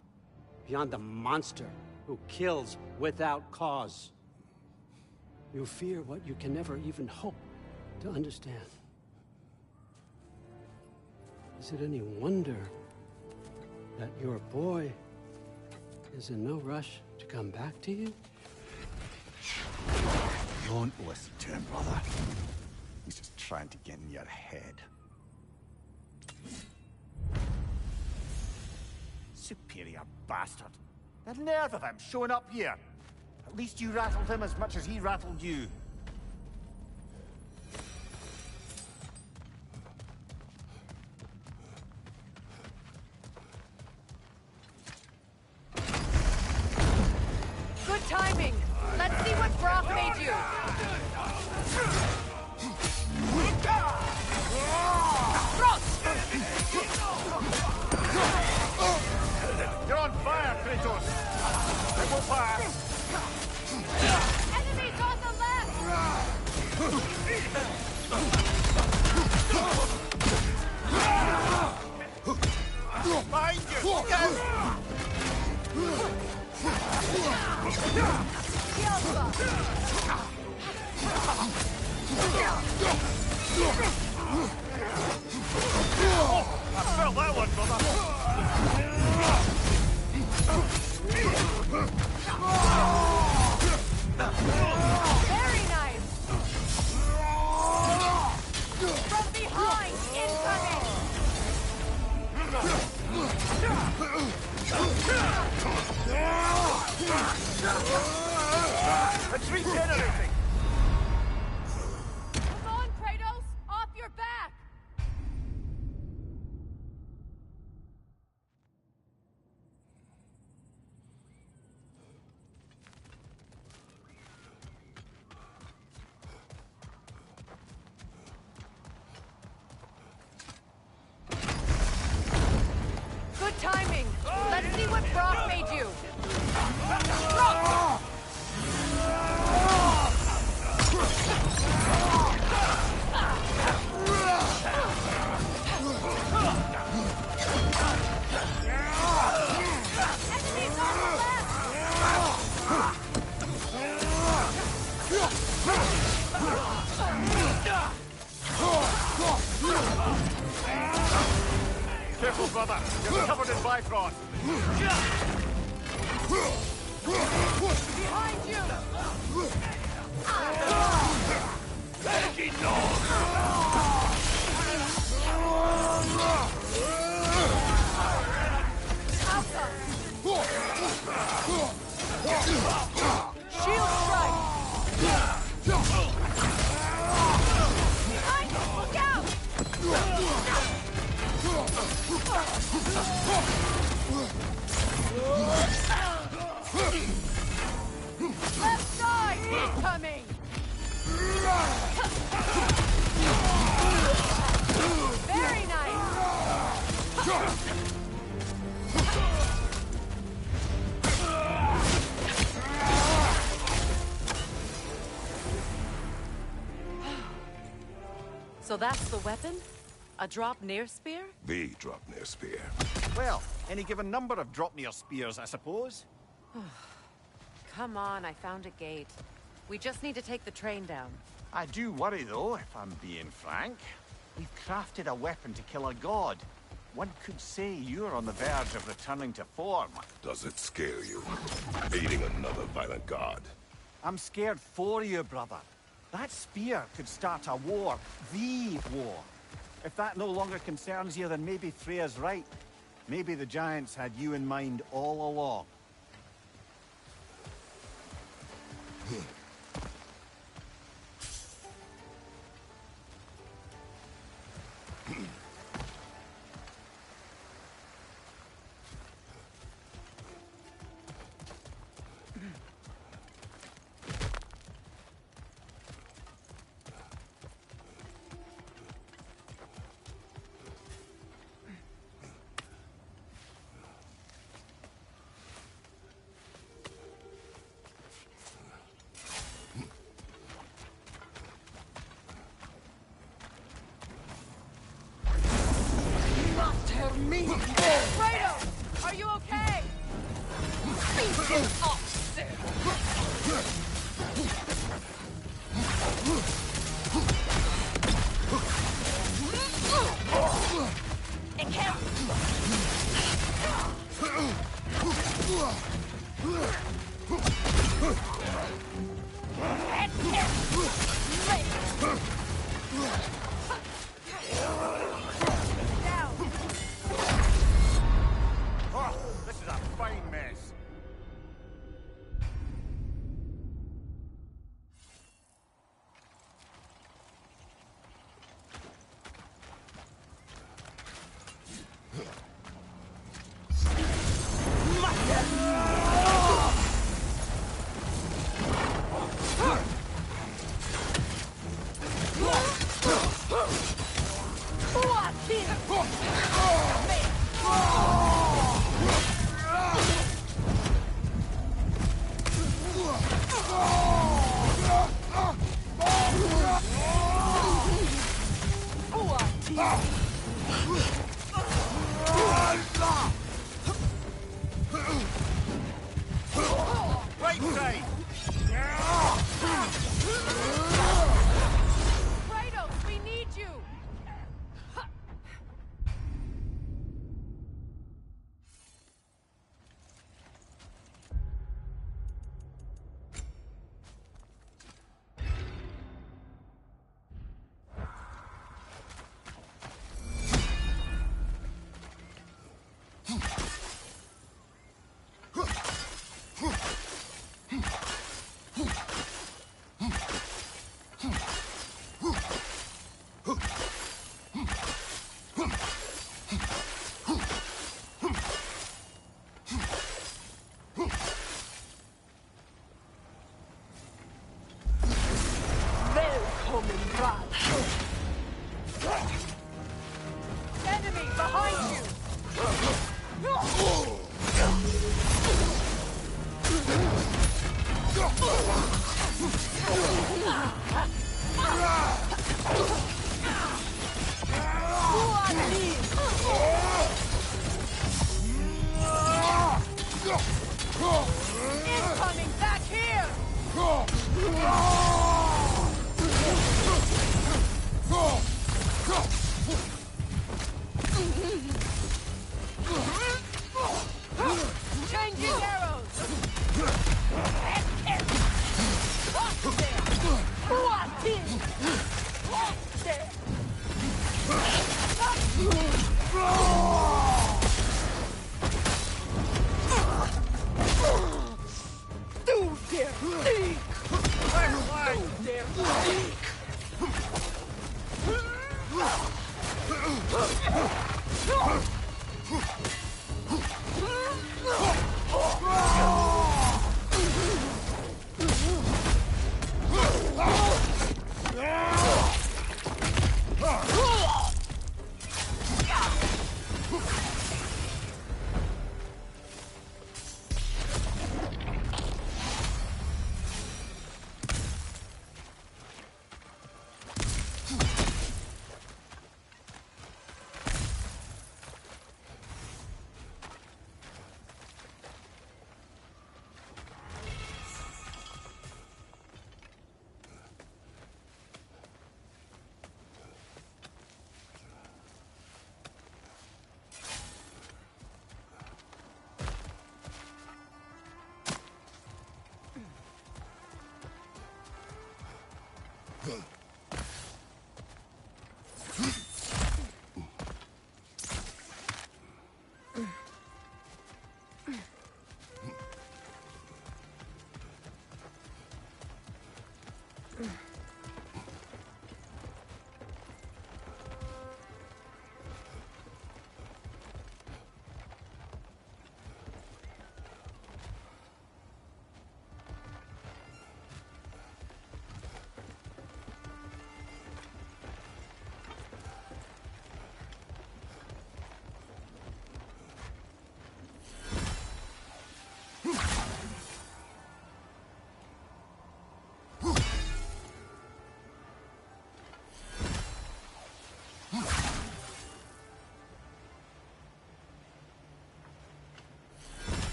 Beyond the monster who kills without cause. You fear what you can never even hope to understand. Is it any wonder that your boy is in no rush to come back to you? Don't listen to him, brother. He's just trying to get in your head. Superior bastard. The nerve of him showing up here. At least you rattled him as much as he rattled you. Good timing. Let's see what Brock made you. You're on fire, Kratos! It will pass! Enemies on the left! Behind you! I felt that one, brother! Very nice! From behind! Incoming! It's regenerating! Come on, Kratos! Off your back! Good timing! Let's see what Brock made you! Enemies on the Careful, brother. You're covered in Bifrost. Behind you! Shield strike! Behind you! Look out! Left side! Incoming! Very nice! So that's the weapon? A drop near spear? The drop near spear. Well, any given number of drop-near spears, I suppose. Come on, I found a gate. We just need to take the train down. I do worry, though, if I'm being frank. We've crafted a weapon to kill a god. One could say you're on the verge of returning to form. Does it scare you? Aiding another violent god? I'm scared for you, brother. That spear could start a war. The war. If that no longer concerns you, then maybe Freya's right. Maybe the giants had you in mind all along. Kratos! Are you okay? It can't. This is a fine mess. Right side! Kratos, we need you! Enemy behind you! Incoming back here! Changing arrows! Du der Sieg! Du der Sieg!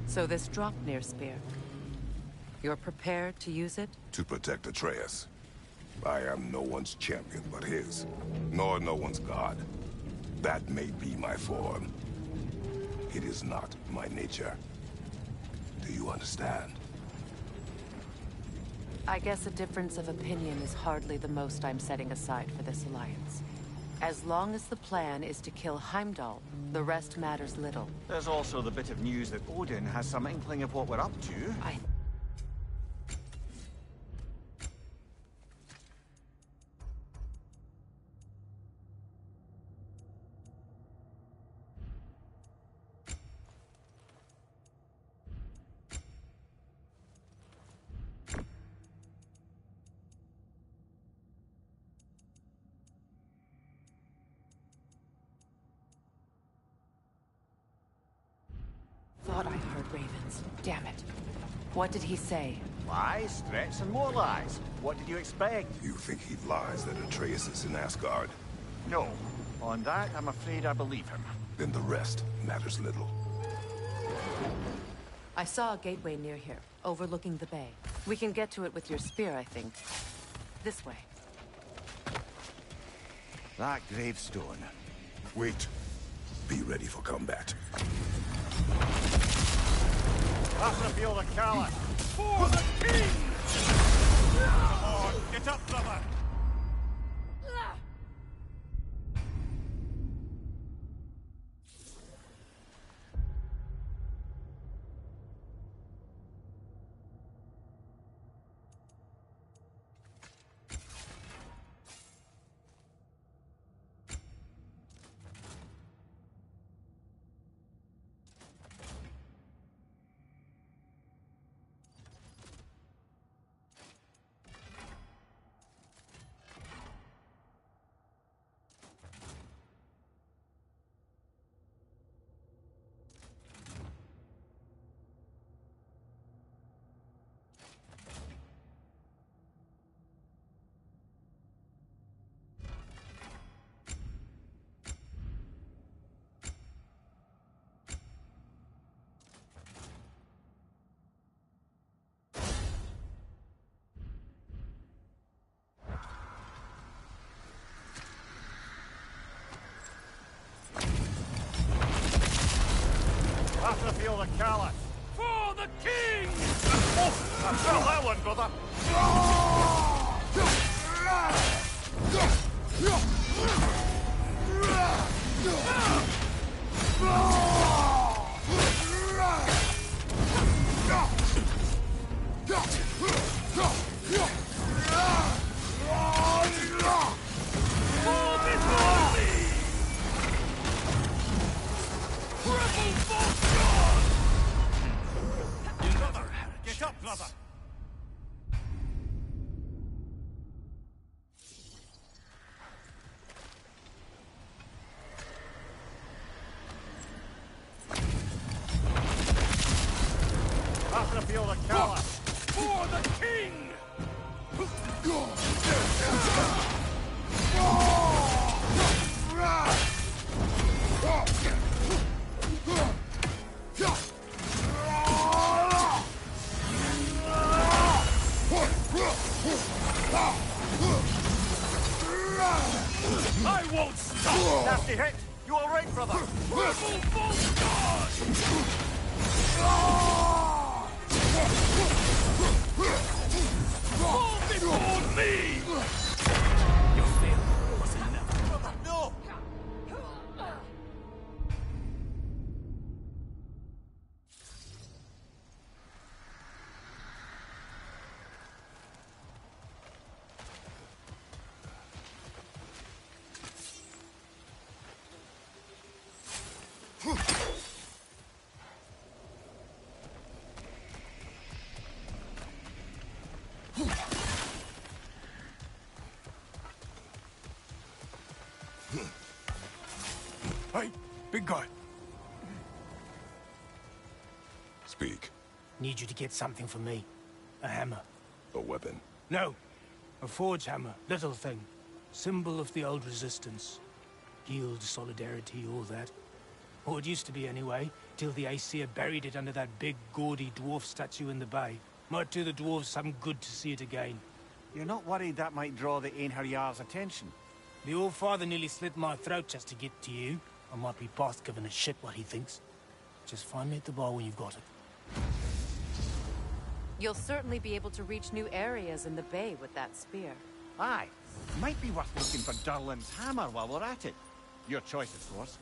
So this Draupnir spear. You're prepared to use it? To protect Atreus. I am no one's champion but his, nor no one's god. That may be my form. It is not my nature. Do you understand? I guess a difference of opinion is hardly the most I'm setting aside for this alliance. As long as the plan is to kill Heimdall, the rest matters little. There's also the bit of news that Odin has some inkling of what we're up to. Thought I heard ravens. Damn it. What did he say? Lies, threats, and more lies. What did you expect? You think he lies that Atreus is in Asgard? No. On that, I'm afraid I believe him. Then the rest matters little. I saw a gateway near here, overlooking the bay. We can get to it with your spear, I think. This way. That gravestone. Wait. Be ready for combat. That's the field of Calla. For the king! Come on, get up, brother! After the field of Calla. For the king! Oh, I felt that one, brother. Get up, brother! After the field of Calla. For the king! I won't stop! Nasty hit! You alright, brother? Purple Bolt God! Fall before me! Your failure was enough. Brother, no! Hey, big guy. Speak. Need you to get something for me. A hammer. A weapon. No. A forge hammer. Little thing. Symbol of the old resistance. Guild, solidarity, all that. Or it used to be anyway, till the Aesir buried it under that big, gaudy dwarf statue in the bay. Might do the dwarves some good to see it again. You're not worried that might draw the Einherjar's attention? The old father nearly slit my throat just to get to you. I might be past giving a shit what he thinks. Just find me at the bar when you've got it. You'll certainly be able to reach new areas in the bay with that spear. Aye. Might be worth looking for Durlin's hammer while we're at it. Your choice, of course.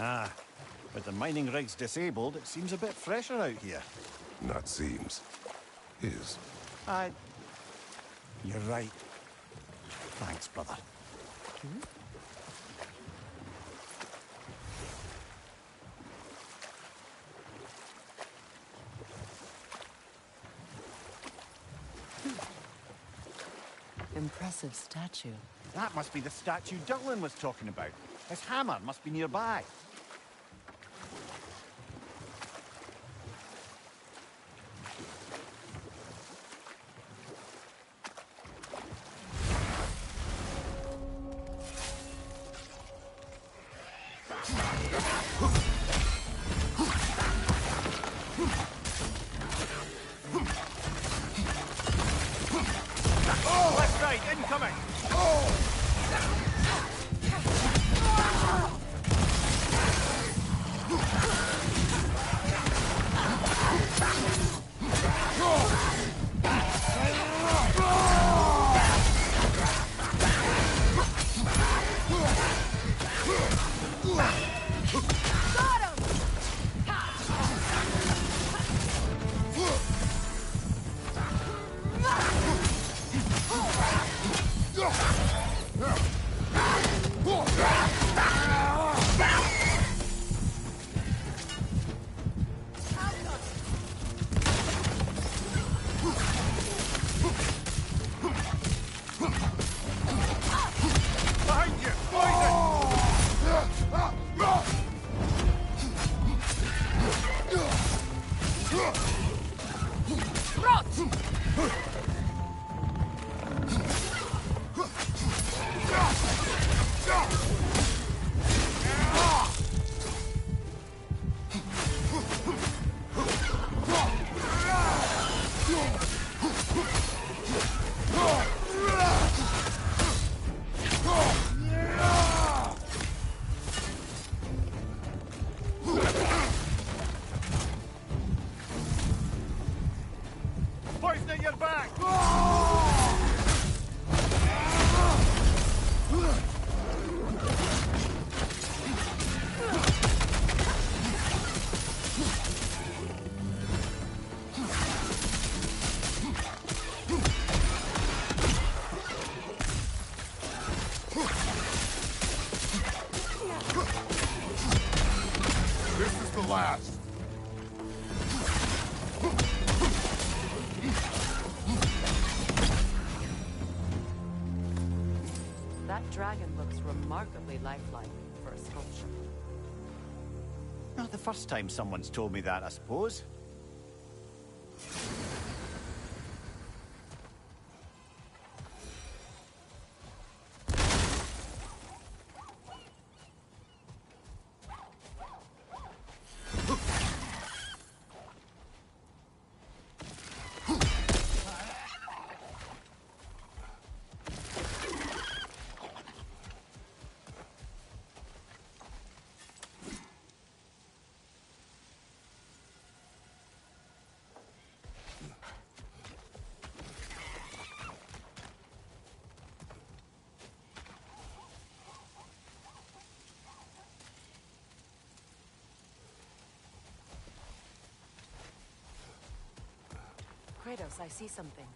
Ah, but the mining rig's disabled. It seems a bit fresher out here. Not seems. Is. You're right. Thanks, brother. Impressive statue. That must be the statue Durlin was talking about. His hammer must be nearby. Left side, incoming! Poison at your back! This is the last. That dragon looks remarkably lifelike for a sculpture. Not the first time someone's told me that, I suppose. Kratos, I see something.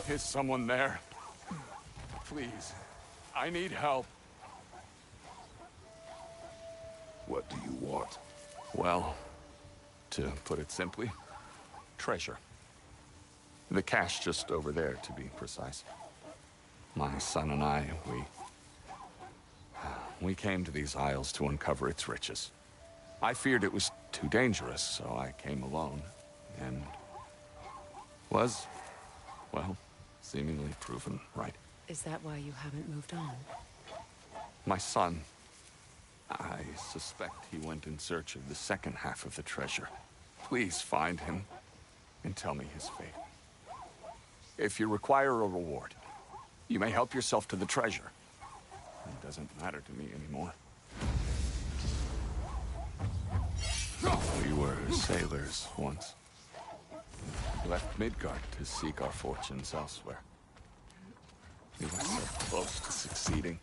Is someone there? Please, I need help. What do you want? Well, to put it simply, treasure. The cache just over there, to be precise. My son and I, we came to these isles to uncover its riches. I feared it was too dangerous, so I came alone, and was, well, seemingly proven right. Is that why you haven't moved on? My son, I suspect he went in search of the second half of the treasure. Please find him and tell me his fate. If you require a reward, you may help yourself to the treasure. It doesn't matter to me anymore. We were sailors once. Left Midgard to seek our fortunes elsewhere. We were so close to succeeding.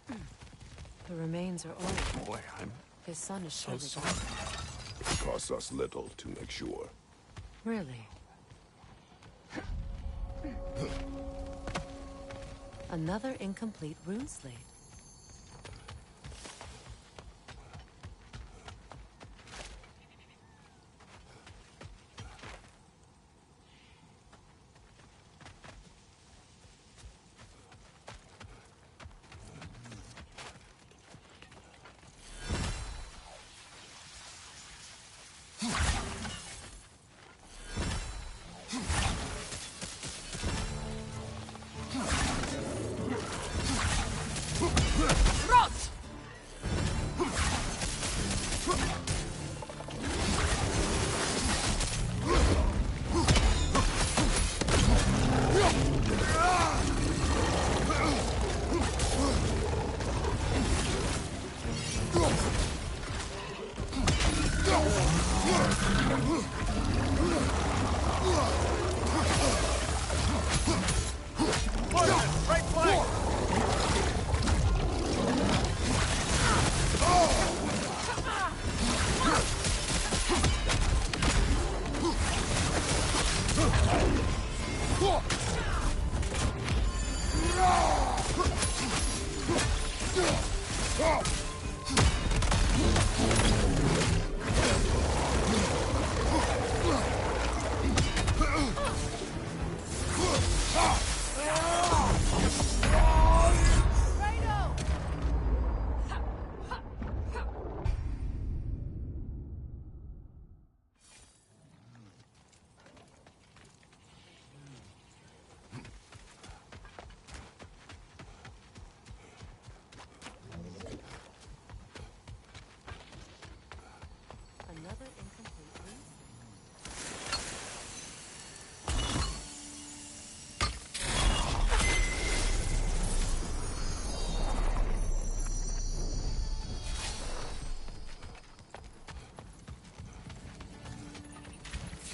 The remains are old. Boy, I'm His son is so surely sorry. gone. It costs us little to make sure. Really? Another incomplete rune slate.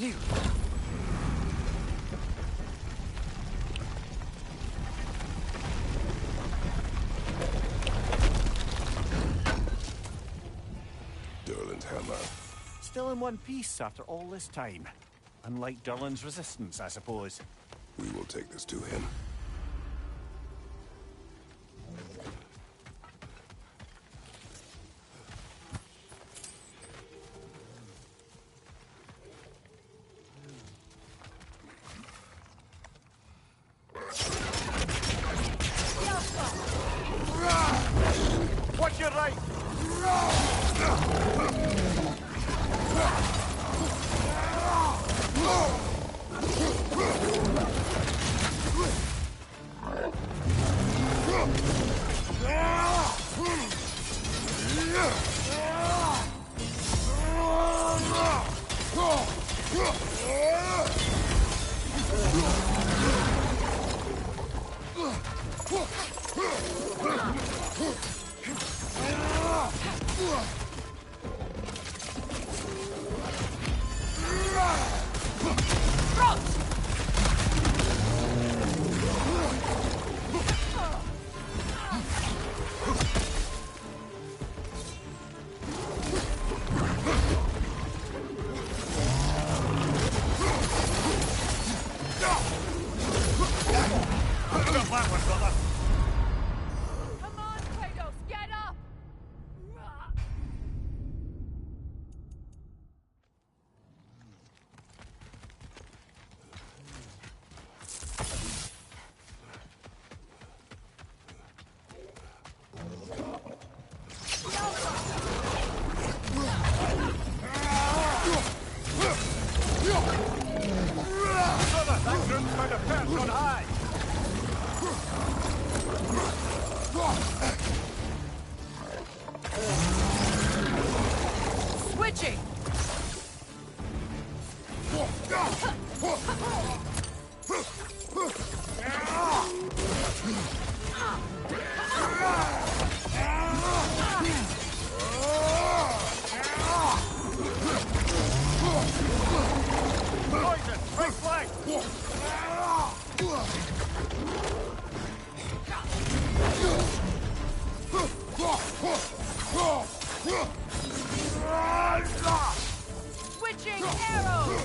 Durlin's hammer. Still in one piece after all this time. Unlike Durlin's resistance, I suppose. We will take this to him. Watch your right! Come on, Kratos, get up! That group's found a perch on high! Switching! Poison! Right flank! Switching arrows!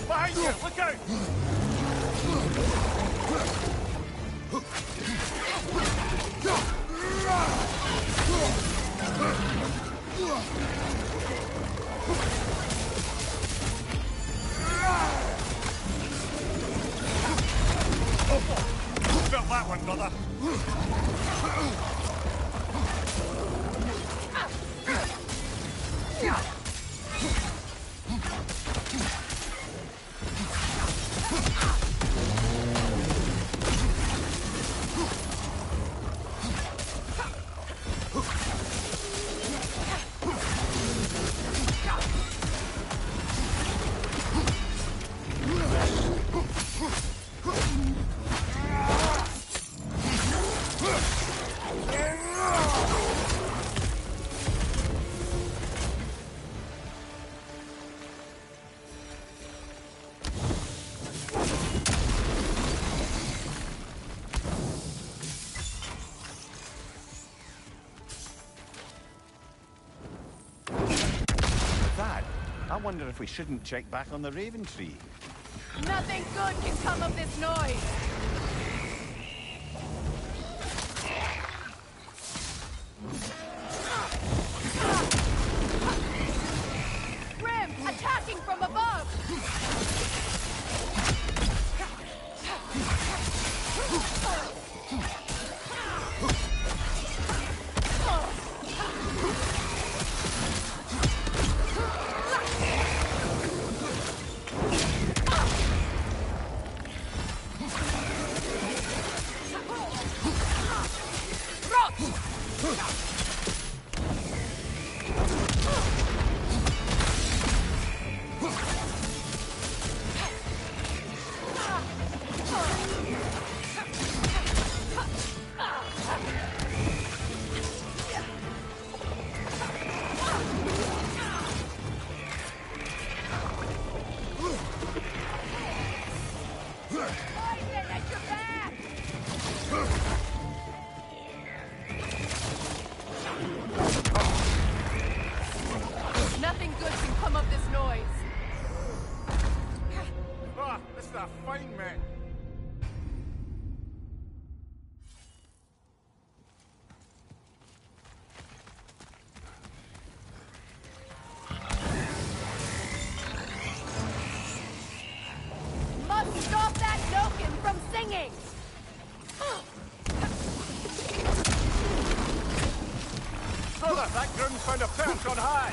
Behind you! Look out! Felt that one, brother. I wonder if we shouldn't check back on the Raven Tree. Nothing good can come of this noise! Grim, attacking from above! a fine man. Must stop that Nokin from singing! Brother, that groom's found a perch on high!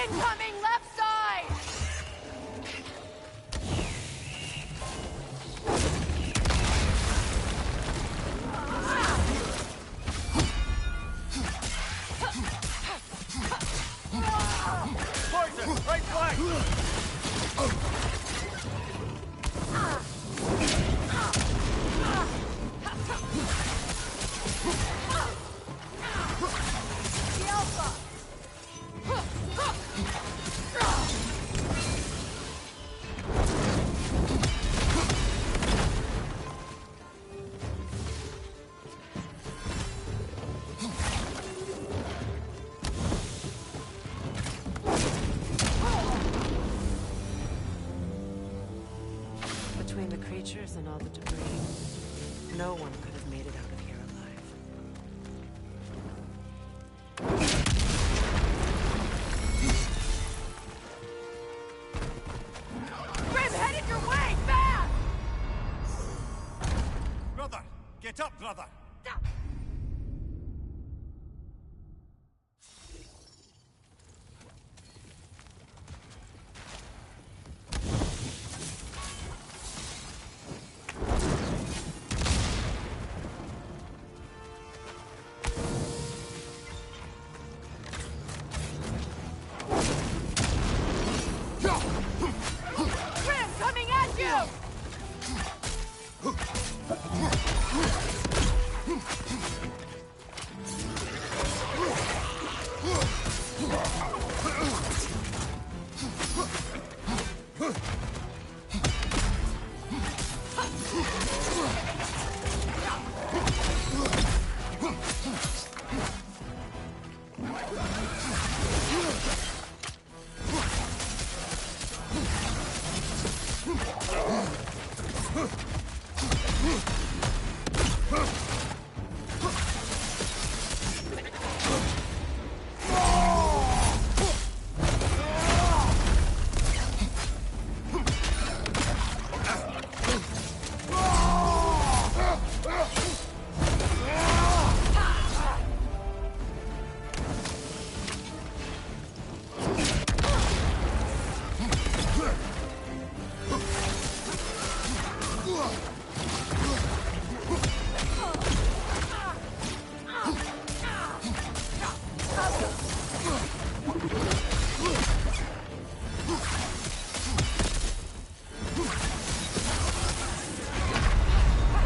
Incoming left side! Poison! Right flank! The Alpha! Between the creatures and all the debris, no one could have made it out of here alive. Grim, headed your way! Fast! Brother! Get up, brother! Grim, coming at you!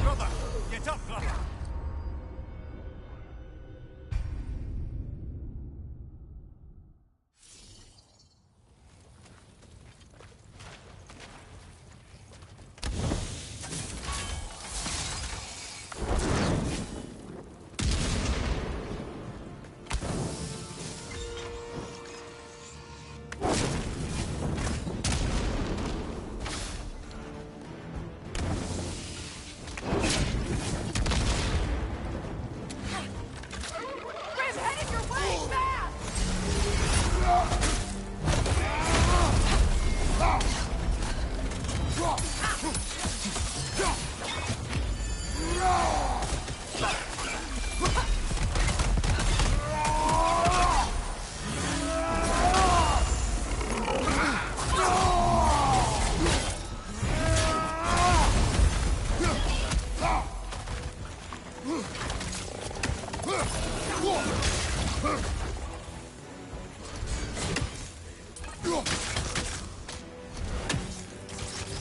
Brother! Get up, brother! Grim, headed your way! Fast!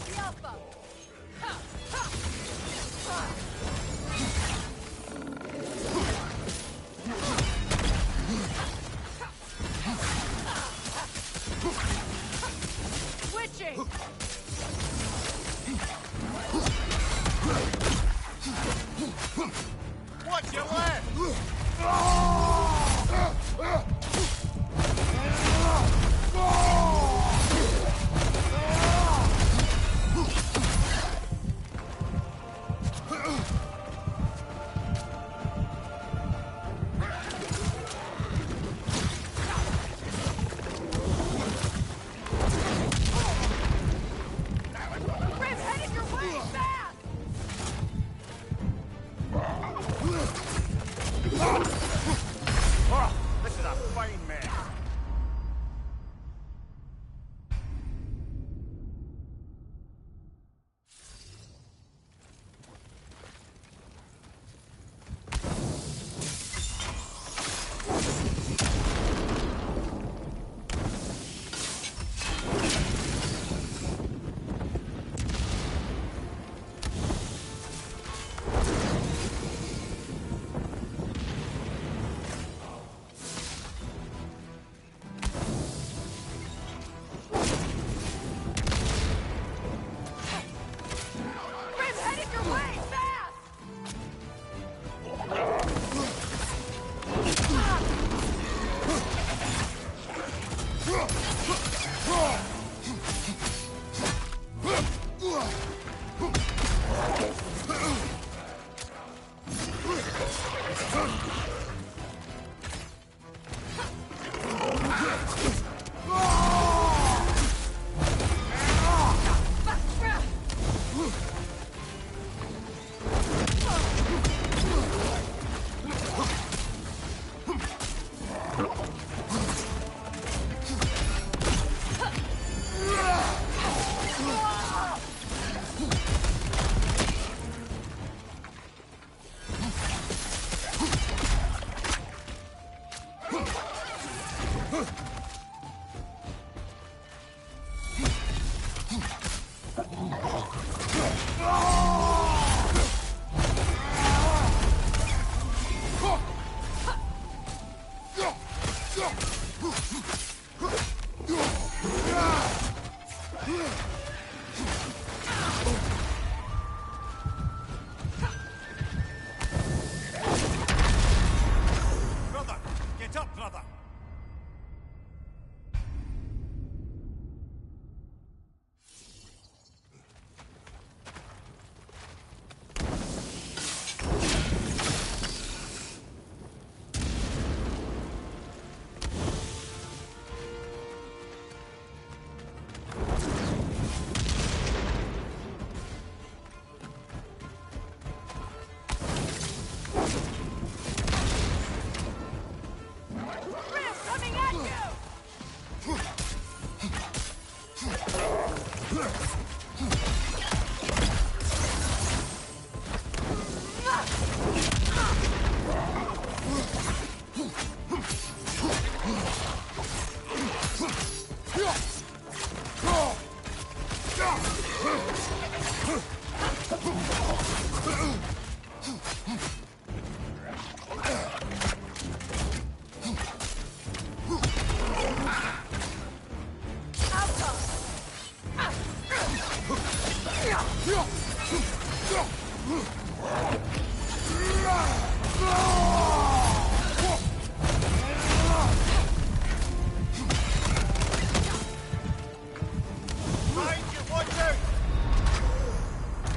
The Alpha! Ha! Ha! Switching! Watch your left!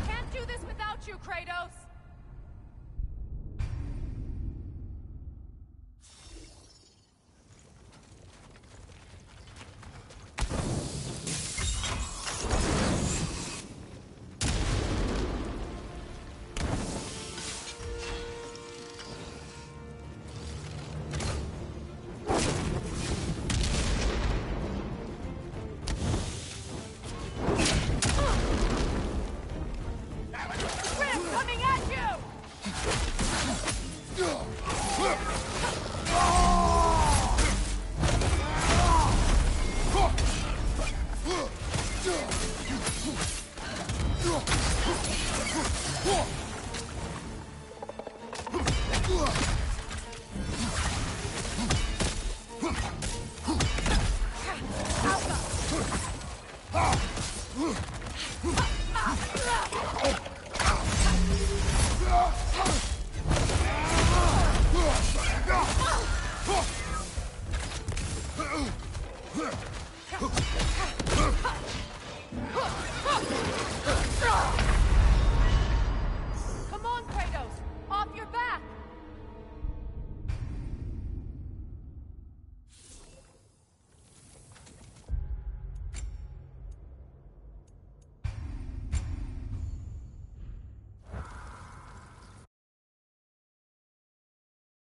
Can't do this without you, Kratos! Coming at you!